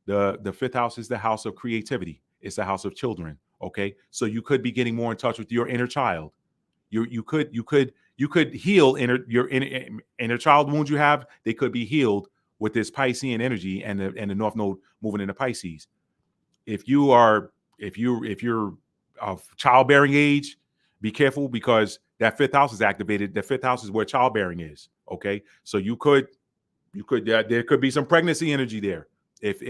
The 5th house is the house of creativity. It's the house of children. Okay, so you could be getting more in touch with your inner child. You could heal your inner child wounds you have. They could be healed with this Piscean energy and the North Node moving into Pisces. If you're of childbearing age, be careful, because that 5th house is activated. The 5th house is where childbearing is. Okay, so there could be some pregnancy energy there. If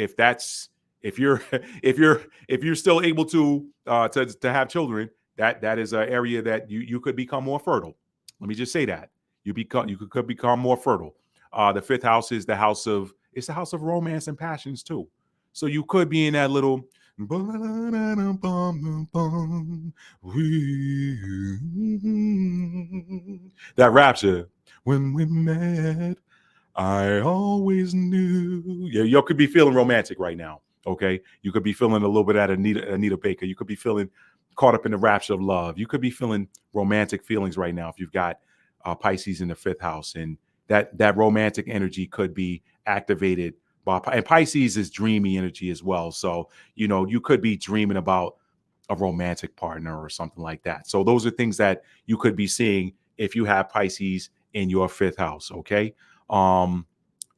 you're if you're still able to have children, that is an area that you could become more fertile. Let me just say that you could become more fertile. The 5th house is the house of romance and passions too. So you could be in that little that rapture. When we met, I always knew. Yeah, you could be feeling romantic right now. Okay, you could be feeling a little bit at Anita Baker. You could be feeling caught up in the rapture of love. You could be feeling romantic feelings right now if you've got Pisces in the 5th house, and that romantic energy could be activated. And Pisces is dreamy energy as well. So, you could be dreaming about a romantic partner or something like that. So those are things that you could be seeing if you have Pisces in your 5th house. Okay.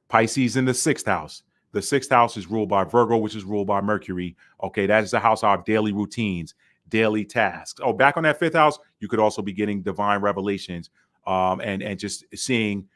Pisces in the 6th house. The 6th house is ruled by Virgo, which is ruled by Mercury. Okay. That is the house of daily routines, daily tasks. Oh, back on that 5th house, you could also be getting divine revelations, and just seeing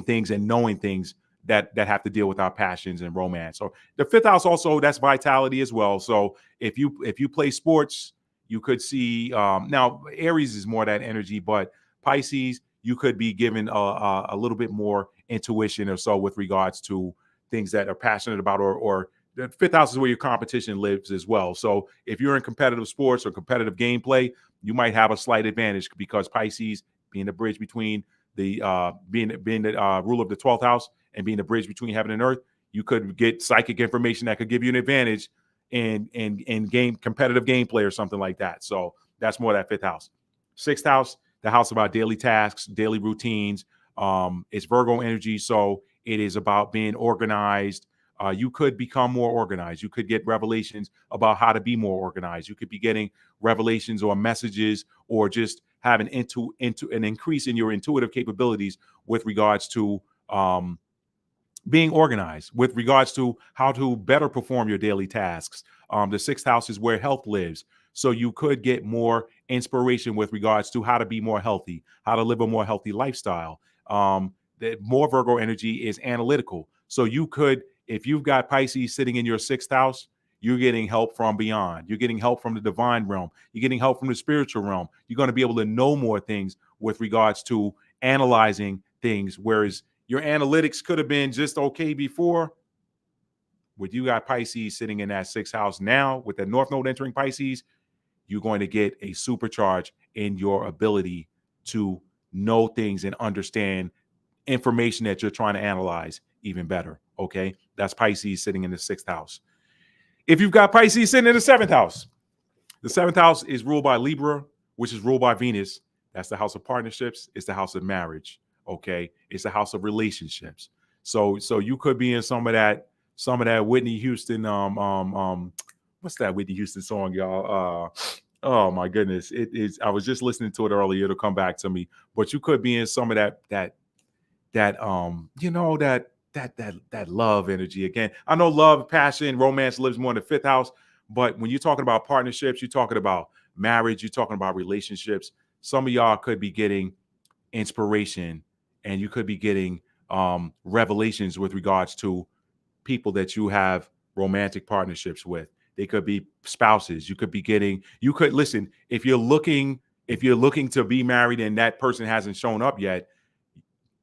things and knowing things that have to deal with our passions and romance. So the 5th house also, that's vitality as well. So if you play sports, you could see, now Aries is more that energy, but Pisces, you could be given a little bit more intuition or so with regards to things that are passionate about, or the 5th house is where your competition lives as well. So if you're in competitive sports or competitive gameplay, you might have a slight advantage, because Pisces being the bridge between the being the rule of the 12th house and being the bridge between heaven and earth, you could get psychic information that could give you an advantage in competitive gameplay or something like that. So that's more that 5th house. 6th house, the house about daily tasks, daily routines. It's Virgo energy, so it is about being organized. You could become more organized. You could get revelations about how to be more organized. You could be getting revelations or messages, or just having into an increase in your intuitive capabilities with regards to being organized, with regards to how to better perform your daily tasks. The 6th house is where health lives. So you could get more inspiration with regards to how to be more healthy, how to live a more healthy lifestyle. The more Virgo energy is analytical. So you could, if you've got Pisces sitting in your 6th house, you're getting help from beyond. You're getting help from the divine realm. You're getting help from the spiritual realm. You're going to be able to know more things with regards to analyzing things, whereas your analytics could have been just okay before. With you got Pisces sitting in that 6th house now, with the North Node entering Pisces, you're going to get a supercharge in your ability to know things and understand information that you're trying to analyze even better. Okay, that's Pisces sitting in the 6th house. If you've got Pisces sitting in the 7th house, the 7th house is ruled by Libra, which is ruled by Venus. That's the house of partnerships. It's the house of marriage. Okay, it's the house of relationships. So you could be in some of that Whitney Houston. What's that Whitney Houston song, y'all? Oh my goodness, it is. I was just listening to it earlier. It'll come back to me. But you could be in some of that love energy again. I know love, passion, romance lives more in the 5th house, but when you're talking about partnerships, you're talking about marriage, you're talking about relationships. Some of y'all could be getting inspiration, and you could be getting revelations with regards to people that you have romantic partnerships with. They could be spouses. You could listen, if you're looking to be married and that person hasn't shown up yet,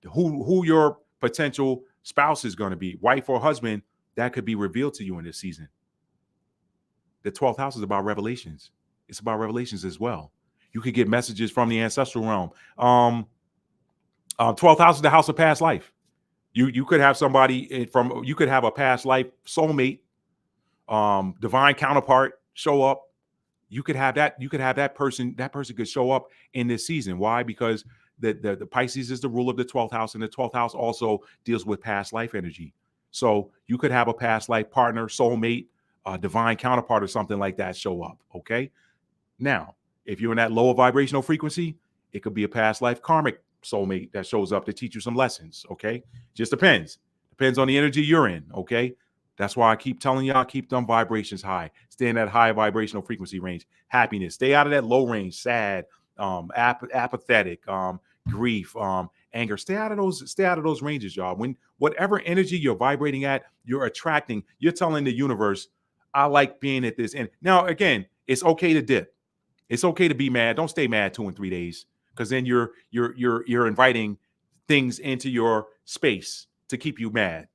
who your potential spouse is going to be, wife or husband, that could be revealed to you in this season. The 12th house is about revelations. It's about revelations as well. You could get messages from the ancestral realm. 12th house is the house of past life. You could have somebody you could have a past life soulmate, divine counterpart show up. You could have that person could show up in this season. Why? Because the Pisces is the rule of the 12th house, and the 12th house also deals with past life energy. So you could have a past life partner, soulmate, divine counterpart, or something like that show up. Okay. Now, if you're in that lower vibrational frequency, it could be a past life karmic soulmate that shows up to teach you some lessons. Okay. Just depends on the energy you're in. Okay. That's why I keep telling y'all, keep them vibrations high. Stay in that high vibrational frequency range. Happiness. Stay out of that low range. Sad, apathetic, grief, anger. Stay out of those ranges, y'all. When whatever energy you're vibrating at, you're attracting. You're telling the universe, I like being at this. And now, again, it's okay to dip. It's okay to be mad. Don't stay mad 2 and 3 days, because then you're inviting things into your space to keep you mad.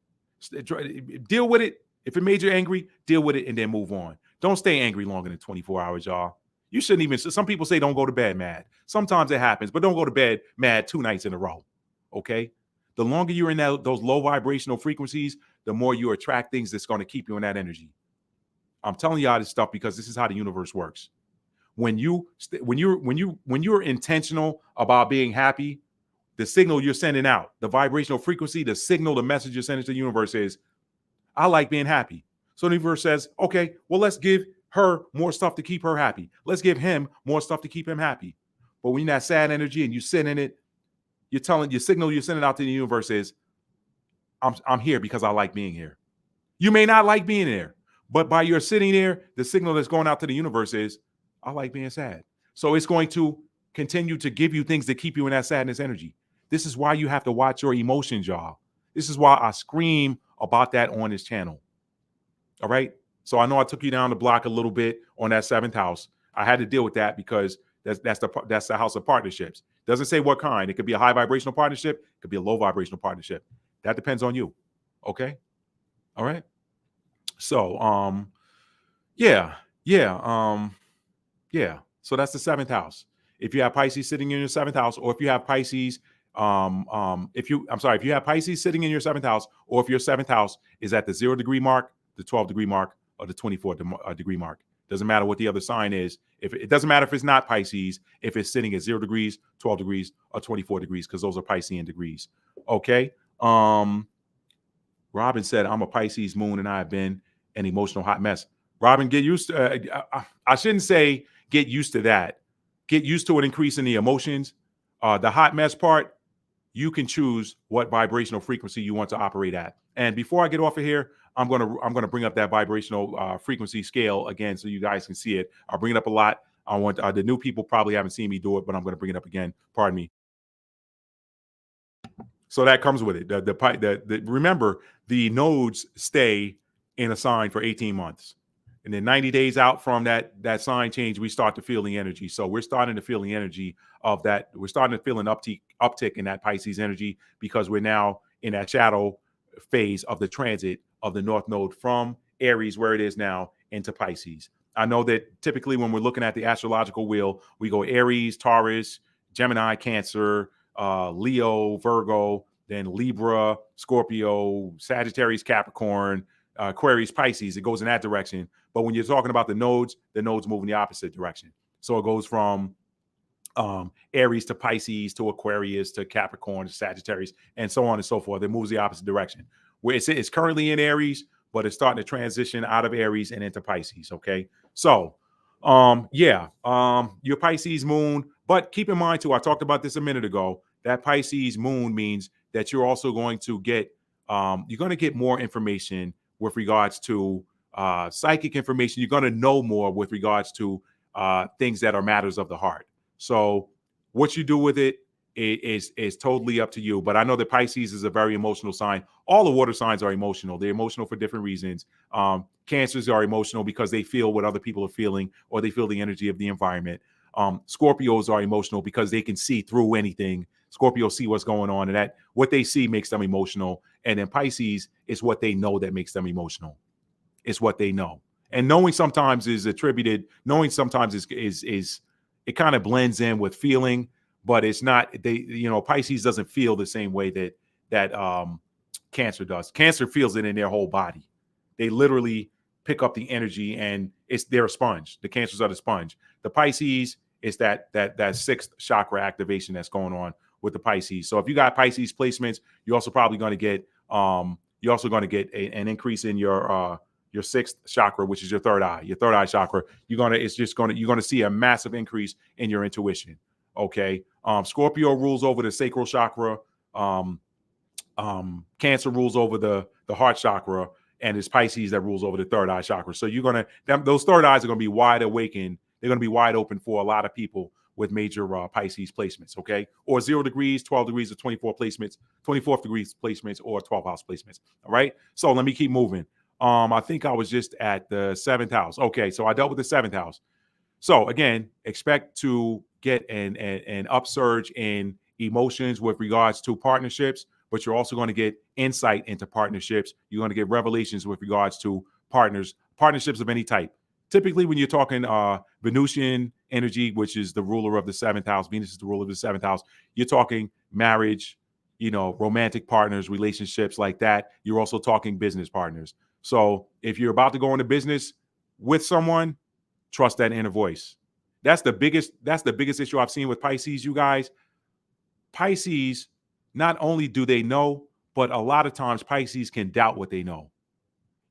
Deal with it. If it made you angry, deal with it and then move on. Don't stay angry longer than 24 hours, y'all. You shouldn't even. Some people say don't go to bed mad. Sometimes it happens, but don't go to bed mad 2 nights in a row. Okay. The longer you're in those low vibrational frequencies, the more you attract things that's going to keep you in that energy. I'm telling y'all this stuff because this is how the universe works. When you're intentional about being happy, the signal you're sending out, the vibrational frequency, the signal, the message you're sending to the universe is, I like being happy. So the universe says, okay, well, let's give her more stuff to keep her happy. Let's give him more stuff to keep him happy. But when you're that sad energy and you sit in it, your signal you're sending out to the universe is, I'm here because I like being here. You may not like being there, but by your sitting there, the signal that's going out to the universe is, I like being sad. So it's going to continue to give you things that keep you in that sadness energy. This is why you have to watch your emotions, y'all. This is why I scream about that on this channel. All right. So I know I took you down the block a little bit on that 7th house. I had to deal with that because that's the house of partnerships. Doesn't say what kind. It could be a high vibrational partnership. It could be a low vibrational partnership. That depends on you. Okay. All right. So, yeah. So that's the 7th house. If you have Pisces sitting in your 7th house, or if you have Pisces, if you have Pisces sitting in your 7th house, or if your 7th house is at the 0 degree mark, the 12 degree mark, or the 24 degree mark, doesn't matter what the other sign is. If it doesn't matter if it's not Pisces, if it's sitting at 0 degrees, 12 degrees, or 24 degrees, because those are Piscean degrees. Okay. Robin said, I'm a Pisces moon and I have been an emotional hot mess. Robin, get used to, I shouldn't say get used to that. Get used to an increase in the emotions. The hot mess part, you can choose what vibrational frequency you want to operate at. And before I get off of here, I'm gonna bring up that vibrational frequency scale again so you guys can see it. I'll bring it up a lot. I want the new people probably haven't seen me do it, but I'm going to bring it up again. Pardon me. So that comes with it. Remember, the nodes stay in a sign for 18 months. And then 90 days out from that sign change, we start to feel the energy. So we're starting to feel the energy of that. We're starting to feel an uptick in that Pisces energy because we're now in that shadow phase of the transit of the North Node from Aries, where it is now, into Pisces. I know that typically when we're looking at the astrological wheel, we go Aries, Taurus, Gemini, Cancer, Leo, Virgo, then Libra, Scorpio, Sagittarius, Capricorn, Aquarius, Pisces. It goes in that direction. But when you're talking about the nodes move in the opposite direction. So it goes from Aries to Pisces to Aquarius to Capricorn to Sagittarius and so on and so forth. It moves the opposite direction. Where it's currently in Aries, but it's starting to transition out of Aries and into Pisces. Okay. So your Pisces moon, but keep in mind too, I talked about this a minute ago, that Pisces moon means that you're also going to get more information with regards to psychic information. You're going to know more with regards to things that are matters of the heart. So what you do with it is totally up to you. But I know that Pisces is a very emotional sign. All the water signs are emotional. They're emotional for different reasons. Cancers are emotional because they feel what other people are feeling, or they feel the energy of the environment. Scorpios are emotional because they can see through anything. Scorpios see what's going on, and that what they see makes them emotional. And then Pisces is what they know that makes them emotional. It's what they know. And knowing sometimes is attributed. Knowing sometimes is it kind of blends in with feeling, but it's not. Pisces doesn't feel the same way that Cancer does. Cancer feels it in their whole body. They literally pick up the energy, and they're a sponge. The Cancers are the sponge. The Pisces is that sixth chakra activation that's going on with the Pisces. So if you got Pisces placements, you're also probably going to get an increase in your sixth chakra, which is your third eye chakra. You're going to see a massive increase in your intuition. Okay. Scorpio rules over the sacral chakra. Cancer rules over the heart chakra, and it's Pisces that rules over the third eye chakra. So those third eyes are going to be wide awakened. They're going to be wide open for a lot of people with major Pisces placements, okay? Or 0 degrees, 12 degrees, or 24 placements, 24th degrees placements, or 12th house placements, all right? So let me keep moving. I think I was just at the 7th house. Okay, so I dealt with the 7th house. So again, expect to get an upsurge in emotions with regards to partnerships, but you're also going to get insight into partnerships. You're going to get revelations with regards to partnerships of any type. Typically, when you're talking Venusian energy, which is the ruler of the 7th house, Venus is the ruler of the 7th house, you're talking marriage, romantic partners, relationships like that. You're also talking business partners. So if you're about to go into business with someone, trust that inner voice. That's the biggest issue I've seen with Pisces, you guys. Pisces, not only do they know, but a lot of times Pisces can doubt what they know.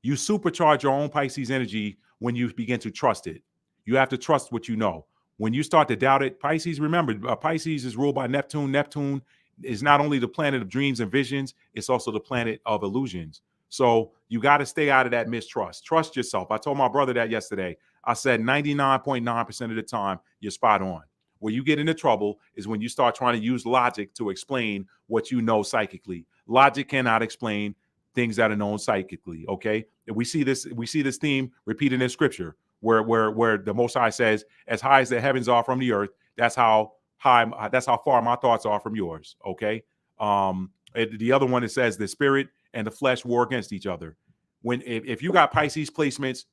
You supercharge your own Pisces energy when you begin to trust it. You have to trust what you know. When you start to doubt it, Pisces, remember, Pisces is ruled by Neptune. Neptune is not only the planet of dreams and visions, it's also the planet of illusions. So you got to stay out of that mistrust. Trust yourself. I told my brother that yesterday. I said 99.9% of the time, you're spot on. Where you get into trouble is when you start trying to use logic to explain what you know psychically. Logic cannot explain things that are known psychically. Okay, and we see this theme repeated in Scripture, where the Most High says, "As high as the heavens are from the earth, that's how far my thoughts are from yours." Okay. The other one, it says the spirit and the flesh war against each other. If you got Pisces placements,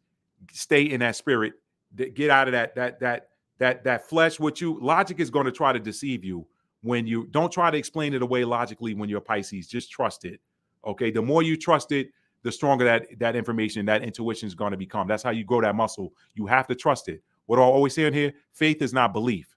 stay in that spirit. Get out of that flesh. Logic is going to try to deceive you when you don't try to explain it away logically. When you're Pisces, just trust it. Okay, the more you trust it, the stronger that information, that intuition is going to become. That's how you grow that muscle. You have to trust it. What I always say in here, faith is not belief.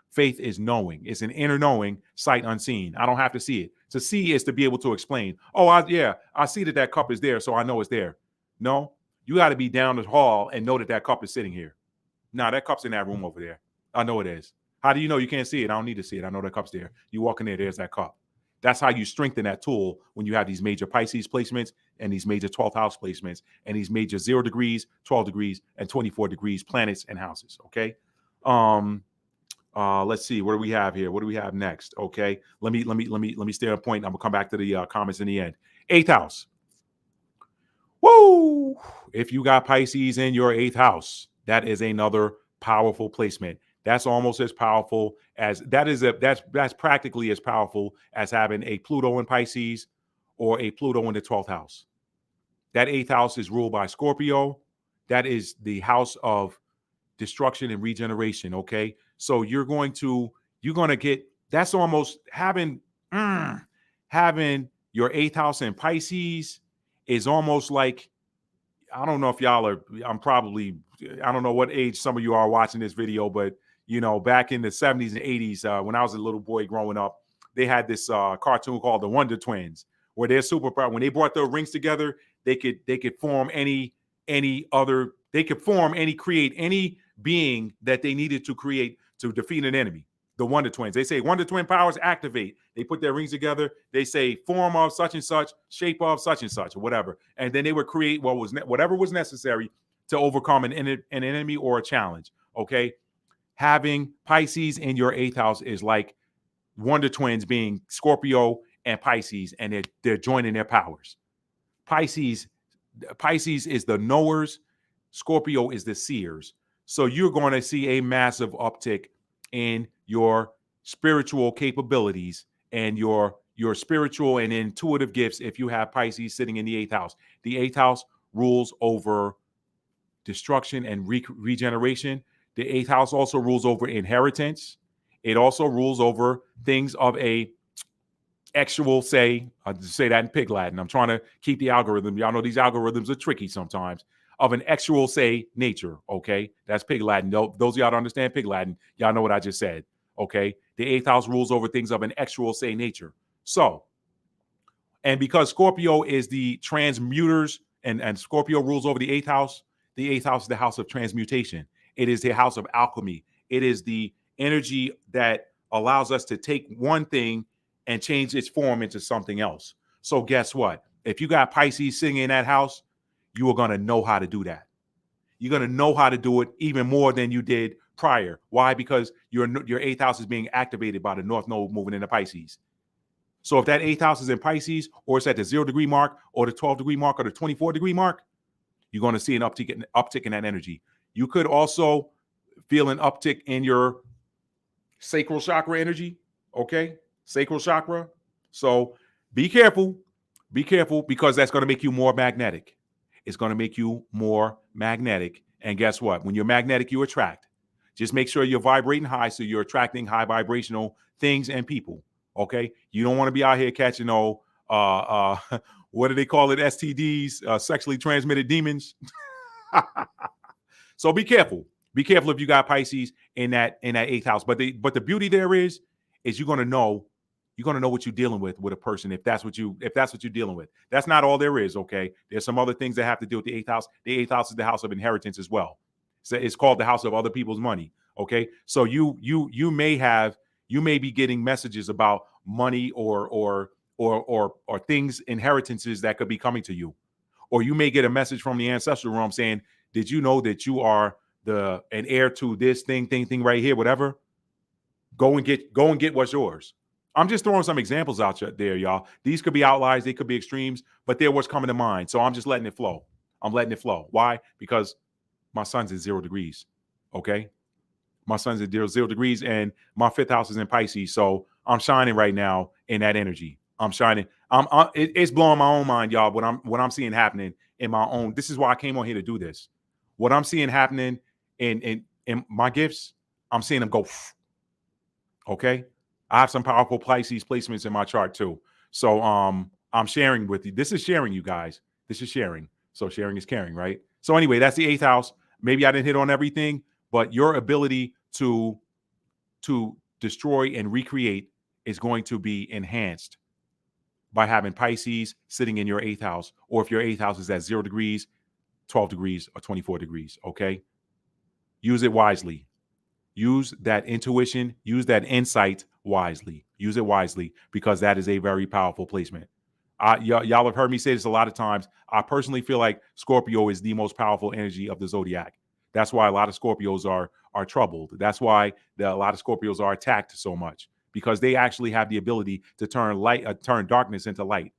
Faith is knowing. It's an inner knowing, sight unseen. I don't have to see it. To see is to be able to explain. Oh, I see that cup is there, so I know it's there. No, you got to be down the hall and know that cup is sitting here. Nah, that cup's in that room over there. I know it is. How do you know? You can't see it. I don't need to see it. I know that cup's there. You walk in there, there's that cup. That's how you strengthen that tool when you have these major Pisces placements and these major 12th house placements and these major 0 degrees, 12 degrees, and 24 degrees planets and houses. Okay. Let's see. What do we have here? What do we have next? Okay. Let me stay on point. I'm gonna come back to the comments in the end. 8th house. Woo! If you got Pisces in your 8th house, that is another powerful placement. That's almost as powerful as that's practically as powerful as having a Pluto in Pisces or a Pluto in the 12th house. That 8th house is ruled by Scorpio. That is the house of destruction and regeneration. Okay. So you're going to get, that's almost having your 8th house in Pisces is almost like, I don't know if y'all are, I don't know what age some of you are watching this video, but back in the 70s and 80s, when I was a little boy growing up, they had this cartoon called the Wonder Twins, where they're super power. When they brought their rings together, they could form create any being that they needed to create to defeat an enemy. The Wonder Twins. They say Wonder Twin powers activate. They put their rings together. They say form of such and such, shape of such and such, or whatever. And then they would create whatever was necessary to overcome an enemy or a challenge. Okay. Having Pisces in your 8th house is like Wonder Twins being Scorpio and Pisces, and they're joining their powers. Pisces is the knowers. Scorpio is the seers. So you're going to see a massive uptick in your spiritual capabilities and your spiritual and intuitive gifts if you have Pisces sitting in the 8th house. The 8th house rules over destruction and regeneration. The 8th house also rules over inheritance. It also rules over things of a actual, say that in Pig Latin. I'm trying to keep the algorithm. Y'all know these algorithms are tricky sometimes. Of an actual, say, nature. Okay, that's Pig Latin. Those of y'all that understand Pig Latin, y'all know what I just said. Okay, the 8th house rules over things of an actual, say, nature. So, and because Scorpio is the transmuters, and Scorpio rules over the 8th house. The 8th house is the house of transmutation. It is the house of alchemy. It is the energy that allows us to take one thing and change its form into something else. So guess what? If you got Pisces sitting in that house, you are going to know how to do that. You're going to know how to do it even more than you did prior. Why? Because your 8th house is being activated by the North Node moving into Pisces. So if that 8th house is in Pisces, or it's at the 0 degree mark, or the 12 degree mark, or the 24 degree mark, you're going to see an uptick in that energy. You could also feel an uptick in your sacral chakra energy. Okay, sacral chakra. So be careful, because that's going to make you more magnetic. It's going to make you more magnetic. And guess what? When you're magnetic, you attract. Just make sure you're vibrating high, so you're attracting high vibrational things and people. Okay, you don't want to be out here catching what do they call it? STDs, sexually transmitted demons. So be careful. Be careful if you got Pisces in that 8th house. But the beauty there is you're gonna know what you're dealing with a person if that's what you're dealing with. That's not all there is. Okay, there's some other things that have to do with the 8th house. The 8th house is the house of inheritance as well. So it's called the house of other people's money. Okay, so you may be getting messages about money or things, inheritances that could be coming to you, or you may get a message from the ancestral realm saying, "Did you know that you are an heir to this thing right here? Whatever. Go and get what's yours." I'm just throwing some examples out there, y'all. These could be outliers, they could be extremes, but they're what's coming to mind. So I'm just letting it flow. I'm letting it flow. Why? Because my son's at 0 degrees. Okay. My son's at 0 degrees, and my 5th house is in Pisces. So I'm shining right now in that energy. I'm shining. It's blowing my own mind, y'all. What I'm seeing happening in my own. This is why I came on here to do this. What I'm seeing happening in my gifts, I'm seeing them go. Okay. I have some powerful Pisces placements in my chart too. So I'm sharing with you. This is sharing, you guys. This is sharing. So sharing is caring, right? So anyway, that's the 8th house. Maybe I didn't hit on everything, but your ability to destroy and recreate is going to be enhanced by having Pisces sitting in your 8th house, or if your 8th house is at 0 degrees, 12 degrees, or 24 degrees. Okay. Use it wisely. use that intuition, use that insight wisely. Use it wisely because that is a very powerful placement. Y'all have heard me say this a lot of times. I personally feel like Scorpio is the most powerful energy of the zodiac. That's why a lot of Scorpios are troubled. That's why a lot of Scorpios are attacked so much because they actually have the ability to turn darkness into light.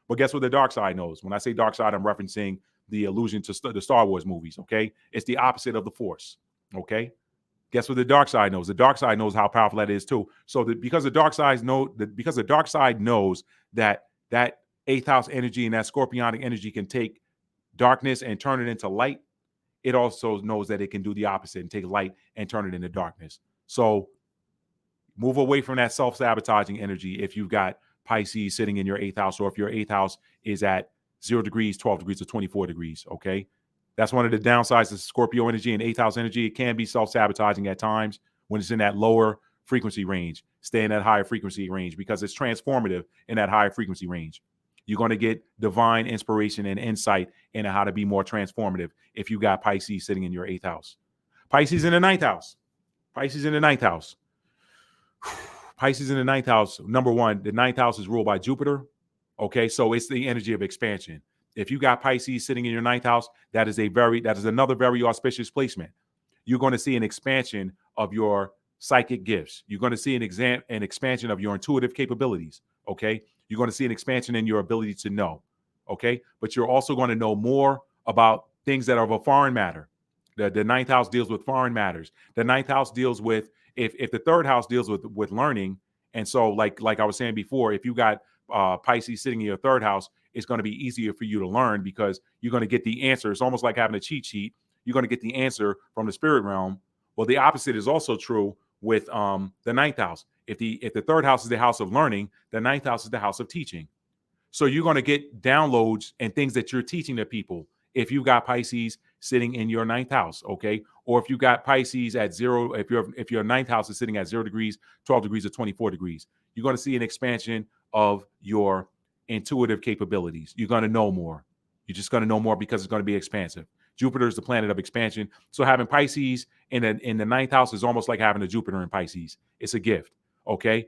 But guess what the dark side knows? When I say dark side, I'm referencing the allusion to the Star Wars movies. Okay, it's the opposite of the Force. Okay, guess what the dark side knows? The dark side knows how powerful that is too. So because the dark side knows that eighth house energy and that scorpionic energy can take darkness and turn it into light, it also knows that it can do the opposite and take light and turn it into darkness. So move away from that self-sabotaging energy if you've got Pisces sitting in your eighth house, or if your eighth house is at 0 degrees, 12 degrees, or 24 degrees. Okay. That's one of the downsides of Scorpio energy and eighth house energy. It can be self-sabotaging at times when it's in that lower frequency range. Stay in that higher frequency range because it's transformative in that higher frequency range. You're going to get divine inspiration and insight into how to be more transformative if you got Pisces sitting in your eighth house. Pisces in the ninth house. Pisces in the ninth house. Pisces in the ninth house. Number one, the ninth house is ruled by Jupiter. Okay, so it's the energy of expansion. If you got Pisces sitting in your ninth house, that is another very auspicious placement. You're going to see an expansion of your psychic gifts. You're going to see an expansion of your intuitive capabilities. Okay, you're going to see an expansion in your ability to know. Okay, but you're also going to know more about things that are of a foreign matter. The ninth house deals with foreign matters. The ninth house deals with if the third house deals with learning. And so like I was saying before, if you got Pisces sitting in your third house, it's going to be easier for you to learn because you're going to get the answer. It's almost like having a cheat sheet. You're going to get the answer from the spirit realm. Well, the opposite is also true with the ninth house. If the third house is the house of learning, the ninth house is the house of teaching. So you're going to get downloads and things that you're teaching to people if you got Pisces sitting in your ninth house, okay? Or if you got Pisces at 0, if your ninth house is sitting at 0 degrees, 12 degrees, or 24 degrees, you're going to see an expansion of your intuitive capabilities. You're going to know more. You're just going to know more because it's going to be expansive. Jupiter is the planet of expansion. So having Pisces in the ninth house is almost like having a Jupiter in Pisces. It's a gift, okay?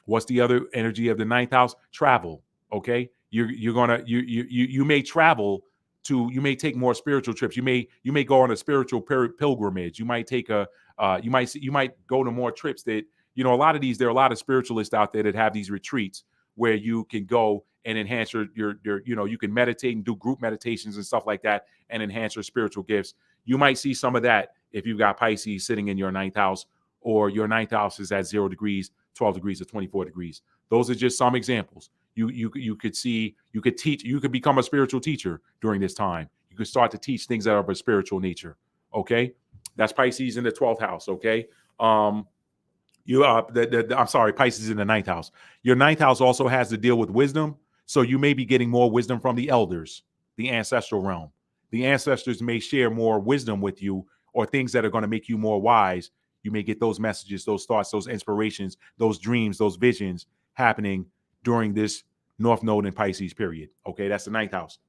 What's the other energy of the ninth house? Travel, okay? You may travel to, you may take more spiritual trips. You may go on a spiritual pilgrimage. You might take you might go to more trips that, a lot of these, there are a lot of spiritualists out there that have these retreats where you can go and enhance your you can meditate and do group meditations and stuff like that and enhance your spiritual gifts. You might see some of that if you've got Pisces sitting in your ninth house, or your ninth house is at 0 degrees, 12 degrees, or 24 degrees. Those are just some examples. You could teach, you could become a spiritual teacher during this time. You could start to teach things that are of a spiritual nature. Okay. That's Pisces in the 12th house. Okay. I'm sorry, Pisces in the ninth house. Your ninth house also has to deal with wisdom. So you may be getting more wisdom from the elders, the ancestral realm. The ancestors may share more wisdom with you, or things that are going to make you more wise. You may get those messages, those thoughts, those inspirations, those dreams, those visions happening during this North Node in Pisces period. Okay, that's the ninth house.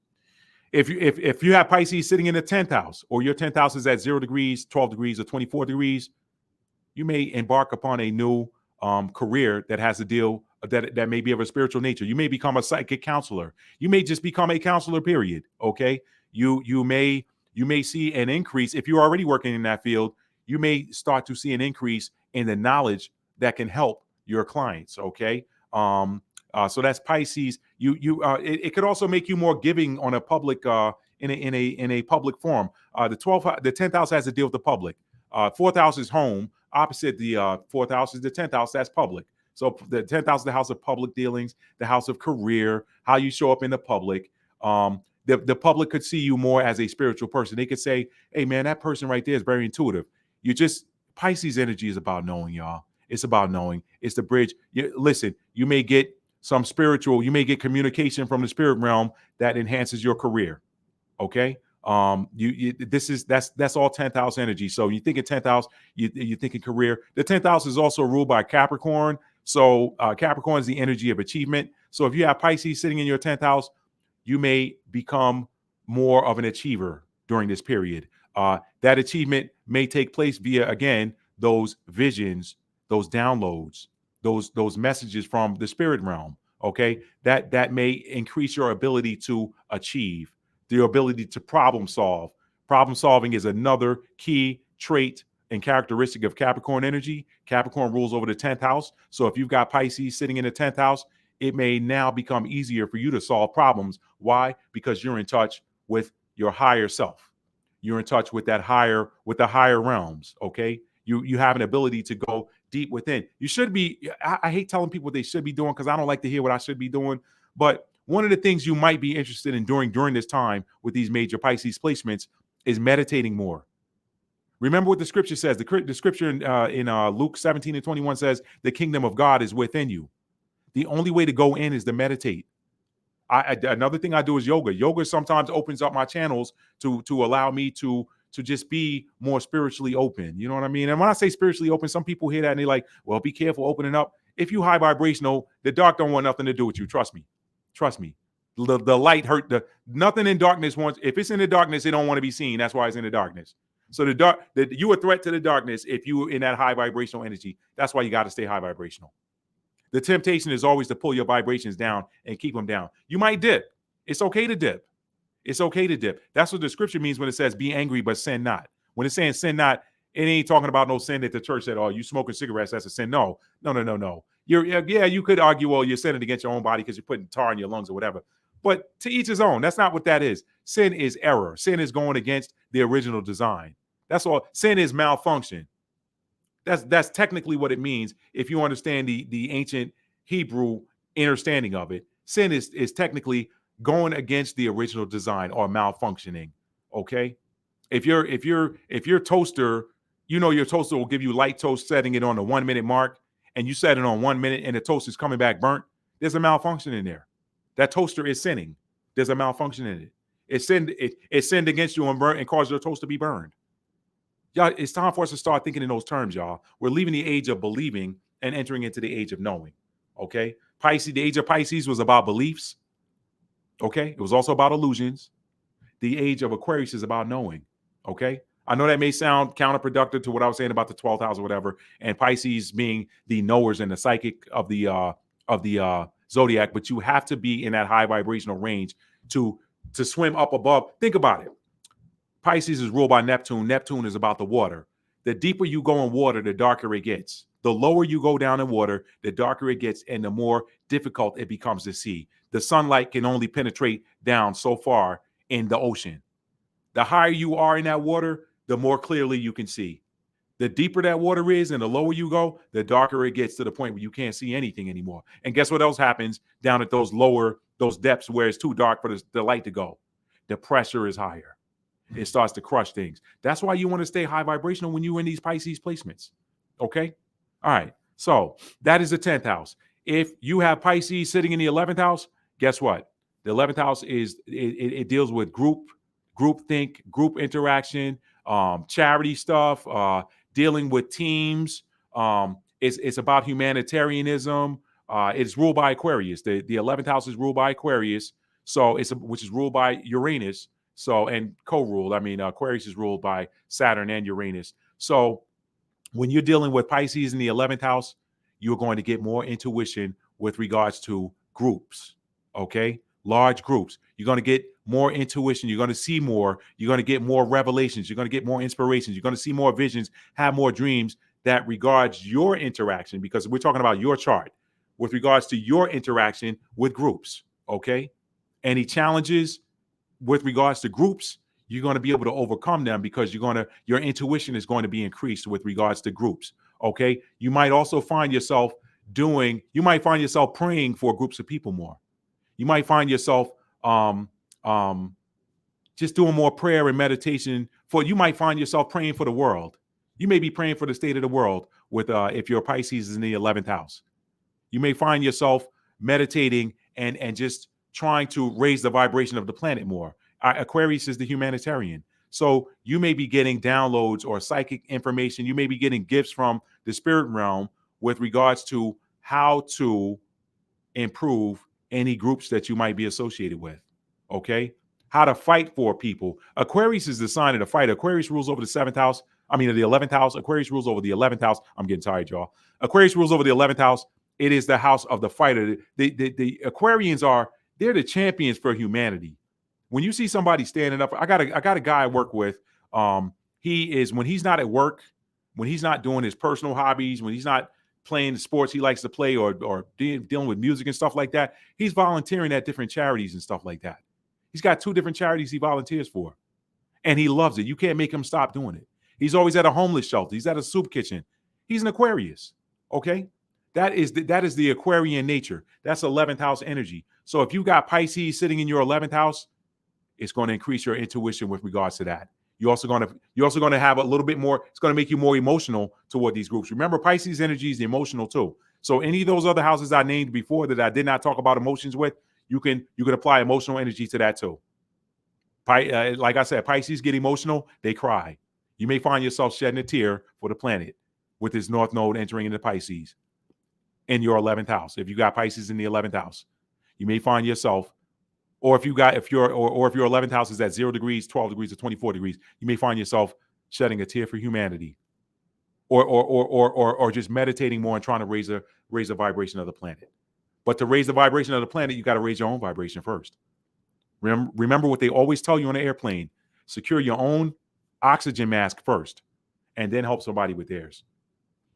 If you have Pisces sitting in the 10th house, or your 10th house is at 0 degrees, 12 degrees, or 24 degrees, you may embark upon a new career that has a deal that may be of a spiritual nature. You may become a psychic counselor. You may just become a counselor, period. Okay. You may see an increase. If you're already working in that field, you may start to see an increase in the knowledge that can help your clients. Okay. So that's Pisces. It could also make you more giving on a public in a public forum. The 10th house has to deal with the public. 4th house is home. Opposite the 4th house is the 10th house. That's public. So the 10th house is the house of public dealings, the house of career, how you show up in the public. The public could see you more as a spiritual person. They could say, hey, man, that person right there is very intuitive. Pisces energy is about knowing, y'all. It's about knowing. It's the bridge. Listen, you may get communication from the spirit realm that enhances your career. Okay. That's all 10th house energy. So you think in 10th house, you think in career. The 10th house is also ruled by Capricorn. So Capricorn is the energy of achievement. So if you have Pisces sitting in your 10th house, you may become more of an achiever during this period. That achievement may take place via, again, those visions, those downloads, those messages from the spirit realm. Okay, that may increase your ability to achieve, your ability to problem solve. Problem solving is another key trait and characteristic of Capricorn energy. Capricorn rules over the 10th house. So if you've got Pisces sitting in the 10th house, it may now become easier for you to solve problems. Why? Because you're in touch with your higher self. You're in touch with the higher realms. Okay. You have an ability to go deep within. You should be, I hate telling people what they should be doing because I don't like to hear what I should be doing. But one of the things you might be interested in doing during this time with these major Pisces placements is meditating more. Remember what the scripture says. The scripture in Luke 17:21 says, the kingdom of God is within you. The only way to go in is to meditate. Another thing I do is yoga. Yoga sometimes opens up my channels to allow me to just be more spiritually open. You know what I mean? And when I say spiritually open, some people hear that and they're like, well, be careful opening up. If you high vibrational, the dark don't want nothing to do with you. Trust me. Trust me. The light hurt. Nothing in darkness wants. If it's in the darkness, it don't want to be seen. That's why it's in the darkness. So you a threat to the darkness if you in that high vibrational energy. That's why you got to stay high vibrational. The temptation is always to pull your vibrations down and keep them down. You might dip. It's okay to dip. It's okay to dip. That's what the scripture means when it says be angry, but sin not. When it's saying sin not, it ain't talking about no sin that the church said, oh, you smoking cigarettes, that's a sin. No. You could argue, well, you're sinning against your own body because you're putting tar in your lungs or whatever. But to each his own. That's not what that is. Sin is error. Sin is going against the original design. That's all. Sin is malfunction. That's technically what it means if you understand the ancient Hebrew understanding of it. Sin is technically going against the original design or malfunctioning. Okay, if your toaster, your toaster will give you light toast, setting it on the 1 minute mark, and you set it on 1 minute, and the toast is coming back burnt. There's a malfunction in there. That toaster is sinning. There's a malfunction in it. It sinned against you and burnt and caused your toast to be burned. Y'all, it's time for us to start thinking in those terms, y'all. We're leaving the age of believing and entering into the age of knowing. Okay, Pisces. The age of Pisces was about beliefs. Okay, it was also about illusions. The age of Aquarius is about knowing. Okay, I know that may sound counterproductive to what I was saying about the 12th house or whatever, and Pisces being the knowers and the psychic of the zodiac, but you have to be in that high vibrational range to swim up above. Think about it. Pisces is ruled by Neptune. Neptune is about the water. The deeper you go in water, the darker it gets. The lower you go down in water, the darker it gets, and the more difficult it becomes to see. The sunlight can only penetrate down so far in the ocean. The higher you are in that water, the more clearly you can see. The deeper that water is and the lower you go, the darker it gets to the point where you can't see anything anymore. And guess what else happens down at those depths where it's too dark for the light to go? The pressure is higher. It starts to crush things. That's why you want to stay high vibrational when you're in these Pisces placements. Okay? All right. So that is the 10th house. If you have Pisces sitting in the 11th house, guess what? The 11th house it deals with group think, group interaction, charity stuff, dealing with teams. It's about humanitarianism. It's ruled by Aquarius. The 11th house is ruled by Aquarius. So which is ruled by Uranus. So, and co-ruled. I mean, Aquarius is ruled by Saturn and Uranus. So when you're dealing with Pisces in the 11th house, you're going to get more intuition with regards to groups. Okay. Large groups. You're going to get more intuition. You're going to see more. You're going to get more revelations. You're going to get more inspirations. You're going to see more visions, have more dreams that regards your interaction, because we're talking about your chart with regards to your interaction with groups. Okay. Any challenges with regards to groups, you're going to be able to overcome them because your intuition is going to be increased with regards to groups. Okay. You might also find yourself praying for groups of people more. You might find yourself just doing more prayer and meditation you might find yourself praying for the world. You may be praying for the state of the world if your Pisces is in the 11th house. You may find yourself meditating and just trying to raise the vibration of the planet more. Aquarius is the humanitarian. So you may be getting downloads or psychic information. You may be getting gifts from the spirit realm with regards to how to improve any groups that you might be associated with. Okay. How to fight for people. Aquarius is the sign of the fight. Aquarius rules over the 7th house. the 11th house. Aquarius rules over the 11th house. I'm getting tired, y'all. Aquarius rules over the 11th house. It is the house of the fighter. The Aquarians they're the champions for humanity. When you see somebody standing up, I got a guy I work with. He is, when he's not at work, when he's not doing his personal hobbies, when he's not playing the sports he likes to play or dealing with music and stuff like that, he's volunteering at different charities and stuff like that. He's got 2 different charities he volunteers for, and he loves it. You can't make him stop doing it. He's always at a homeless shelter. He's at a soup kitchen. He's an Aquarius, okay? That is the Aquarian nature. That's 11th house energy. So if you got Pisces sitting in your 11th house, it's going to increase your intuition with regards to that. You're also going to have a little bit more. It's going to make you more emotional toward these groups. Remember, Pisces energy is emotional too. So any of those other houses I named before that I did not talk about emotions with, you can apply emotional energy to that too. Like I said, Pisces get emotional, they cry. You may find yourself shedding a tear for the planet with this North Node entering into Pisces in your 11th house. If you got Pisces in the 11th house, you may find yourself. Or if your 11th house is at 0 degrees, 12 degrees, or 24 degrees, you may find yourself shedding a tear for humanity, or just meditating more and trying to raise the vibration of the planet. But to raise the vibration of the planet, you got to raise your own vibration first. Remember what they always tell you on the airplane: secure your own oxygen mask first, and then help somebody with theirs.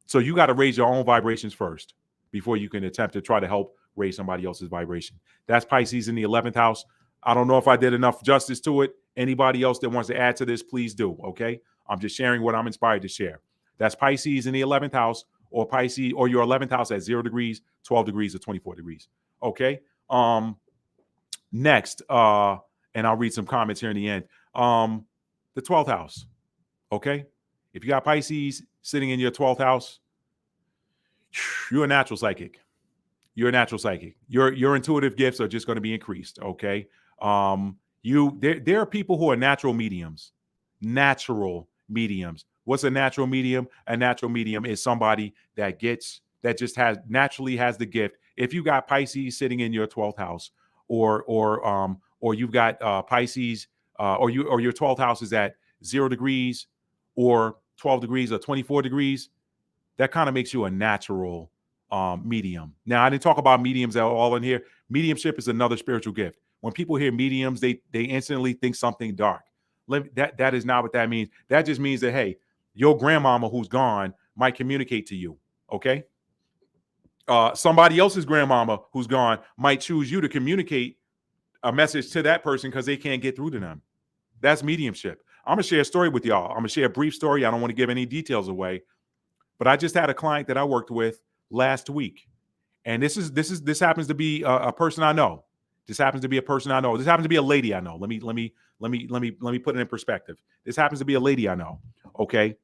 So you got to raise your own vibrations first before you can attempt to try to help raise somebody else's vibration. That's Pisces in the 11th house. I don't know if I did enough justice to it. Anybody else that wants to add to this, please do. Okay. I'm just sharing what I'm inspired to share. That's Pisces in the 11th house, or Pisces, or your 11th house at 0 degrees, 12 degrees, or 24 degrees. Okay. Next, and I'll read some comments here in the end. The 12th house. Okay. If you got Pisces sitting in your 12th house, you're a natural psychic. You're a natural psychic. Your intuitive gifts are just going to be increased. Okay. There are people who are natural mediums. Natural mediums. What's a natural medium? A natural medium is somebody that just naturally has the gift. If you got Pisces sitting in your 12th house, or you've got Pisces, or your 12th house is at 0 degrees, or 12 degrees, or 24 degrees, that kind of makes you a natural medium. Now, I didn't talk about mediums at all in here. Mediumship is another spiritual gift. When people hear mediums, they instantly think something dark. That is not what that means. That just means that, hey, your grandmama who's gone might communicate to you. Okay. Somebody else's grandmama who's gone might choose you to communicate a message to that person because they can't get through to them. That's mediumship. I'm gonna share a story with y'all. I'm gonna share a brief story. I don't want to give any details away, but I just had a client that I worked with last week, and this happens to be a person I know. This happens to be a person I know. This happens to be a lady I know. Let me put it in perspective. This happens to be a lady I know. Okay.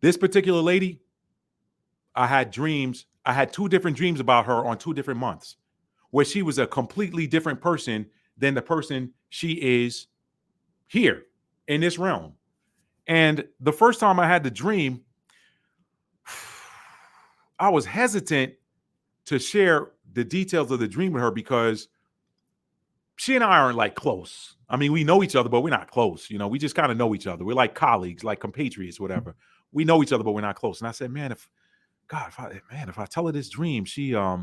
This particular lady, I had 2 different dreams about her on 2 different months, where she was a completely different person than the person she is here in this realm. And the first time I had the dream, I was hesitant to share the details of the dream with her because she and I aren't like close. I mean, we know each other, but we're not close. You know, we just kind of know each other. We're like colleagues, like compatriots, whatever. We know each other, but we're not close. And I said, man, if I tell her this dream, she, I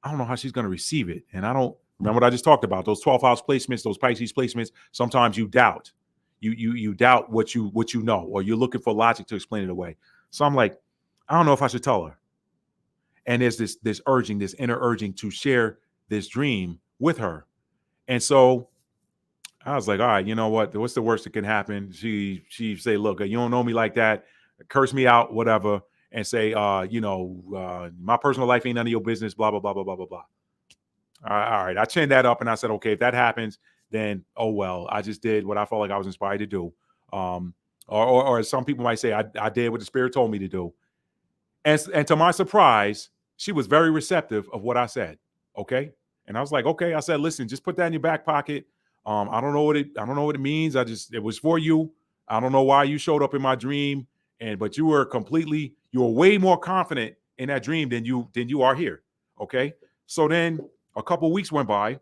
don't know how she's going to receive it. And I don't remember what I just talked about. Those 12th house placements, those Pisces placements. Sometimes you doubt, you doubt what you know, or you're looking for logic to explain it away. So I'm like, I don't know if I should tell her. And there's this inner urging to share this dream with her. And so I was like, all right, you know what? What's the worst that can happen? She say, look, you don't know me like that. Curse me out, whatever. And say, my personal life ain't none of your business, blah, blah, blah, blah, blah, blah, blah. All right. I chinned that up and I said, okay, if that happens, then, oh, well, I just did what I felt like I was inspired to do. Or some people might say, I did what the spirit told me to do. And to my surprise, she was very receptive of what I said. Okay. And I was like, okay. I said, listen, just put that in your back pocket. I don't know what it means. It was for you. I don't know why you showed up in my dream. But you were way more confident in that dream than you are here. Okay. So then a couple of weeks went by.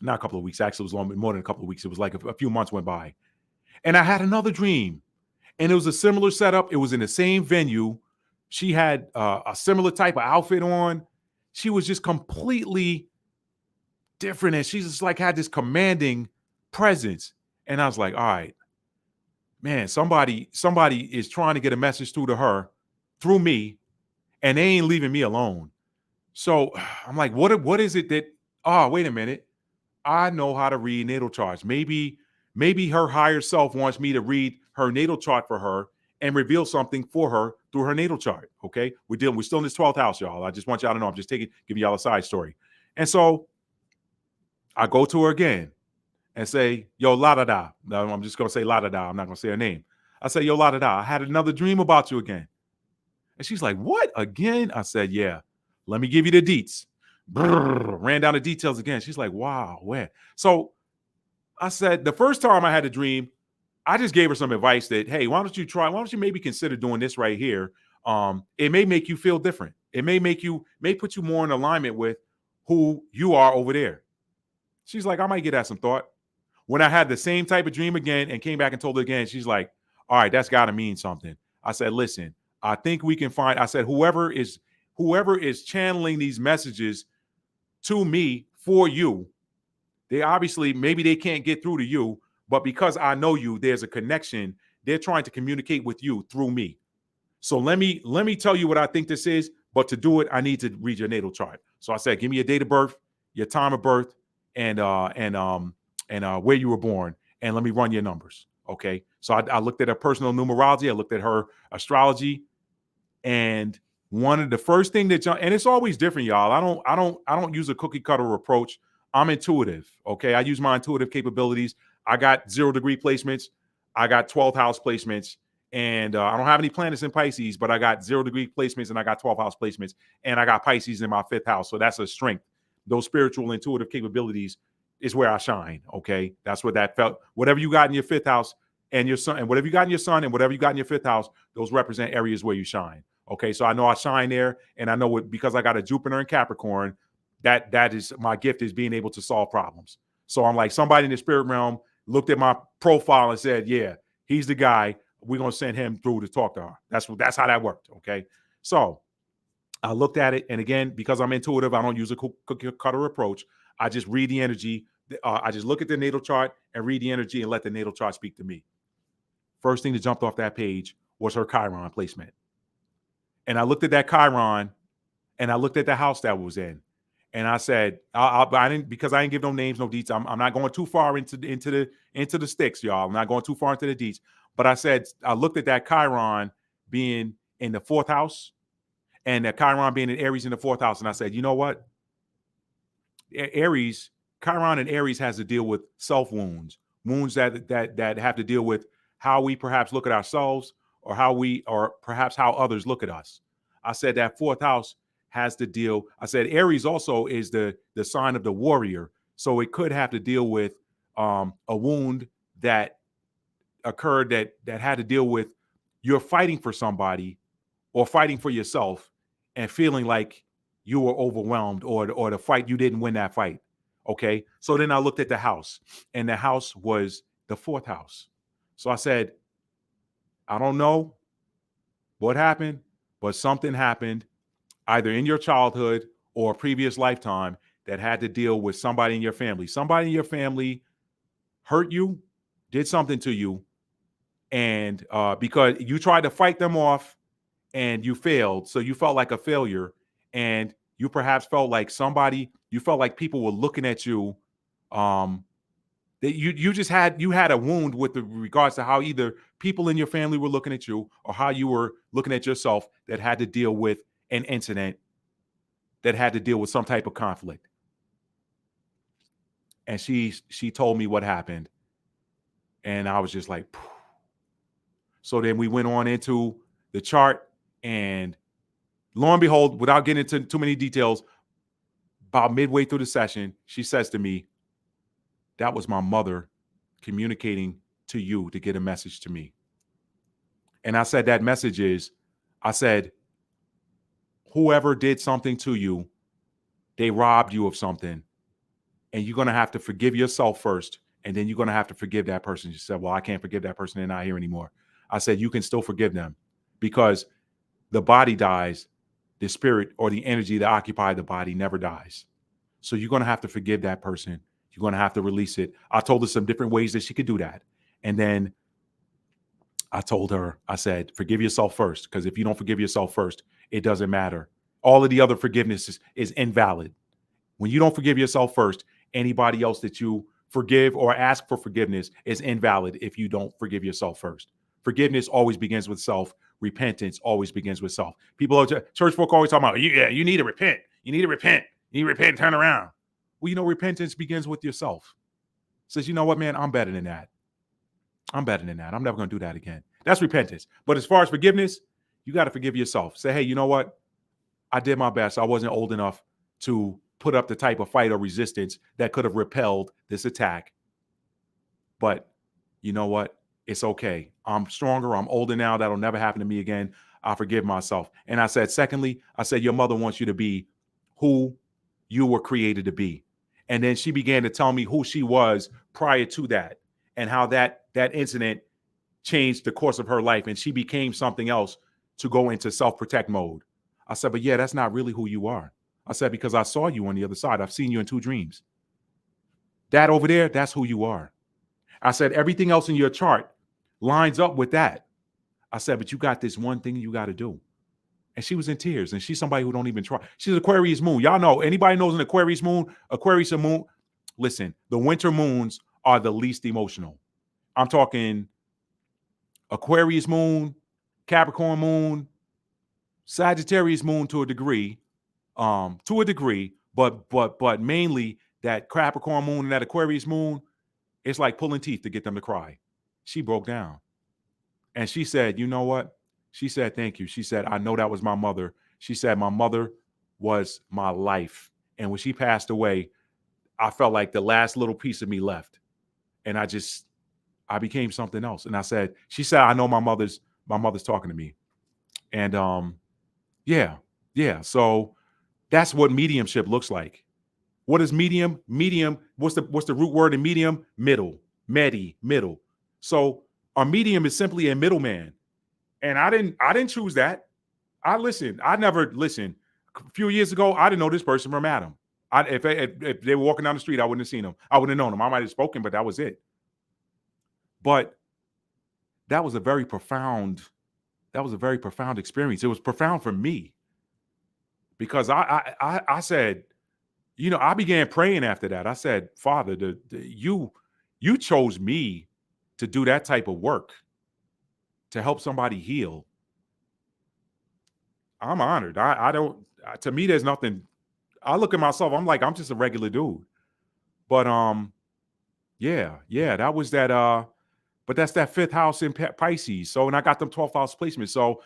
Not a couple of weeks, actually, it was more than a couple of weeks. It was like a few months went by. And I had another dream, and it was a similar setup. It was in the same venue. She had a similar type of outfit on. She was just completely different, and she just like had this commanding presence. And I was like, all right, man, somebody is trying to get a message through to her through me, and they ain't leaving me alone. So I'm like, what is it that, oh, wait a minute. I know how to read natal charts. Maybe her higher self wants me to read her natal chart for her and reveal something for her through her natal chart. Okay. We're still in this 12th house, y'all. I just want y'all to know I'm just giving y'all a side story. And so I go to her again and say, yo, la da da. No, I'm just gonna say la da da. I'm not gonna say her name. I say, yo, la da da. I had another dream about you again. And she's like, what? Again? I said, yeah. Let me give you the deets. Brrr, ran down the details again. She's like, wow, where? So I said, the first time I had a dream, I just gave her some advice that, hey, why don't you maybe consider doing this right here? It may make you feel different. It may put you more in alignment with who you are over there. She's like, I might give that some thought. When I had the same type of dream again and came back and told her again, she's like, all right, that's got to mean something. I said, listen, I think we can find, I said, whoever is channeling these messages to me for you, they obviously, maybe they can't get through to you, but because I know you, there's a connection. They're trying to communicate with you through me. So let me tell you what I think this is, but to do it, I need to read your natal chart. So I said, give me your date of birth, your time of birth, and where you were born, and let me run your numbers. Okay. So I looked at her personal numerology, I looked at her astrology, and one of the first thing that and it's always different, y'all. I don't use a cookie cutter approach. I'm intuitive. Okay. I use my intuitive capabilities. I got 0-degree placements. I got 12th house placements. And I don't have any planets in Pisces, but I got 0-degree placements and I got 12th house placements. And I got Pisces in my 5th house. So that's a strength. Those spiritual intuitive capabilities is where I shine. Okay. That's what that felt. Whatever you got in your 5th house and your sun, and whatever you got in your sun and whatever you got in your 5th house, those represent areas where you shine. Okay. So I know I shine there, and I know because I got a Jupiter in Capricorn, that is my gift, is being able to solve problems. So I'm like, somebody in the spirit realm looked at my profile and said, yeah, he's the guy. We're going to send him through to talk to her. That's how that worked. Okay. So I looked at it. And again, because I'm intuitive, I don't use a cookie cutter approach. I just read the energy. I just look at the natal chart and read the energy and let the natal chart speak to me. First thing that jumped off that page was her Chiron placement. And I looked at that Chiron and I looked at the house that was in. And I said, I didn't, because I didn't give no names, no deets. I'm not going too far into the sticks, y'all. I'm not going too far into the deets. But I said, I looked at that Chiron being in the 4th house and that Chiron being in Aries in the 4th house. And I said, you know what? Chiron and Aries has to deal with self wounds that have to deal with how we perhaps look at ourselves, or perhaps how others look at us. I said that 4th house has to deal. I said Aries also is the sign of the warrior. So it could have to deal with a wound that occurred that had to deal with you're fighting for somebody or fighting for yourself and feeling like you were overwhelmed, or the fight, you didn't win that fight. Okay. So then I looked at the house, and the house was the 4th house. So I said, I don't know what happened, but something happened either in your childhood or a previous lifetime that had to deal with somebody in your family. Somebody in your family hurt you, did something to you, and because you tried to fight them off and you failed, so you felt like a failure, and you perhaps felt like people were looking at you, that you had a wound with regards to how either people in your family were looking at you or how you were looking at yourself, that had to deal with an incident that had to deal with some type of conflict. And she told me what happened, and I was just like, phew. So then we went on into the chart, and lo and behold, without getting into too many details, about midway through the session, she says to me, that was my mother communicating to you to get a message to me. And I said, that message is, I said, whoever did something to you, they robbed you of something, and you're going to have to forgive yourself first, And then you're going to have to forgive that person. She said, well, I can't forgive that person. They're not here anymore. I said, you can still forgive them because the body dies. The spirit or the energy that occupied the body never dies. So you're going to have to forgive that person. You're going to have to release it. I told her some different ways that she could do that. And then I told her, I said, forgive yourself first. Because if you don't forgive yourself first, it doesn't matter. All of the other forgiveness is invalid. When you don't forgive yourself first, anybody else that you forgive or ask for forgiveness is invalid if you don't forgive yourself first. Forgiveness always begins with self. Repentance always begins with self. People, church folk always talking about, yeah, you need to repent. You need to repent. You need to repent and turn around. Well, repentance begins with yourself. Says, you know what, man, I'm better than that. I'm better than that. I'm never going to do that again. That's repentance. But as far as forgiveness, you got to forgive yourself. Say, hey, you know what? I did my best. I wasn't old enough to put up the type of fight or resistance that could have repelled this attack. But you know what? It's okay. I'm stronger. I'm older now. That'll never happen to me again. I forgive myself. And I said, secondly, I said, your mother wants you to be who you were created to be. And then she began to tell me who she was prior to that and how that incident changed the course of her life. And she became something else to go into self-protect mode. I said, but yeah, that's not really who you are. I said, because I saw you on the other side. I've seen you in 2 dreams. That over there, that's who you are. I said, everything else in your chart lines up with that. I said, but you got this one thing you got to do. And she was in tears. And she's somebody who don't even try. She's Aquarius moon. Y'all know, anybody knows an Aquarius moon? Aquarius moon. Listen, the winter moons are the least emotional. I'm talking Aquarius moon, Capricorn moon, Sagittarius moon to a degree, but mainly that Capricorn moon and that Aquarius moon, it's like pulling teeth to get them to cry. She broke down. And she said, you know what? She said, thank you. She said, I know that was my mother. She said, my mother was my life. And when she passed away, I felt like the last little piece of me left. And I became something else. And she said, I know my mother's talking to me. And yeah. So that's what mediumship looks like. What is medium? Medium, what's the root word in medium? Middle. Middle. So a medium is simply a middleman. And I didn't choose that. I never listened. A few years ago, I didn't know this person from Adam. If they were walking down the street, I wouldn't have seen them. I wouldn't have known them. I might have spoken, but that was it. But that was a very profound experience. It was profound for me because I said, I began praying after that. I said, Father, you chose me to do that type of work, to help somebody heal. I'm honored. To me, there's nothing. I look at myself, I'm like, I'm just a regular dude. But yeah, that was that. But that's that 5th house in Pisces. So, and I got them 12th house placements. So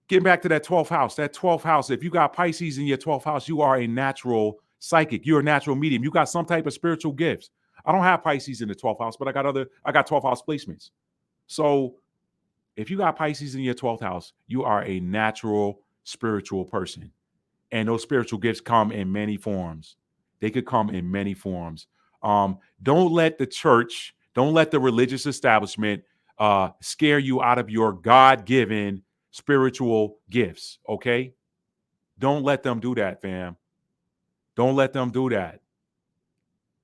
getting back to that 12th house, if you got Pisces in your 12th house, you are a natural psychic. You're a natural medium. You got some type of spiritual gifts. I don't have Pisces in the 12th house, but I got 12th house placements. So if you got Pisces in your 12th house, you are a natural spiritual person. And those spiritual gifts come in many forms. They could come in many forms. Don't let the church, don't let the religious establishment scare you out of your God-given spiritual gifts, okay? Don't let them do that, fam. Don't let them do that.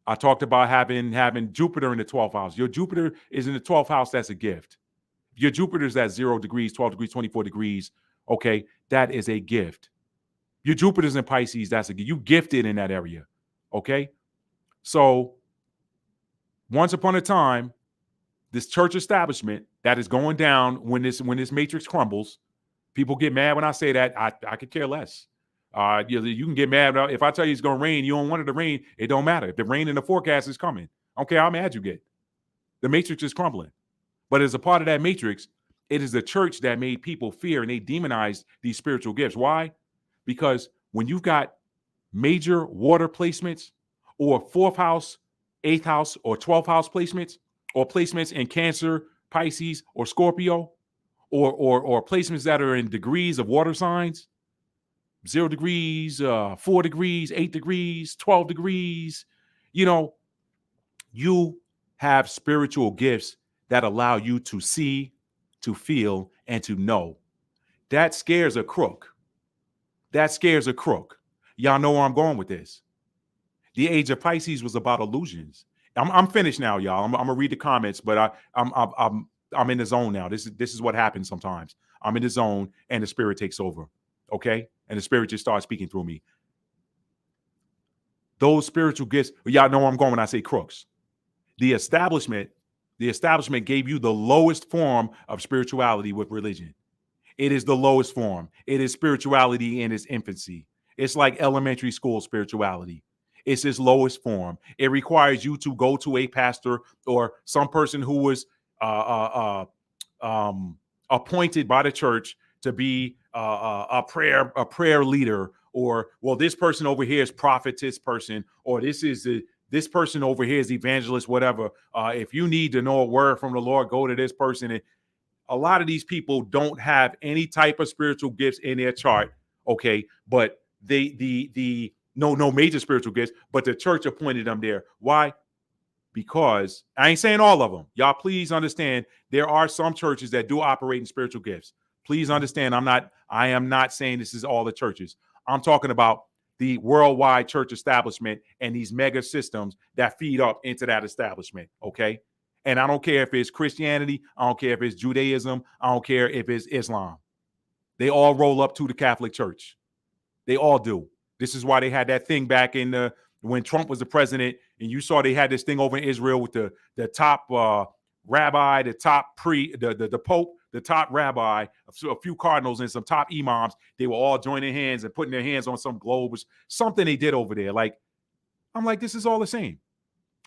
I talked about having Jupiter in the 12th house. Your Jupiter is in the 12th house. That's a gift. Your Jupiter's at 0 degrees, 12 degrees, 24 degrees. Okay, that is a gift. Your Jupiter's in Pisces. That's a gift. You gifted in that area. Okay, so once upon a time, this church establishment that is going down when this matrix crumbles. People get mad when I say that. I could care less. You can get mad if I tell you it's going to rain. You don't want it to rain. It don't matter. If the rain in the forecast is coming, I don't care how mad you get. The matrix is crumbling. But as a part of that matrix, it is the church that made people fear and they demonized these spiritual gifts. Why? Because when you've got major water placements or 4th house, 8th house, or 12th house placements, or placements in Cancer, Pisces, or Scorpio, or placements that are in degrees of water signs, 0 degrees, 4 degrees, 8 degrees, 12 degrees, you have spiritual gifts that allow you to see, to feel, and to know. That scares a crook. That scares a crook. Y'all know where I'm going with this. The age of Pisces was about illusions. I'm finished now, y'all. I'm gonna read the comments, but I'm in the zone now. This is what happens sometimes. I'm in the zone, and the spirit takes over. Okay, and the spirit just starts speaking through me. Those spiritual gifts, y'all know where I'm going when I say crooks. The establishment gave you the lowest form of spirituality with religion. It is the lowest form. It is spirituality in its infancy. It's like elementary school spirituality. It's its lowest form. It requires you to go to a pastor or some person who was appointed by the church to be a prayer leader, or well, this person over here is prophetess person, or this person over here is evangelist, whatever. If you need to know a word from the Lord, go to this person. And a lot of these people don't have any type of spiritual gifts in their chart, okay? But no major spiritual gifts, but the church appointed them there. Why? Because I ain't saying all of them. Y'all, please understand there are some churches that do operate in spiritual gifts. Please understand, I am not saying this is all the churches. I'm talking about the worldwide church establishment and these mega systems that feed up into that establishment, okay? And I don't care if it's Christianity. I don't care if it's Judaism. I don't care if it's Islam. They all roll up to the Catholic Church. They all do. This is why they had that thing back in when Trump was the president, and you saw they had this thing over in Israel with the top rabbi, the top the Pope, the top rabbi, a few cardinals, and some top imams. They were all joining hands and putting their hands on some globes. Something they did over there. Like, I'm like, this is all the same.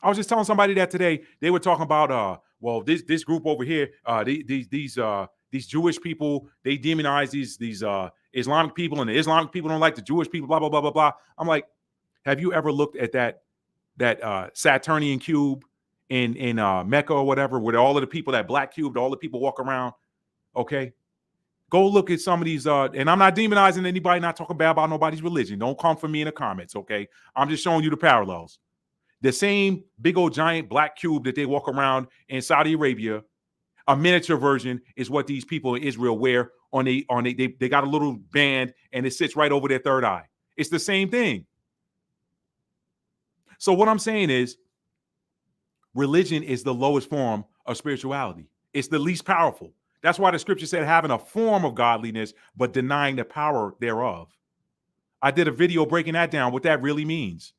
I was just telling somebody that today. They were talking about well, this group over here, these Jewish people, they demonize these Islamic people, and the Islamic people don't like the Jewish people, blah blah blah blah blah. I'm like, have you ever looked at that Saturnian cube in Mecca or whatever, where all of the people, that black cube, all the people walk around? Okay, go look at some of these. And I'm not demonizing anybody, not talking bad about nobody's religion. Don't come for me in the comments. Okay, I'm just showing you the parallels. The same big old giant black cube that they walk around in Saudi Arabia, a miniature version is what these people in Israel wear they got a little band, and it sits right over their third eye. It's the same thing. So what I'm saying is, religion is the lowest form of spirituality. It's the least powerful. That's why the scripture said having a form of godliness, but denying the power thereof. I did a video breaking that down, what that really means.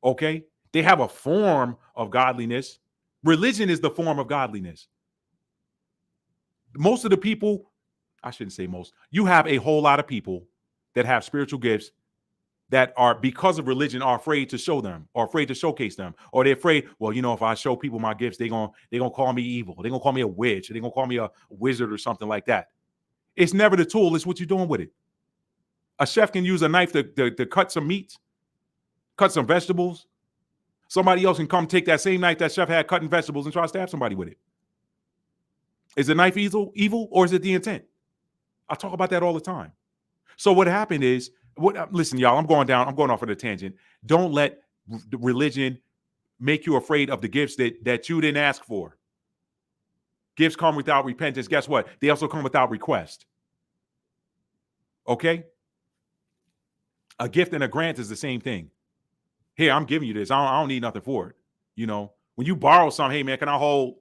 Okay? They have a form of godliness. Religion is the form of godliness. Most of the people, I shouldn't say most, you have a whole lot of people that have spiritual gifts that are, because of religion, are afraid to show them, or afraid to showcase them, or they're afraid, well, if I show people my gifts, they're gonna call me evil. They're gonna call me a witch. They're gonna call me a wizard or something like that. It's never the tool, it's what you're doing with it. A chef can use a knife to cut some meat, cut some vegetables. Somebody else can come take that same knife that chef had cutting vegetables and try to stab somebody with it. Is the knife evil, or is it the intent? I talk about that all the time. So what happened is, listen, y'all, I'm going off on a tangent. Don't let religion make you afraid of the gifts that you didn't ask for. Gifts come without repentance. Guess what? They also come without request. Okay? A gift and a grant is the same thing. Here, I'm giving you this. I don't need nothing for it. When you borrow something, hey man, can I hold?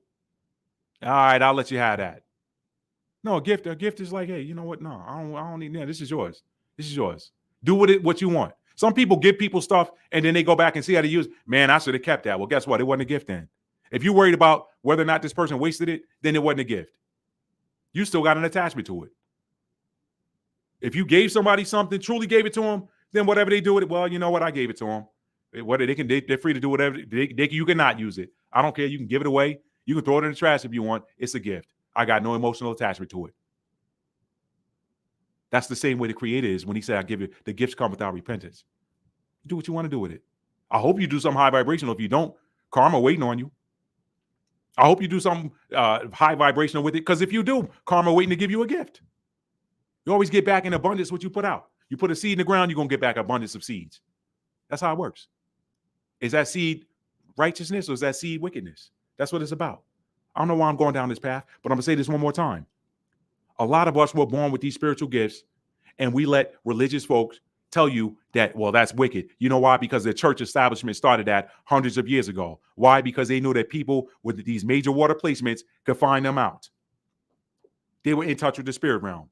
All right, I'll let you have that. No, a gift is like, hey, you know what? No, I don't need that. This is yours. This is yours. Do with it what you want. Some people give people stuff and then they go back and see how to use it. Man, I should have kept that. Well, guess what? It wasn't a gift then. If you're worried about whether or not this person wasted it, then it wasn't a gift. You still got an attachment to it. If you gave somebody something, truly gave it to them, then whatever they do with it, well, you know what? I gave it to them. They're free to do whatever. You cannot use it. I don't care. You can give it away. You can throw it in the trash if you want. It's a gift. I got no emotional attachment to it. That's the same way the Creator is when he said, I give you the gifts come without repentance. Do what you want to do with it. I hope you do something high vibrational. If you don't, karma waiting on you. I hope you do something high vibrational with it, because if you do, karma waiting to give you a gift. You always get back in abundance what you put out. You put a seed in the ground, you're going to get back abundance of seeds. That's how it works. Is that seed righteousness or is that seed wickedness? That's what it's about. I don't know why I'm going down this path, but I'm going to say this one more time. A lot of us were born with these spiritual gifts, and we let religious folks tell you that, well, that's wicked. You know why? Because the church establishment started that hundreds of years ago. Why? Because they knew that people with these major water placements could find them out. They were in touch with the spirit realm.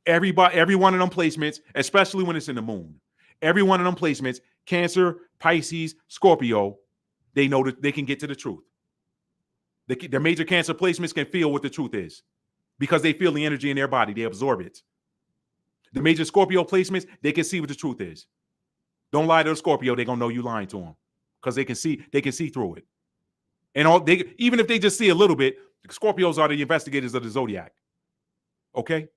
Every one of them placements, especially when it's in the moon, every one of them placements, Cancer, Pisces, Scorpio, they know that they can get to the truth. The major Cancer placements can feel what the truth is because they feel the energy in their body. They absorb it. The major Scorpio placements, they can see what the truth is. Don't lie to a Scorpio. They're going to know you lying to them because they can see through it. And even if they just see a little bit, the Scorpios are the investigators of the zodiac. Okay?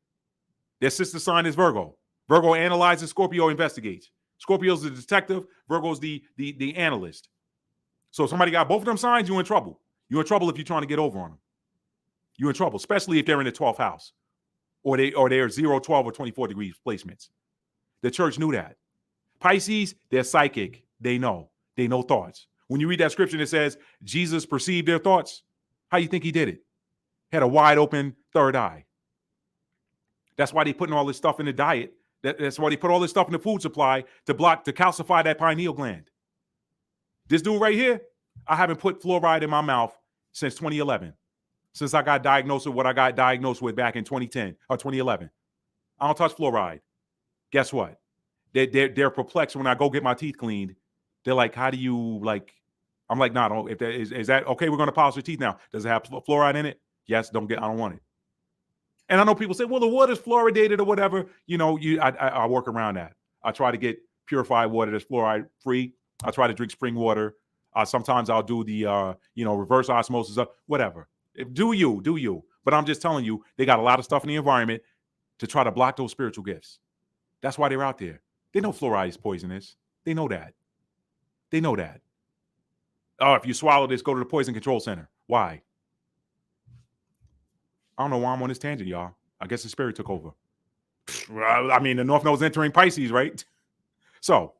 Their sister sign is Virgo. Virgo analyzes, Scorpio investigates. Scorpio's the detective, Virgo's the analyst. So if somebody got both of them signs, you're in trouble. You're in trouble if you're trying to get over on them. You're in trouble, especially if they're in the 12th house or they're 0, 12, or 24 degrees placements. The church knew that. Pisces, they're psychic. They know thoughts. When you read that scripture that says Jesus perceived their thoughts, how you think he did it? Had a wide open third eye. That's why they putting all this stuff in the diet. That's why they put all this stuff in the food supply to calcify that pineal gland. This dude right here, I haven't put fluoride in my mouth since 2011. Since I got diagnosed with what I got diagnosed with back in 2010 or 2011. I don't touch fluoride. Guess what? They're perplexed when I go get my teeth cleaned. They're like, how do you like? I'm like, nah, if that is that okay? We're going to polish your teeth now. Does it have fluoride in it? Yes. I don't want it. And I know people say, well, the water's fluoridated or whatever. You know, I work around that. I try to get purified water that's fluoride free. I try to drink spring water. Sometimes I'll do the reverse osmosis, whatever. Do you? But I'm just telling you, they got a lot of stuff in the environment to try to block those spiritual gifts. That's why they're out there. They know fluoride is poisonous. They know that. Oh, if you swallow this, go to the poison control center. Why? I don't know why I'm on this tangent, y'all. I guess the spirit took over. I mean, the North Node's entering Pisces, right? So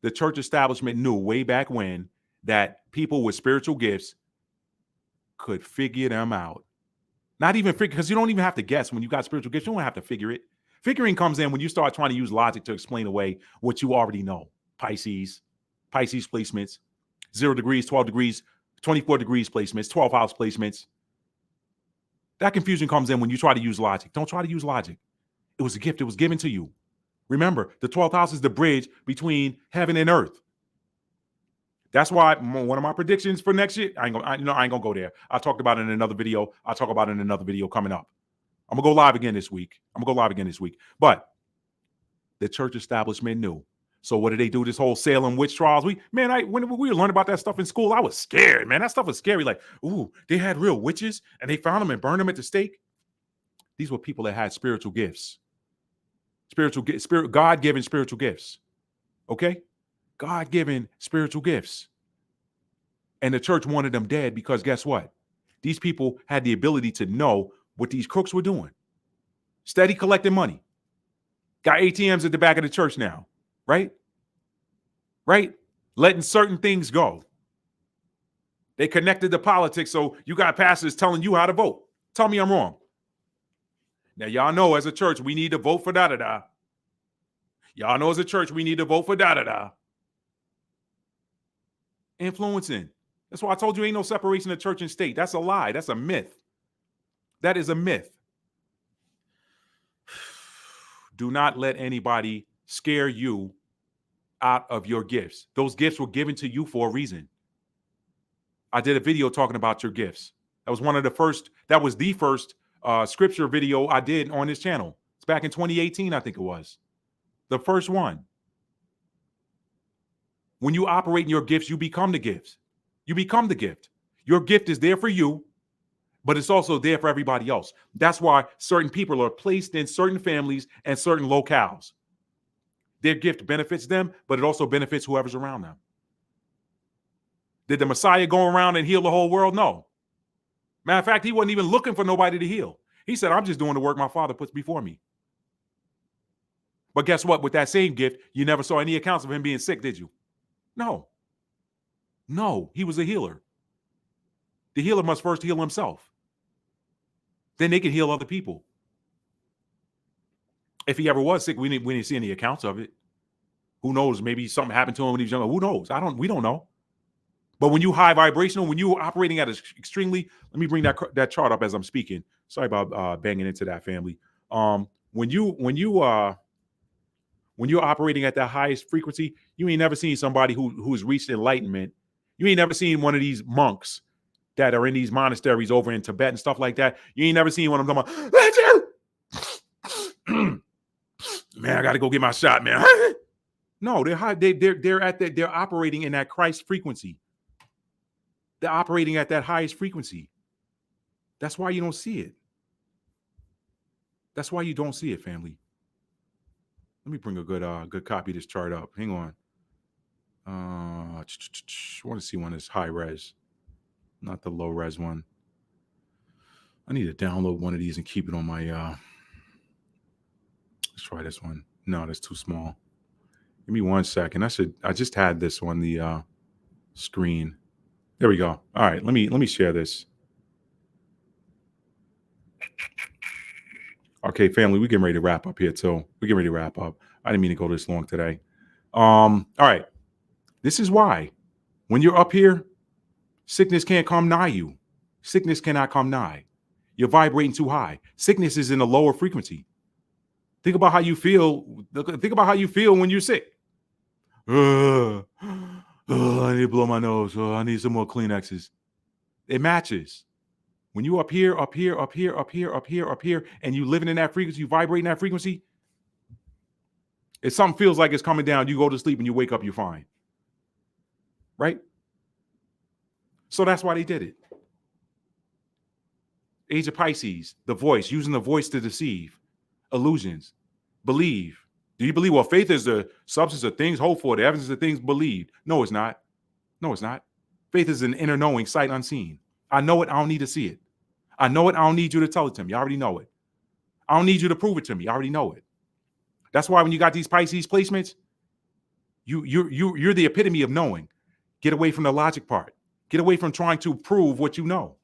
the church establishment knew way back when that people with spiritual gifts could figure them out. Not even figure, because you don't even have to guess when you got spiritual gifts. You don't have to figure it. Figuring comes in when you start trying to use logic to explain away what you already know. Pisces placements, 0 degrees, 12 degrees, 24 degrees placements, 12 house placements. That confusion comes in when you try to use logic. Don't try to use logic. It was a gift. It was given to you. Remember, the 12th house is the bridge between heaven and earth. That's why one of my predictions for next year, I ain't gonna go there. I talked about it in another video. I'll talk about it in another video coming up. I'm gonna go live again this week. But the church establishment knew. So what did they do? This whole Salem witch trials. When we learned about that stuff in school, I was scared, man. That stuff was scary. Like, ooh, they had real witches and they found them and burned them at the stake. These were people that had spiritual gifts. God-given spiritual gifts. Okay? God-given spiritual gifts. And the church wanted them dead because guess what? These people had the ability to know what these crooks were doing. Steady collecting money. Got ATMs at the back of the church now. Right? Letting certain things go. They connected to politics, so you got pastors telling you how to vote. Tell me I'm wrong. Now, y'all know as a church, we need to vote for da-da-da. Y'all know as a church, we need to vote for da-da-da. Influencing. That's why I told you ain't no separation of church and state. That's a lie. That's a myth. That is a myth. Do not let anybody scare you out of your gifts. Those gifts were given to you for a reason. I did a video talking about your gifts. That was the first scripture video I did on this channel. It's back in 2018, I think it was. The first one. When you operate in your gifts, you become the gifts. You become the gift. Your gift is there for you, but it's also there for everybody else. That's why certain people are placed in certain families and certain locales. Their gift benefits them, but it also benefits whoever's around them. Did the Messiah go around and heal the whole world? No. Matter of fact, he wasn't even looking for nobody to heal. He said, I'm just doing the work my Father puts before me. But guess what? With that same gift, you never saw any accounts of him being sick, did you? No. He was a healer. The healer must first heal himself. Then they can heal other people. If he ever was sick, we didn't see any accounts of it. Who knows? Maybe something happened to him when he was younger. Who knows? We don't know. But when you high vibrational, when you operating at extremely, let me bring that chart up as I'm speaking. Sorry about banging into that, family. When you're operating at that highest frequency, you ain't never seen somebody who's reached enlightenment. You ain't never seen one of these monks that are in these monasteries over in Tibet and stuff like that. You ain't never seen one of them talking about, man, I got to go get my shot, man. No, they're high. They're operating in that Christ frequency. They're operating at that highest frequency. That's why you don't see it. That's why you don't see it, family. Let me bring a good copy of this chart up. Hang on. I want to see one that's high res, not the low res one. I need to download one of these and keep it on my. Let's try this one. No, that's too small. Give me 1 second. I just had this on the screen. There we go. All right, let me share this. Okay, family, we're getting ready to wrap up here too. We're getting ready to wrap up. I didn't mean to go this long today. All right. This is why when you're up here, sickness can't come nigh you. Sickness cannot come nigh. You're vibrating too high. Sickness is in a lower frequency. Think about how you feel. Think about how you feel when you're sick. I need to blow my nose. I need some more Kleenexes. It matches. When you up here, and you living in that frequency, you vibrating that frequency, if something feels like it's coming down, you go to sleep and you wake up, you're fine. Right? So that's why they did it. Age of Pisces, the voice, using the voice to deceive. Illusions. Believe. Do you believe? Well, faith is the substance of things hoped for, the evidence of things believed. No, it's not. No, it's not. Faith is an inner knowing, sight unseen. I know it. I don't need to see it. I know it. I don't need you to tell it to me. I already know it. I don't need you to prove it to me. I already know it. That's why when you got these Pisces placements, you're the epitome of knowing. Get away from the logic part. Get away from trying to prove what you know.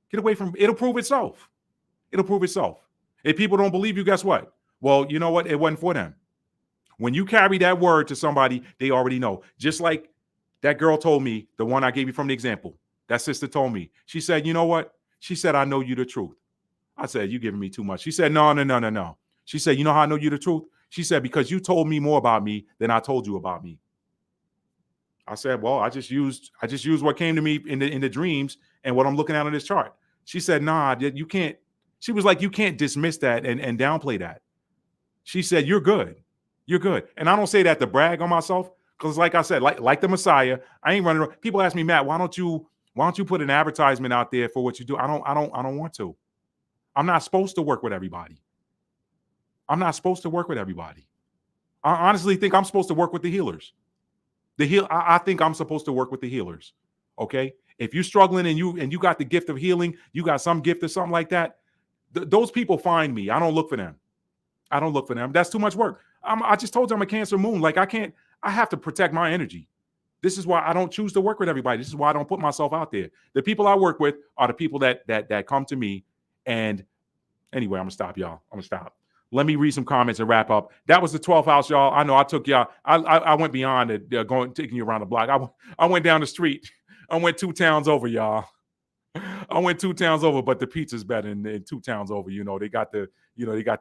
Get away from it'll prove itself. It'll prove itself. If people don't believe you, guess what? Well, you know what? It wasn't for them. When you carry that word to somebody, they already know. Just like that girl told me, the one I gave you from the example, that sister told me. She said, you know what? She said, I know you the truth. I said, you giving me too much. She said, no. She said, you know how I know you the truth? She said, because you told me more about me than I told you about me. I said, well, I just used what came to me in the dreams and what I'm looking at on this chart. She said, nah, you can't. She was like, you can't dismiss that and downplay that. She said, you're good. You're good. And I don't say that to brag on myself, because like I said, like the Messiah, I ain't running around. People ask me, Matt, why don't you put an advertisement out there for what you do? I don't want to. I'm not supposed to work with everybody. I honestly think I'm supposed to work with the healers. I think I'm supposed to work with the healers. Okay. If you're struggling and you got the gift of healing, you got some gift or something like that, those people find me. I don't look for them. That's too much work. I just told you I'm a Cancer moon. Like I have to protect my energy. This is why I don't choose to work with everybody. This is why I don't put myself out there. The people I work with are the people that come to me. And anyway, I'm gonna stop, y'all. Let me read some comments and wrap up. That was the 12th house, y'all. I know I took y'all. I went beyond it, taking you around the block. I went down the street. I went 2 towns over, y'all. I went 2 towns over, but the pizza's better in 2 towns over. You know, they got the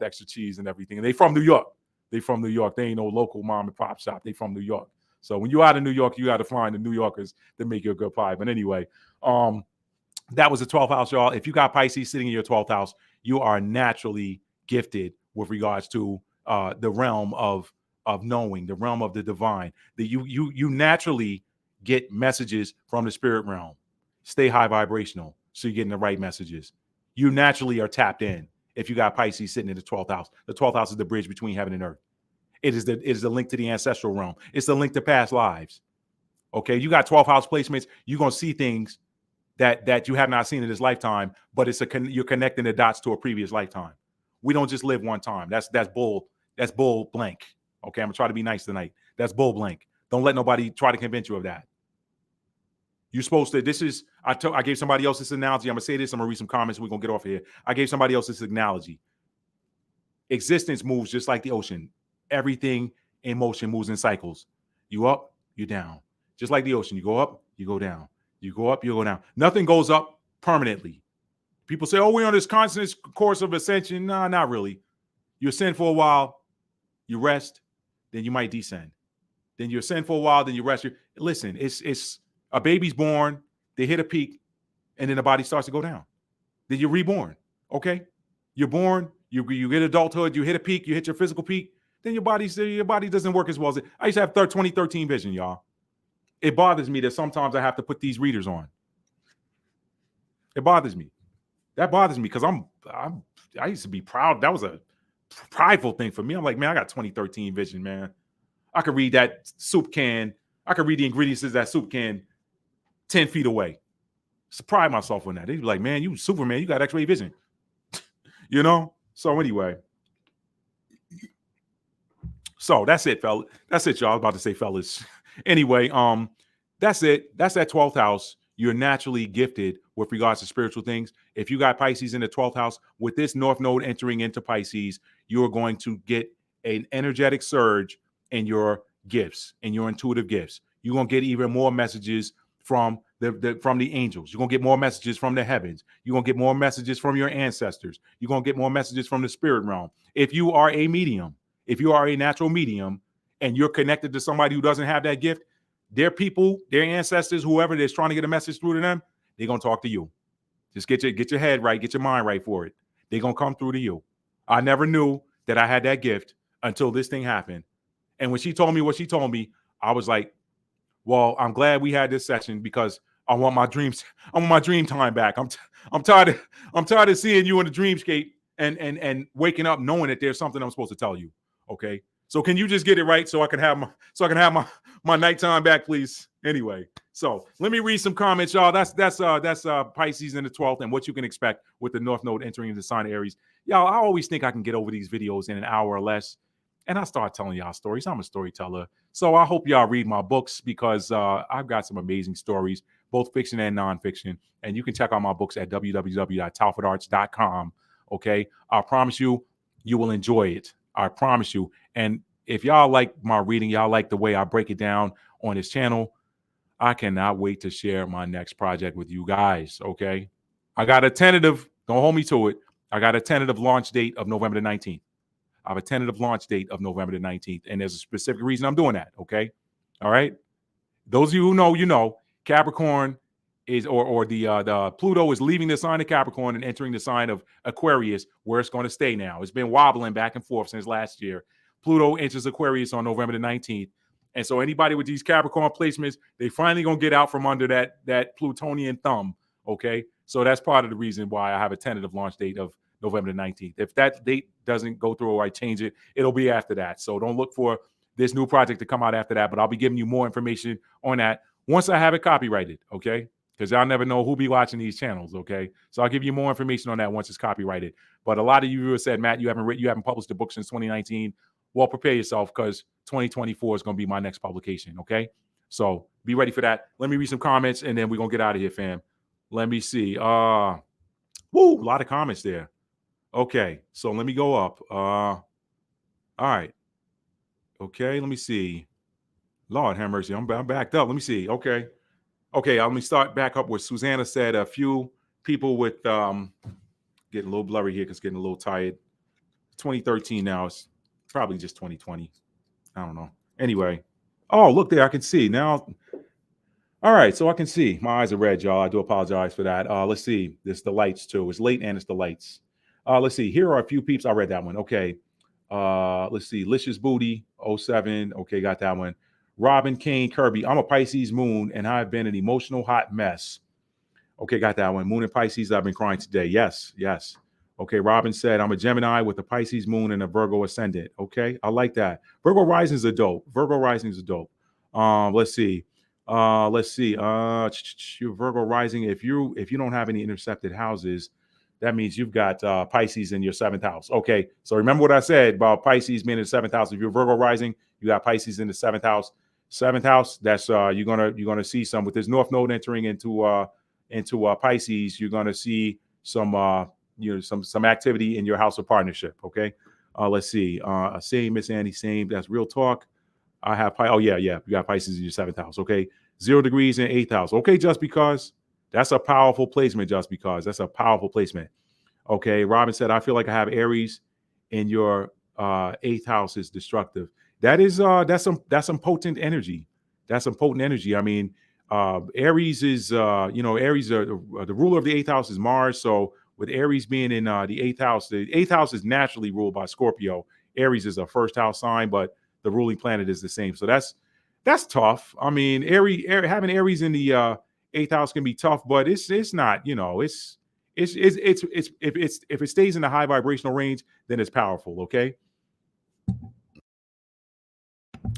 extra cheese and everything. And they from New York. They ain't no local mom and pop shop. They from New York. So when you're out of New York, you got to find the New Yorkers that make you a good pie. But anyway, that was the 12th house, y'all. If you got Pisces sitting in your 12th house, you are naturally gifted with regards to the realm of knowing, the realm of the divine. That you naturally get messages from the spirit realm. Stay high vibrational so you're getting the right messages. You naturally are tapped in if you got Pisces sitting in the 12th house. The 12th house is the bridge between heaven and earth. It is the link to the ancestral realm. It's the link to past lives. Okay, you got 12th house placements. You're gonna see things that you have not seen in this lifetime, but you're connecting the dots to a previous lifetime. We don't just live one time. That's bull blank. Okay, I'm gonna try to be nice tonight. That's bull blank. Don't let nobody try to convince you of that. You're supposed to, I gave somebody else this analogy. I'm going to say this. I'm going to read some comments. We're going to get off of here. I gave somebody else this analogy. Existence moves just like the ocean. Everything in motion moves in cycles. You up, you down. Just like the ocean. You go up, you go down. You go up, you go down. Nothing goes up permanently. People say, oh, we're on this constant course of ascension. Nah, not really. You ascend for a while, you rest, then you might descend. Then you ascend for a while, then you rest. Listen, it's a baby's born, they hit a peak, and then the body starts to go down. Then you're reborn, okay? You're born, you get adulthood, you hit a peak, you hit your physical peak, then your body doesn't work as well as it. I used to have 2013 vision, y'all. It bothers me that sometimes I have to put these readers on. It bothers me. That bothers me because I used to be proud. That was a prideful thing for me. I'm like, man, I got 2013 vision, man. I could read that soup can. I could read the ingredients of that soup can 10 feet away. So pride myself on that. They'd be like, man, you Superman, you got X-ray vision. You know? So anyway. So that's it, fellas. That's it, y'all. I was about to say fellas. Anyway, that's it. That's that 12th house. You're naturally gifted with regards to spiritual things. If you got Pisces in the 12th house, with this North Node entering into Pisces, you're going to get an energetic surge in your gifts, in your intuitive gifts. You're going to get even more messages from the angels. You're going to get more messages from the heavens. You're going to get more messages from your ancestors. You're going to get more messages from the spirit realm. If you are a medium, if you are a natural medium, and you're connected to somebody who doesn't have that gift, their people, their ancestors, whoever that's trying to get a message through to them, they're going to talk to you. Just get your head right, get your mind right for it. They're going to come through to you. I never knew that I had that gift until this thing happened. And when she told me what she told me, I was like, well, I'm glad we had this session because I want my dreams. I want my dream time back. I'm tired of seeing you in the dreamscape and waking up knowing that there's something I'm supposed to tell you. Okay. So can you just get it right so I can have my nighttime back, please? Anyway, so let me read some comments, y'all. That's Pisces in the 12th and what you can expect with the North Node entering into the sign of Aries. Y'all, I always think I can get over these videos in an hour or less, and I start telling y'all stories. I'm a storyteller, so I hope y'all read my books because I've got some amazing stories, both fiction and nonfiction, and you can check out my books at www.talfordarts.com. Okay, I promise you will enjoy it. I promise you. And if y'all like my reading, y'all like the way I break it down on this channel, I cannot wait to share my next project with you guys, okay? I got a tentative, don't hold me to it, I got a tentative launch date of November the 19th. I have a tentative launch date of November the 19th, and there's a specific reason I'm doing that, okay? All right? Those of you who know, you know, Capricorn is, or the Pluto is leaving the sign of Capricorn and entering the sign of Aquarius, where it's going to stay now. It's been wobbling back and forth since last year. Pluto enters Aquarius on November the 19th. And so anybody with these Capricorn placements, they finally going to get out from under that Plutonian thumb, okay? So that's part of the reason why I have a tentative launch date of November the 19th. If that date doesn't go through or I change it, it'll be after that. So don't look for this new project to come out after that, but I'll be giving you more information on that once I have it copyrighted, okay? Because y'all never know who'll be watching these channels, okay? So I'll give you more information on that once it's copyrighted. But a lot of you have said, Matt, you haven't published a book since 2019. Well, prepare yourself because 2024 is going to be my next publication, okay? So be ready for that. Let me read some comments, and then we're going to get out of here, fam. Let me see. A lot of comments there. Okay, so let me go up. All right. Okay, let me see. Lord have mercy. I'm backed up. Let me see. Okay, let me start back up with Susanna said a few people with getting a little blurry here because getting a little tired. 2013 now. It's probably just 2020. I don't know. Anyway. Oh, look there. I can see now. All right. So I can see. My eyes are red, y'all. I do apologize for that. Let's see. It's the lights too. It's late and it's the lights. Let's see. Here are a few peeps. I read that one. Okay. Let's see. Licious Booty 07. Okay. Got that one. Robin Kane Kirby. I'm a Pisces moon and I've been an emotional hot mess. Okay. Got that one. Moon and Pisces. I've been crying today. Yes. Yes. Okay, Robin said, I'm a Gemini with a Pisces moon and a Virgo ascendant. Okay, I like that. Virgo risings are dope. Let's see. Your Virgo rising, if you don't have any intercepted houses, that means you've got Pisces in your 7th house. Okay, so remember what I said about Pisces being in the 7th house. If you're Virgo rising, you got Pisces in the 7th house. 7th house. That's you're gonna see some with this North Node entering into Pisces. You're gonna see some some activity in your house of partnership. Okay, let's see. Same, Miss Annie, same. That's real talk. I have you got Pisces in your 7th house. Okay, 0 degrees in 8th house. Okay, just because that's a powerful placement. Just because that's a powerful placement. Okay, Robin said, I feel like I have Aries in your 8th house is destructive. That is that's some potent energy. That's some potent energy. I mean, Aries is Aries the ruler of the 8th house is Mars. So with Aries being in the 8th house is naturally ruled by Scorpio. Aries is a 1st house sign, but the ruling planet is the same. So that's tough. I mean, having Aries in the 8th house can be tough, but it's not, it's if it stays in the high vibrational range, then it's powerful. Okay.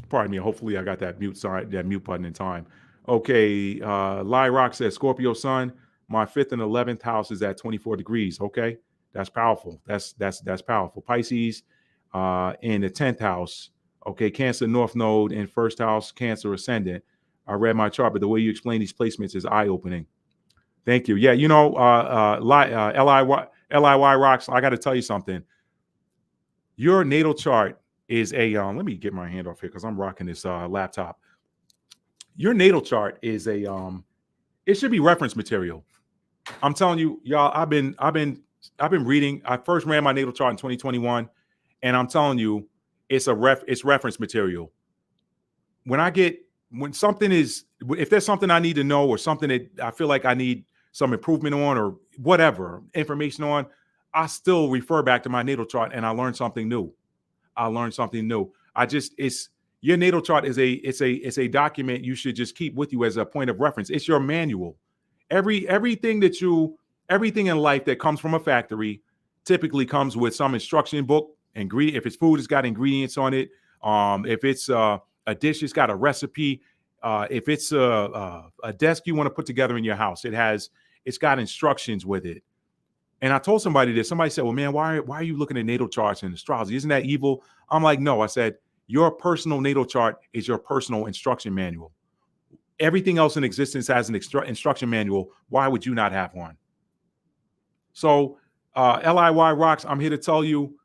Pardon me. Hopefully I got that mute button in time. Okay. Lyrock says Scorpio sun, my 5th and 11th house is at 24 degrees. Okay. That's powerful. That's powerful. Pisces in the 10th house. Okay. Cancer North Node in 1st house, Cancer ascendant. I read my chart, but the way you explain these placements is eye-opening. Thank you. Yeah, LIY Rocks, I got to tell you something. Your natal chart is a, let me get my hand off here because I'm rocking this laptop. Your natal chart is a, it should be reference material. I'm telling you, y'all, I've been reading. I first ran my natal chart in 2021, and I'm telling you, it's reference material. If there's something I need to know or something that I feel like I need some improvement on or whatever information on, I still refer back to my natal chart and I learn something new. Your natal chart is a document you should just keep with you as a point of reference. It's your manual. Everything in life that comes from a factory typically comes with some instruction book. If it's food, it's got ingredients on it. If it's a dish, it's got a recipe. If it's a desk you want to put together in your house, it's got instructions with it. And I told somebody this. Somebody said, well, man, why are you looking at natal charts and astrology? Isn't that evil? I'm like, no. I said, your personal natal chart is your personal instruction manual. Everything else in existence has an instruction manual. Why would you not have one? So LIY Rocks, I'm here to tell you,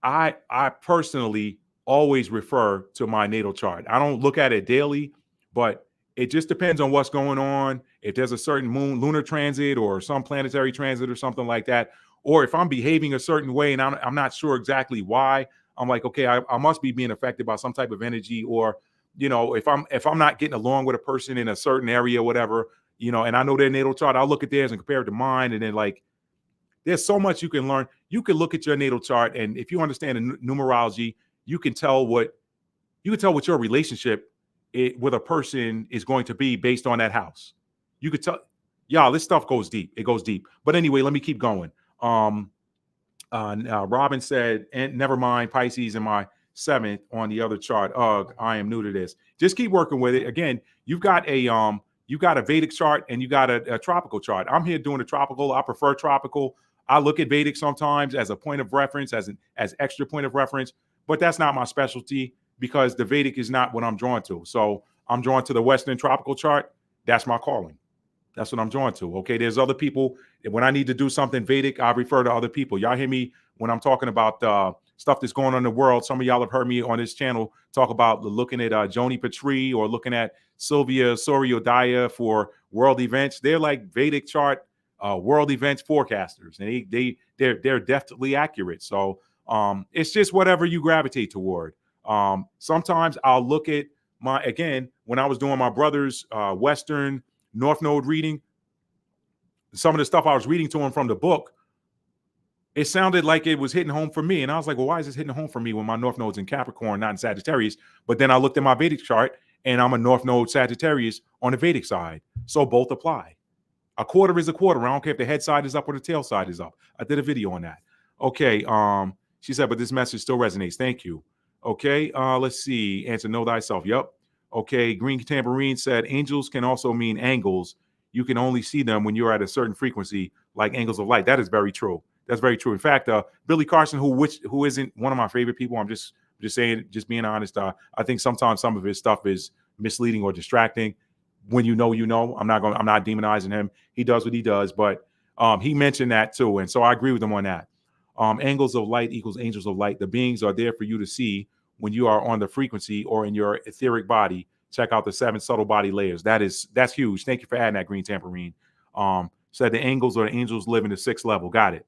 I personally always refer to my natal chart. I don't look at it daily, but it just depends on what's going on. If there's a certain lunar transit or some planetary transit or something like that, or if I'm behaving a certain way and I'm not sure exactly why, I'm like, okay, I must be being affected by some type of energy, or if I'm not getting along with a person in a certain area, whatever, and I know their natal chart, I'll look at theirs and compare it to mine, and then there's so much you can learn. You can look at your natal chart, and if you understand the numerology, you can tell what your relationship with a person is going to be based on that house. You could tell, y'all, this stuff goes deep. It goes deep. But anyway, let me keep going. Robin said, and never mind, Pisces in my 7th on the other chart. Ugh, I am new to this. Just keep working with it. Again, you've got a Vedic chart and you got a tropical chart. I'm here doing a tropical. I prefer tropical. I look at Vedic sometimes as a point of reference, as extra point of reference, but that's not my specialty because the Vedic is not what I'm drawn to. So I'm drawn to the Western tropical chart. That's my calling. That's what I'm drawn to. Okay. There's other people. When I need to do something Vedic, I refer to other people. Y'all hear me when I'm talking about stuff that's going on in the world. Some of y'all have heard me on this channel talk about looking at Joni Petrie or looking at Sylvia Soriodaya for world events. They're like Vedic chart world events forecasters, and they're definitely accurate. So it's just whatever you gravitate toward. Sometimes I'll look at when I was doing my brother's Western North Node reading, some of the stuff I was reading to him from the book, it sounded like it was hitting home for me. And I was like, well, why is this hitting home for me when my North Node's in Capricorn, not in Sagittarius? But then I looked at my Vedic chart and I'm a North Node Sagittarius on the Vedic side. So both apply. A quarter is a quarter. I don't care if the head side is up or the tail side is up. I did a video on that. Okay. She said, but this message still resonates. Thank you. Okay. Let's see. Answer, know thyself. Yep. Okay. Green Tambourine said, angels can also mean angles. You can only see them when you're at a certain frequency, like angles of light. That is very true. That's very true. In fact, Billy Carson, who isn't one of my favorite people, I'm just saying, just being honest. I think sometimes some of his stuff is misleading or distracting. When you know, I'm not demonizing him. He does what he does, but he mentioned that too. And so I agree with him on that. Angles of light equals angels of light. The beings are there for you to see when you are on the frequency or in your etheric body. Check out the 7 subtle body layers. That's huge. Thank you for adding that, Green Tamperine. Said the angles or the angels live in the 6th level. Got it.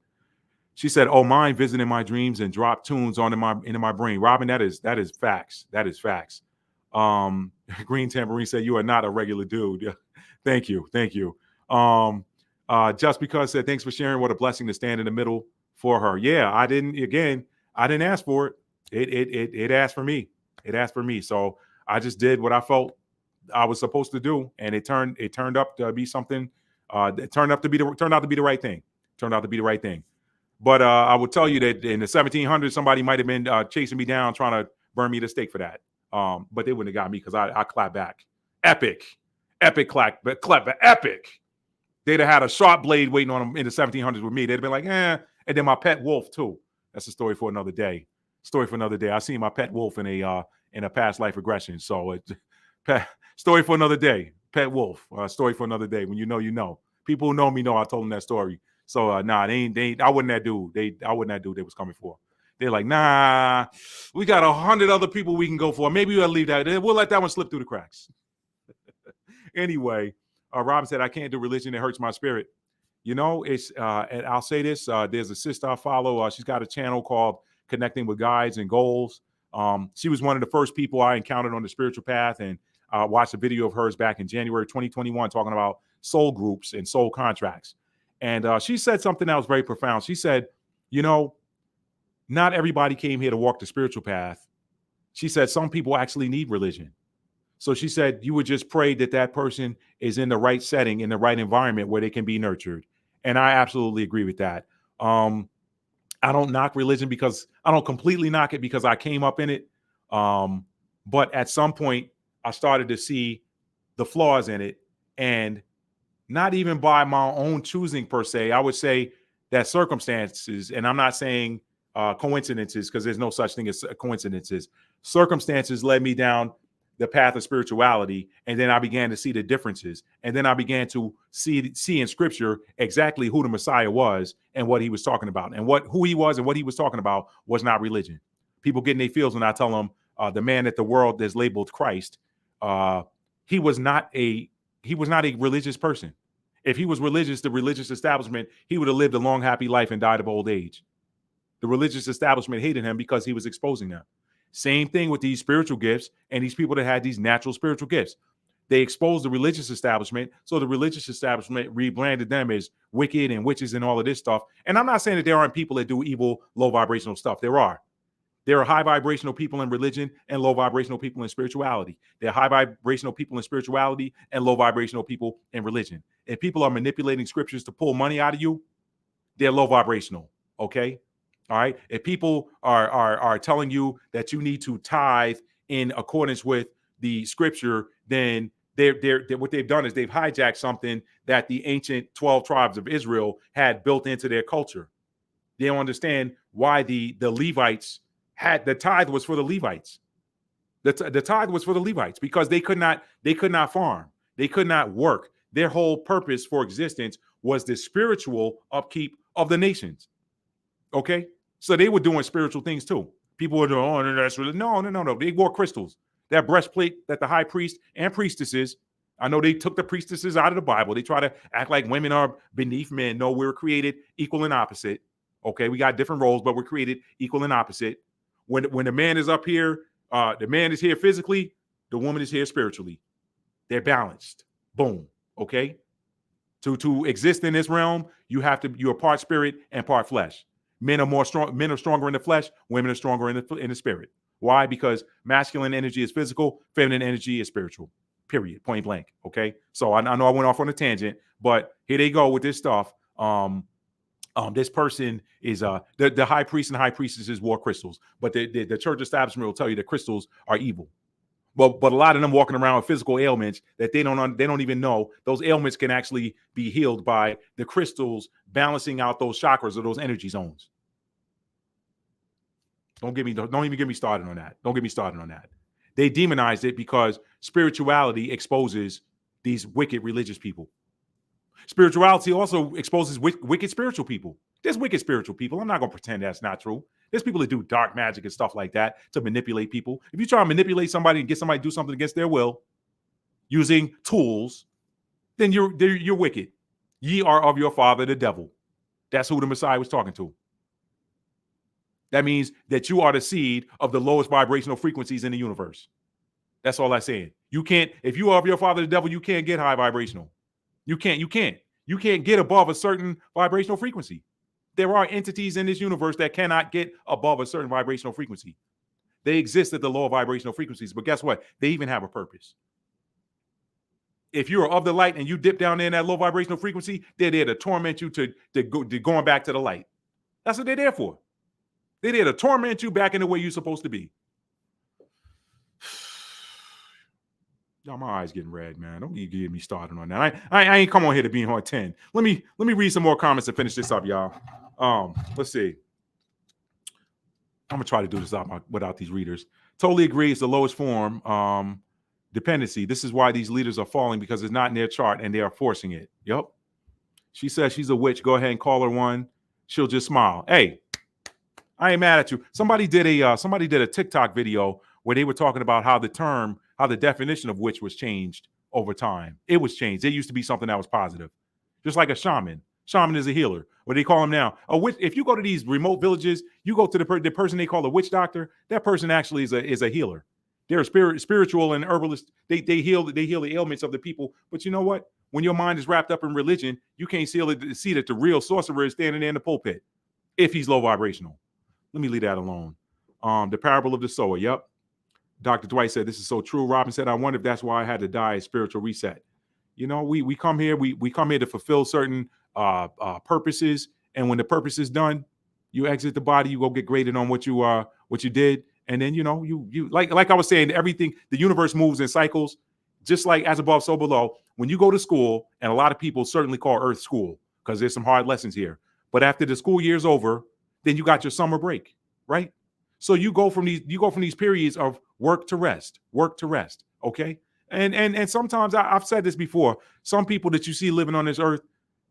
She said, "Oh, mine visit in my dreams and drop tunes into my brain." Robin, that is facts. That is facts. Green Tambourine said, "You are not a regular dude." Thank you. Just because said, "Thanks for sharing. What a blessing to stand in the middle for her." Yeah, I didn't ask for it. It asked for me. It asked for me. So I just did what I felt I was supposed to do, and it turned up to be something. It turned out to be the right thing. Turned out to be the right thing. But I will tell you that in the 1700s, somebody might have been chasing me down, trying to burn me at the stake for that. But they wouldn't have got me because I clap back. Epic clap, epic. They'd have had a sharp blade waiting on them in the 1700s with me. They'd have been like, eh. And then my pet wolf too. That's a story for another day. I seen my pet wolf in a past life regression. So story for another day. Pet wolf. Story for another day. When you know. People who know me know I told them that story. So they ain't. I wasn't that dude. I wasn't that dude they was coming for. They're like, nah, we got 100 other people we can go for. Maybe we'll leave that. We'll let that one slip through the cracks. Anyway, Robin said, "I can't do religion. It hurts my spirit." It's and I'll say this. There's a sister I follow. She's got a channel called Connecting with Guides and Goals. She was one of the first people I encountered on the spiritual path, and watched a video of hers back in January 2021 talking about soul groups and soul contracts. And she said something that was very profound. She said, not everybody came here to walk the spiritual path. She said some people actually need religion. So she said you would just pray that person is in the right setting, in the right environment where they can be nurtured. And I absolutely agree with that. I don't knock religion because I don't completely knock it because I came up in it. But at some point, I started to see the flaws in it, and not even by my own choosing per se. I would say that circumstances, and I'm not saying coincidences because there's no such thing as coincidences. Circumstances led me down the path of spirituality, and then I began to see the differences, and then I began to see in Scripture exactly who the Messiah was and what he was talking about, and who he was and what he was talking about was not religion. People getting their feels when I tell them the man that the world has labeled Christ, he was not a religious person. If he was religious, the religious establishment, he would have lived a long, happy life and died of old age. The religious establishment hated him because he was exposing them. Same thing with these spiritual gifts and these people that had these natural spiritual gifts. They exposed the religious establishment, so the religious establishment rebranded them as wicked and witches and all of this stuff. And I'm not saying that there aren't people that do evil, low vibrational stuff. There are. There are high vibrational people in religion and low vibrational people in spirituality. There are high vibrational people in spirituality and low vibrational people in religion. If people are manipulating scriptures to pull money out of you, they're low vibrational. Okay. All right. If people are telling you that you need to tithe in accordance with the scripture, then they're what they've done is they've hijacked something that the ancient 12 tribes of Israel had built into their culture. They don't understand why the Levites had the tithe was for the Levites. The tithe was for the Levites because they could not farm. They could not work. Their whole purpose for existence was the spiritual upkeep of the nations. Okay. So they were doing spiritual things too. People were doing, oh, that's really, no. They wore crystals. That breastplate that the high priest and priestesses, I know they took the priestesses out of the Bible. They try to act like women are beneath men. No, we were created equal and opposite. Okay. We got different roles, but we're created equal and opposite. When the man is up here, the man is here physically, the woman is here spiritually. They're balanced. Boom. Okay. To exist in this realm, you're part spirit and part flesh. Men are stronger in the flesh, women are stronger in the spirit. Why? Because masculine energy is physical, feminine energy is spiritual. Period. Point blank. Okay. So I know I went off on a tangent, but here they go with this stuff. This person is the high priest and high priestesses wore crystals, but the church establishment will tell you that crystals are evil. But a lot of them walking around with physical ailments that they don't even know those ailments can actually be healed by the crystals balancing out those chakras or those energy zones. Don't even get me started on that. Don't get me started on that. They demonized it because spirituality exposes these wicked religious people. Spirituality also exposes wicked spiritual people. There's wicked spiritual people. I'm not going to pretend that's not true. There's people that do dark magic and stuff like that to manipulate people. If you try to manipulate somebody and get somebody to do something against their will using tools, then you're wicked. Ye are of your father, the devil. That's who the Messiah was talking to. That means that you are the seed of the lowest vibrational frequencies in the universe. That's all I'm saying. You can't, if you are of your father, the devil, you can't get high vibrational. You can't get above a certain vibrational frequency. There are entities in this universe that cannot get above a certain vibrational frequency. They exist at the lower vibrational frequencies, but guess what? They even have a purpose. If you're of the light and you dip down there in that low vibrational frequency, they're there to torment you to going back to the light. That's what they're there for. They're there to torment you back in the way you're supposed to be. Y'all, my eyes getting red, man. Don't you get me started on that. I ain't come on here to be on 10. Let me read some more comments and finish this up, y'all. Let's see. I'm gonna try to do this without these readers. Totally agree. It's the lowest form. Dependency. This is why these leaders are falling, because it's not in their chart and they are forcing it. Yep. She says she's a witch. Go ahead and call her one. She'll just smile. Hey, I ain't mad at you. Somebody did a TikTok video where they were talking about how the definition of witch was changed over time. It was changed. It used to be something that was positive, just like a shaman. Shaman is a healer. What do they call him now? A witch. If you go to these remote villages, you go to the person they call a witch doctor. That person actually is a healer. They're spiritual and herbalist. They heal the ailments of the people. But you know what? When your mind is wrapped up in religion, you can't see that the real sorcerer is standing there in the pulpit if he's low vibrational. Let me leave that alone. The parable of the sower. Yep. Dr. Dwight said, this is so true. Robin said, I wonder if that's why I had to die, a spiritual reset. You know, we come here, we come here to fulfill certain purposes. And when the purpose is done, you exit the body, you go get graded on what you did. And then, you know, you like I was saying, everything, the universe moves in cycles, just like as above, so below. When you go to school, and a lot of people certainly call Earth school because there's some hard lessons here. But after the school year's over, then you got your summer break, right? So you go from these periods of work to rest. Okay. And sometimes I've said this before. Some people that you see living on this earth,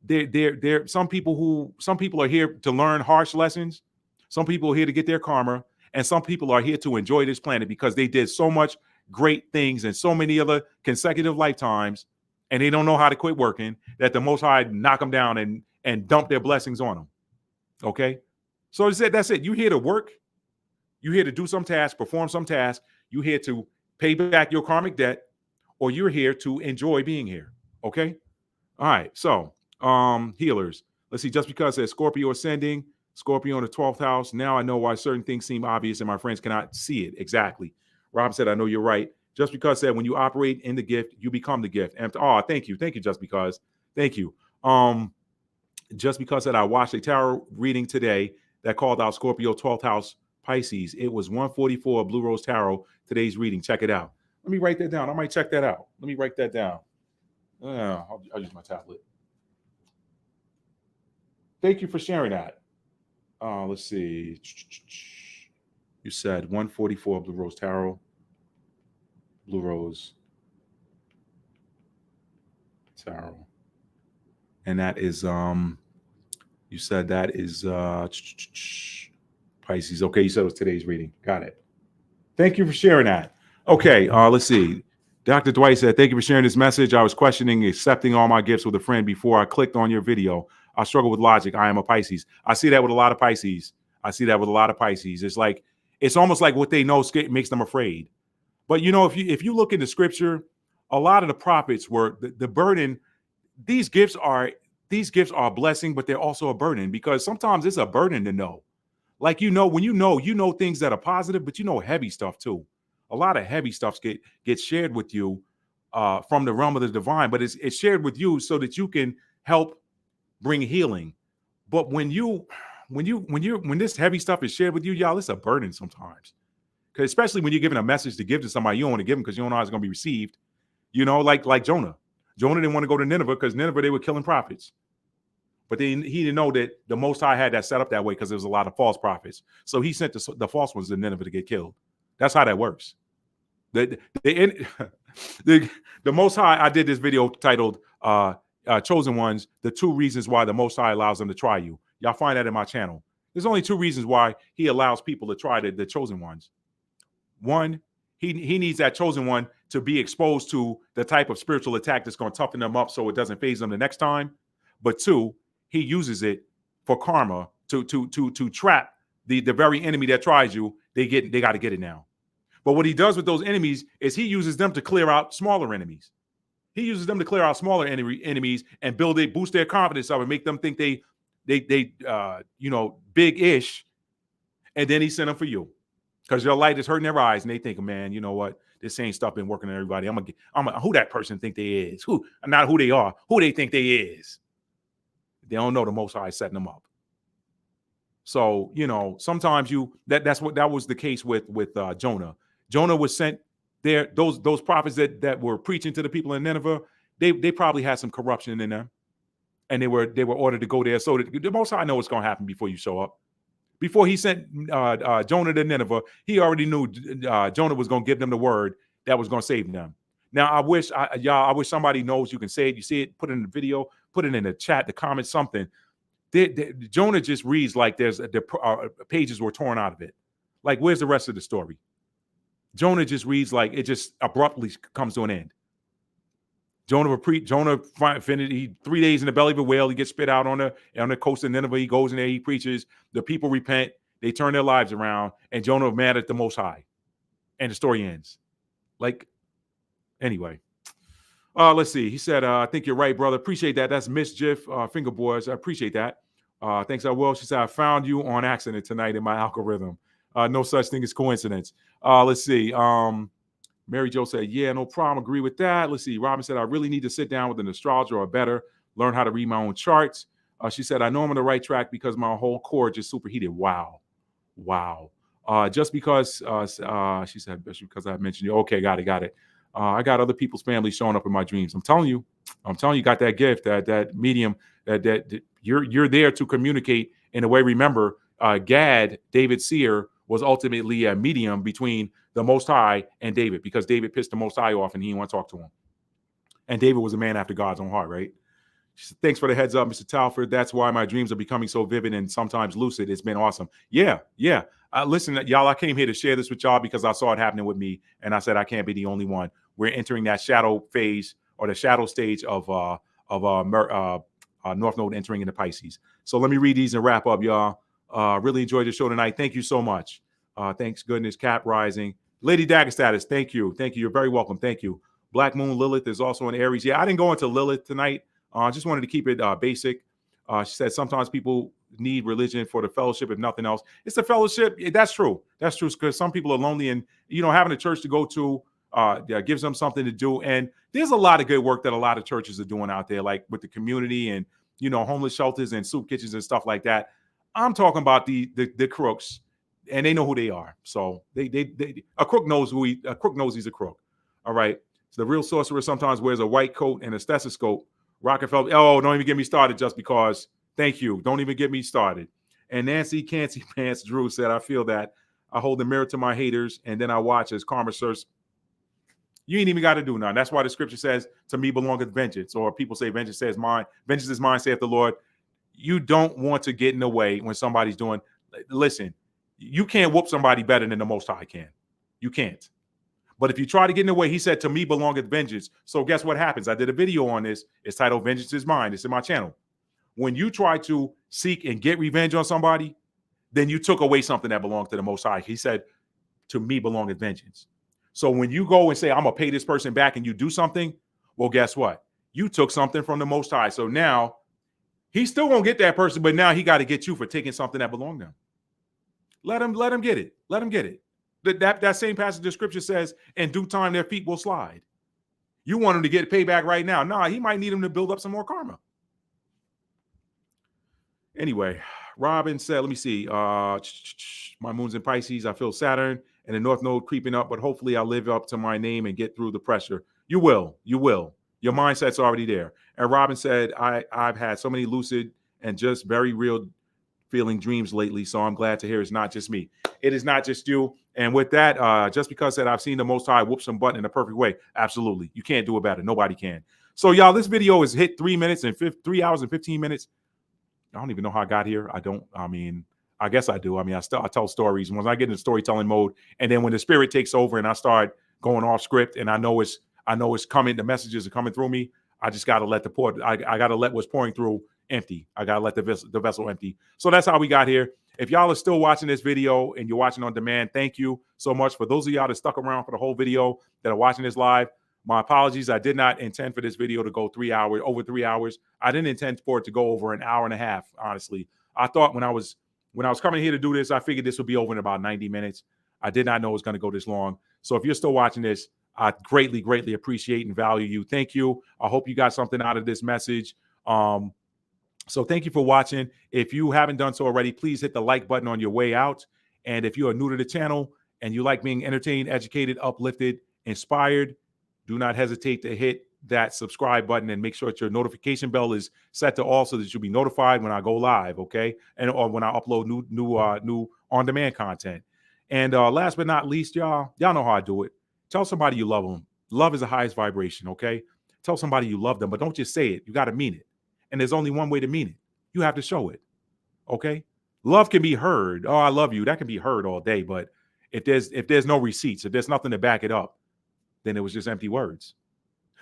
they're some people are here to learn harsh lessons. Some people are here to get their karma, and some people are here to enjoy this planet because they did so much great things and so many other consecutive lifetimes, and they don't know how to quit working, that the Most High knock them down and dump their blessings on them. Okay. So that's it. You're here to work. You're here to do some task, perform some task. You're here to pay back your karmic debt, or you're here to enjoy being here. Okay. All right. So, healers. Let's see. Just because there's Scorpio ascending, Scorpio in the 12th house. Now I know why certain things seem obvious and my friends cannot see it. Exactly. Rob said, I know you're right. Just because said when you operate in the gift, you become the gift. And thank you. Thank you, just because. Thank you. Just because said I watched a tarot reading today that called out Scorpio 12th house Pisces. It was 144 Blue Rose Tarot, today's reading. Check it out. Let me write that down. I might check that out. Let me write that down. I'll use my tablet. Thank you for sharing that. Let's see. You said 144 Blue Rose Tarot. Blue Rose Tarot. And that is you said that is Pisces. Okay, you said it was today's reading. Got it. Thank you for sharing that. Okay, let's see. Dr. Dwight said, thank you for sharing this message. I was questioning accepting all my gifts with a friend before I clicked on your video. I struggle with logic. I am a Pisces. I see that with a lot of Pisces. It's almost like what they know makes them afraid. But you know, if you look into scripture, a lot of the prophets were the burden. These gifts are a blessing, but they're also a burden, because sometimes it's a burden to know. Like, when you know things that are positive, but heavy stuff too. A lot of heavy stuff gets shared with you from the realm of the divine, but it's shared with you so that you can help bring healing. But when this heavy stuff is shared with you, y'all, it's a burden sometimes. Because especially when you're given a message to give to somebody, you don't want to give them because you don't know how it's going to be received. Like Jonah. Jonah didn't want to go to Nineveh because Nineveh, they were killing prophets. But he didn't know that the Most High had that set up that way because there was a lot of false prophets. So he sent the false ones to Nineveh to get killed. That's how that works. The the Most High. I did this video titled "Chosen Ones: The 2 Reasons Why the Most High Allows Them to Try You." Y'all find that in my channel. There's only 2 reasons why He allows people to try the chosen ones. One, he needs that chosen one to be exposed to the type of spiritual attack that's going to toughen them up so it doesn't phase them the next time. But 2, he uses it for karma to trap the very enemy that tries you. They got to get it now. But what he does with those enemies is he uses them to clear out smaller enemies. He uses them to clear out smaller enemies and boost their confidence up and make them think they big-ish. And then he sent them for you. Because your light is hurting their eyes, and they think, man, you know what? This same stuff been working on everybody. I'm gonna who that person think they is? Who, not who they are, who they think they is. They don't know the Most High setting them up. So, sometimes that was the case with Jonah. Jonah was sent there. Those prophets that were preaching to the people in Nineveh, they probably had some corruption in them, and they were ordered to go there. So the Most High know what's gonna happen before you show up. Before he sent Jonah to Nineveh, he already knew Jonah was going to give them the word that was going to save them. Now, I wish somebody knows you can say it. You see it, put it in the video, put it in the chat, the comments, something. Jonah just reads like the pages were torn out of it. Like, where's the rest of the story? Jonah just reads like it just abruptly comes to an end. Jonah finished. He 3 days in the belly of a whale. He gets spit out on the coast of Nineveh. He goes in there. He preaches. The people repent. They turn their lives around. And Jonah mad at the Most High. And the story ends. Like, anyway. Let's see. He said, I think you're right, brother. Appreciate that. That's Mischief Fingerboards. I appreciate that. Thanks, I will. She said, I found you on accident tonight in my algorithm. No such thing as coincidence. Let's see. Mary Jo said, yeah, no problem. Agree with that. Let's see. Robin said, I really need to sit down with an astrologer or better, learn how to read my own charts. She said, I know I'm on the right track because my whole core just superheated. Wow. Just because, she said, because I mentioned you. Okay, got it. I got other people's families showing up in my dreams. I'm telling you, got that gift, that medium, that you're there to communicate in a way. Remember, Gad, David's seer, was ultimately a medium between the Most High and David, because David pissed the Most High off and he didn't want to talk to him. And David was a man after God's own heart, right? Thanks for the heads up, Mr. Talford. That's why my dreams are becoming so vivid and sometimes lucid. It's been awesome. Yeah. Listen, y'all, I came here to share this with y'all because I saw it happening with me, and I said I can't be the only one. We're entering that shadow phase, or the shadow stage of North Node entering into Pisces. So let me read these and wrap up, y'all. Really enjoyed the show tonight. Thank you so much. Thanks goodness. Cap Rising. Lady Dagger Status, thank you. You're very welcome. Thank you. Black Moon Lilith is also in Aries. Yeah, I didn't go into Lilith tonight. I just wanted to keep it basic. She said sometimes people need religion for the fellowship, if nothing else. It's the fellowship. That's true. That's true, because some people are lonely, and having a church to go to gives them something to do. And there's a lot of good work that a lot of churches are doing out there, like with the community and homeless shelters and soup kitchens and stuff like that. I'm talking about the crooks. And they know who they are. So a crook knows he's a crook. All right. So the real sorcerer sometimes wears a white coat and a stethoscope. Rockefeller. Oh, don't even get me started just because. Thank you. Don't even get me started. And Nancy Cancy Pants Drew said, I feel that. I hold the mirror to my haters, and then I watch as karma serves. You ain't even got to do nothing. That's why the scripture says, to me belongeth vengeance. Or people say, vengeance is mine, saith the Lord. You don't want to get in the way when somebody's doing. Listen. You can't whoop somebody better than the Most High can. You can't. But if you try to get in the way, he said, to me belongeth vengeance. So guess what happens? I did a video on this. It's titled Vengeance is Mine. It's in my channel. When you try to seek and get revenge on somebody, then you took away something that belonged to the Most High. He said, to me belongeth vengeance. So when you go and say, I'm going to pay this person back, and you do something, well, guess what? You took something from the Most High. So now he's still going to get that person, but now he got to get you for taking something that belonged to him. Let him get it. Let him get it. That same passage of scripture says, in due time, their feet will slide. You want him to get payback right now. Nah, he might need him to build up some more karma. Anyway, Robin said, let me see. My moon's in Pisces. I feel Saturn and the North Node creeping up, but hopefully I'll live up to my name and get through the pressure. You will. Your mindset's already there. And Robin said, I've had so many lucid and just very real feeling dreams lately. So I'm glad to hear it's not just me. It is not just you. And with that, just because that I've seen the Most High whoop some butt in a perfect way, absolutely. You can't do it better. Nobody can. So, y'all, this video is hit 3 minutes and 3 hours and 15 minutes. I don't even know how I got here. I guess I do. I tell stories. Once I get into storytelling mode, and then when the spirit takes over and I start going off script, and I know it's coming, the messages are coming through me. I just got to let I got to let what's pouring through empty. I got to let the vessel empty. So that's how we got here. If y'all are still watching this video and you're watching on demand, thank you so much. For those of y'all that stuck around for the whole video that are watching this live, my apologies. I did not intend for this video to go over 3 hours. I didn't intend for it to go over an hour and a half, honestly. I thought when I was coming here to do this, I figured this would be over in about 90 minutes. I did not know it was going to go this long. So if you're still watching this, I greatly, greatly appreciate and value you. Thank you. I hope you got something out of this message. So thank you for watching. If you haven't done so already, please hit the like button on your way out. And if you are new to the channel and you like being entertained, educated, uplifted, inspired, do not hesitate to hit that subscribe button and make sure that your notification bell is set to all so that you'll be notified when I go live, okay? Or when I upload new on-demand content. And last but not least, y'all know how I do it. Tell somebody you love them. Love is the highest vibration, okay? Tell somebody you love them, but don't just say it. You got to mean it. And there's only one way to mean it. You have to show it, okay? Love can be heard. Oh, I love you. That can be heard all day, but if there's no receipts, if there's nothing to back it up, then it was just empty words.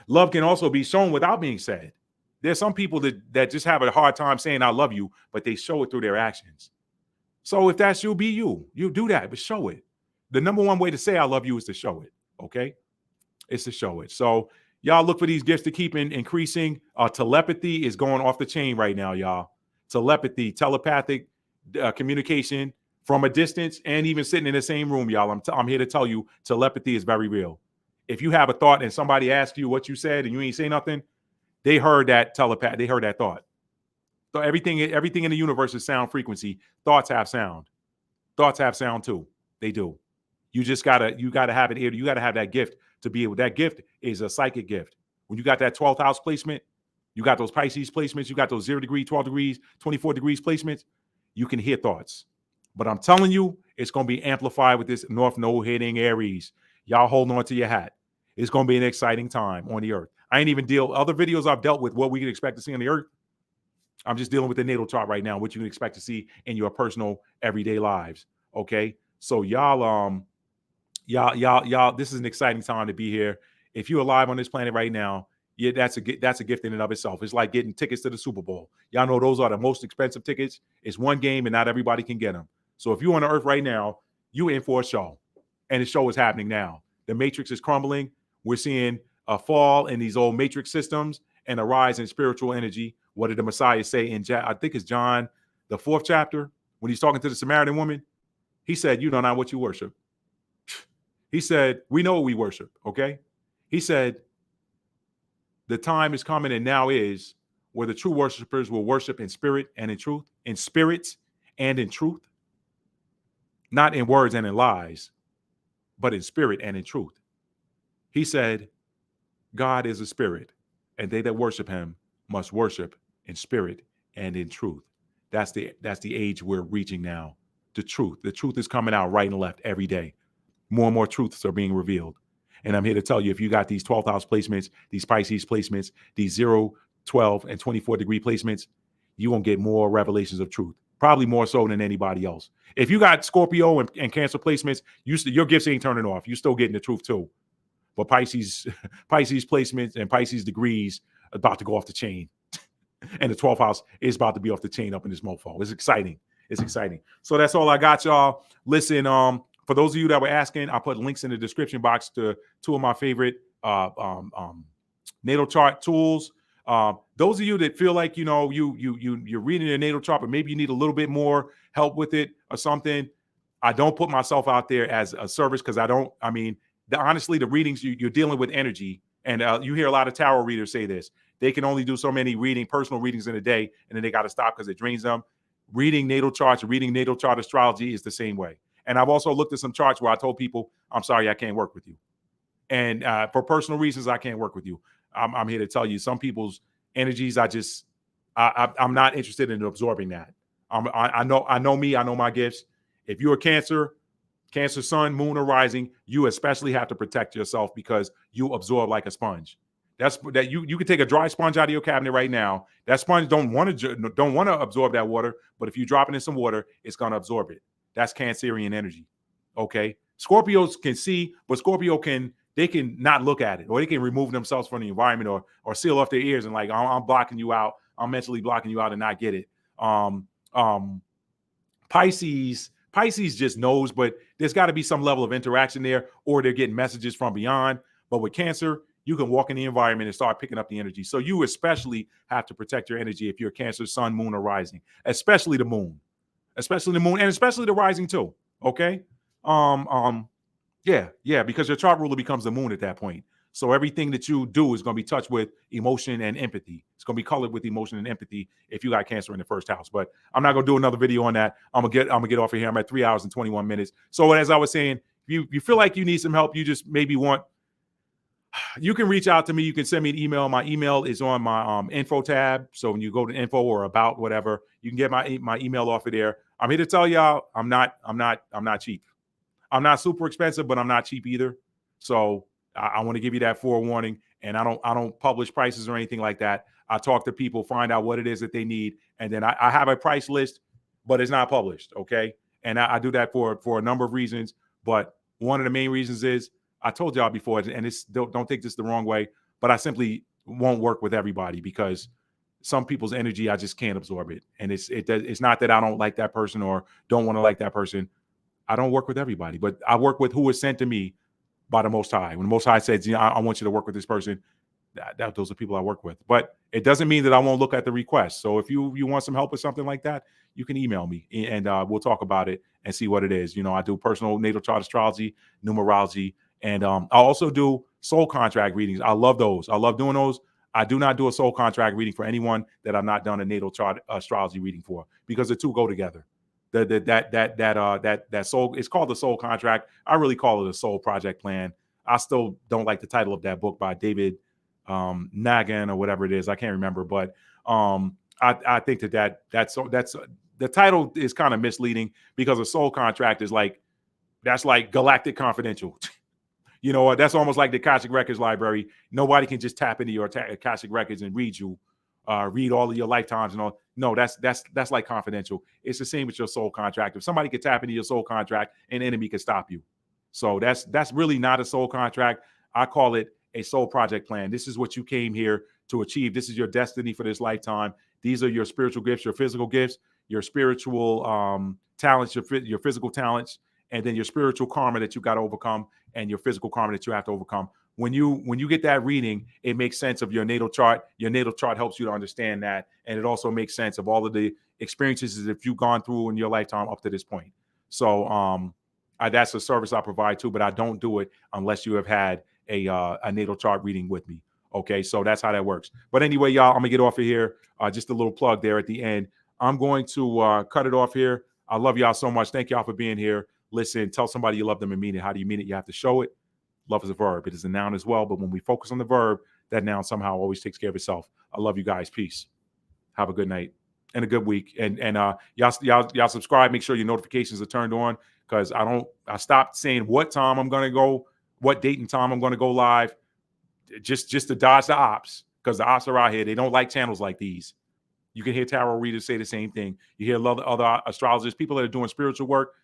Love can also be shown without being said. There's some people that just have a hard time saying I love you, but they show it through their actions. So if that's you, be you. You do that, but show it. The number one way to say I love you is to show it, okay? It's to show it. So y'all look for these gifts to keep increasing. Telepathy is going off the chain right now, y'all. Telepathy, telepathic communication from a distance and even sitting in the same room, y'all. I'm here to tell you telepathy is very real. If you have a thought and somebody asks you what you said and you ain't say nothing, they heard that telepath. They heard that thought. So everything in the universe is sound frequency. Thoughts have sound. Thoughts have sound too. They do. You gotta have it here. You gotta have that gift to be able. That gift is a psychic gift. When you got that 12th house placement, you got those Pisces placements, you got those 0 degree, 12 degrees, 24 degrees placements. You can hear thoughts. But I'm telling you, it's gonna be amplified with this North Node hitting Aries. Y'all hold on to your hat. It's going to be an exciting time on the earth. I ain't even other videos I've dealt with what we can expect to see on the earth. I'm just dealing with the natal chart right now, what you can expect to see in your personal everyday lives. Okay. So y'all, this is an exciting time to be here. If you're alive on this planet right now, yeah, that's a gift in and of itself. It's like getting tickets to the Super Bowl. Y'all know those are the most expensive tickets. It's one game and not everybody can get them. So if you're on the earth right now, you in for a show, and the show is happening now. The matrix is crumbling. We're seeing a fall in these old matrix systems and a rise in spiritual energy. What did the Messiah say in, I think it's John, the 4th chapter, when he's talking to the Samaritan woman? He said, you know not what you worship. He said, we know what we worship, okay? He said, the time is coming and now is where the true worshipers will worship in spirit and in truth, in spirit and in truth, not in words and in lies, but in spirit and in truth. He said, God is a spirit, and they that worship him must worship in spirit and in truth. That's the age we're reaching now. The truth is coming out right and left every day. More and more truths are being revealed. And I'm here to tell you, if you got these 12th house placements, these Pisces placements, these 0, 12, and 24 degree placements, you won't get more revelations of truth. Probably more so than anybody else. If you got Scorpio and Cancer placements, your gifts ain't turning off. You still getting the truth too. But Pisces placements and Pisces degrees are about to go off the chain. And the 12th house is about to be off the chain up in this mofo. It's exciting. It's exciting. So that's all I got, y'all. Listen, for those of you that were asking, I put links in the description box to 2 of my favorite natal chart tools. Those of you that feel like, you're reading your natal chart, but maybe you need a little bit more help with it or something. I don't put myself out there as a service because honestly, the readings, you're dealing with energy. And you hear a lot of tarot readers say this. They can only do so many personal readings in a day, and then they got to stop because it drains them. Reading natal charts, reading natal chart astrology is the same way. And I've also looked at some charts where I told people, I'm sorry, I can't work with you. And for personal reasons, I can't work with you. I'm here to tell you, some people's energies, I'm not interested in absorbing that. I know me. I know my gifts. If you're a Cancer sun, moon, or rising, you especially have to protect yourself because you absorb like a sponge. You can take a dry sponge out of your cabinet right now. That sponge don't want to absorb that water, but if you drop it in some water, it's gonna absorb it. That's Cancerian energy. Okay. Scorpios can see, but they can not look at it, or they can remove themselves from the environment, or seal off their ears and like I'm blocking you out. I'm mentally blocking you out and not get it. Pisces just knows, but there's got to be some level of interaction there, or they're getting messages from beyond. But with Cancer, you can walk in the environment and start picking up the energy. So you especially have to protect your energy if you're Cancer, sun, moon, or rising, especially the moon, and especially the rising too. Okay. Yeah, because your chart ruler becomes the moon at that point. So everything that you do is going to be touched with emotion and empathy. It's going to be colored with emotion and empathy if you got Cancer in the first house. But I'm not going to do another video on that. I'm gonna get off of here. I'm at 3 hours and 21 minutes. So as I was saying, if you feel like you need some help, you just maybe you can reach out to me. You can send me an email. My email is on my info tab. So when you go to info or about whatever, you can get my email off of there. I'm here to tell y'all I'm not cheap. I'm not super expensive, but I'm not cheap either. So I want to give you that forewarning. And I don't publish prices or anything like that. I talk to people, find out what it is that they need, and then I have a price list, but it's not published. Okay, and I do that for a number of reasons. But one of the main reasons is I told y'all before, and don't take this the wrong way, but I simply won't work with everybody because some people's energy I just can't absorb it. And it's not that I don't like that person or don't want to like that person. I don't work with everybody, but I work with who is sent to me by the Most High. When the Most High says, I want you to work with this person, those are people I work with. But it doesn't mean that I won't look at the request. So if you want some help with something like that, you can email me and we'll talk about it and see what it is. I do personal natal chart astrology, numerology, and I also do soul contract readings. I love those. I love doing those. I do not do a soul contract reading for anyone that I've not done a natal chart astrology reading for because the two go together. That soul, it's called the soul contract. I really call it a soul project plan. I still don't like the title of that book by David Nagan or whatever it is. I can't remember, but I think that's the title is kind of misleading because a soul contract is that's like Galactic Confidential. You know what? That's almost like the Akashic Records library. Nobody can just tap into your Akashic Records and read all of your lifetimes and all. No, that's like confidential. It's the same with your soul contract. If somebody could tap into your soul contract, an enemy could stop you. So that's really not a soul contract. I call it a soul project plan. This is what you came here to achieve. This is your destiny for this lifetime. These are your spiritual gifts, your physical gifts, your spiritual talents, your physical talents, and then your spiritual karma that you got to overcome and your physical karma that you have to overcome. When you get that reading, it makes sense of your natal chart. Your natal chart helps you to understand that. And it also makes sense of all of the experiences that you've gone through in your lifetime up to this point. So that's a service I provide too, but I don't do it unless you have had a natal chart reading with me. Okay, so that's how that works. But anyway, y'all, I'm going to get off of here. Just a little plug there at the end. I'm going to cut it off here. I love y'all so much. Thank y'all for being here. Listen, tell somebody you love them and mean it. How do you mean it? You have to show it. Love is a verb. It is a noun as well. But when we focus on the verb, that noun somehow always takes care of itself. I love you guys. Peace. Have a good night and a good week. And y'all subscribe. Make sure your notifications are turned on because I stopped saying what time I'm going to go, what date and time I'm going to go live, just to dodge the ops because the ops are out here. They don't like channels like these. You can hear tarot readers say the same thing. You hear other astrologers, people that are doing spiritual work.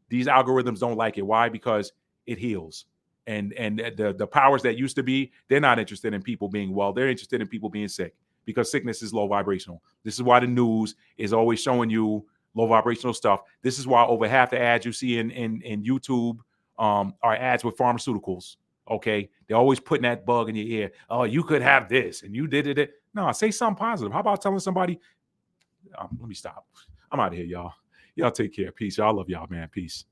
These algorithms don't like it. Why? Because it heals. And the powers that used to be, they're not interested in people being well. They're interested in people being sick because sickness is low vibrational. This is why the news is always showing you low vibrational stuff. This is why over half the ads you see in YouTube are ads with pharmaceuticals. Okay. They're always putting that bug in your ear. Oh, you could have this and you did it. No, say something positive. How about telling somebody, let me stop. I'm out of here, y'all. Y'all take care. Peace. Y'all love y'all, man. Peace.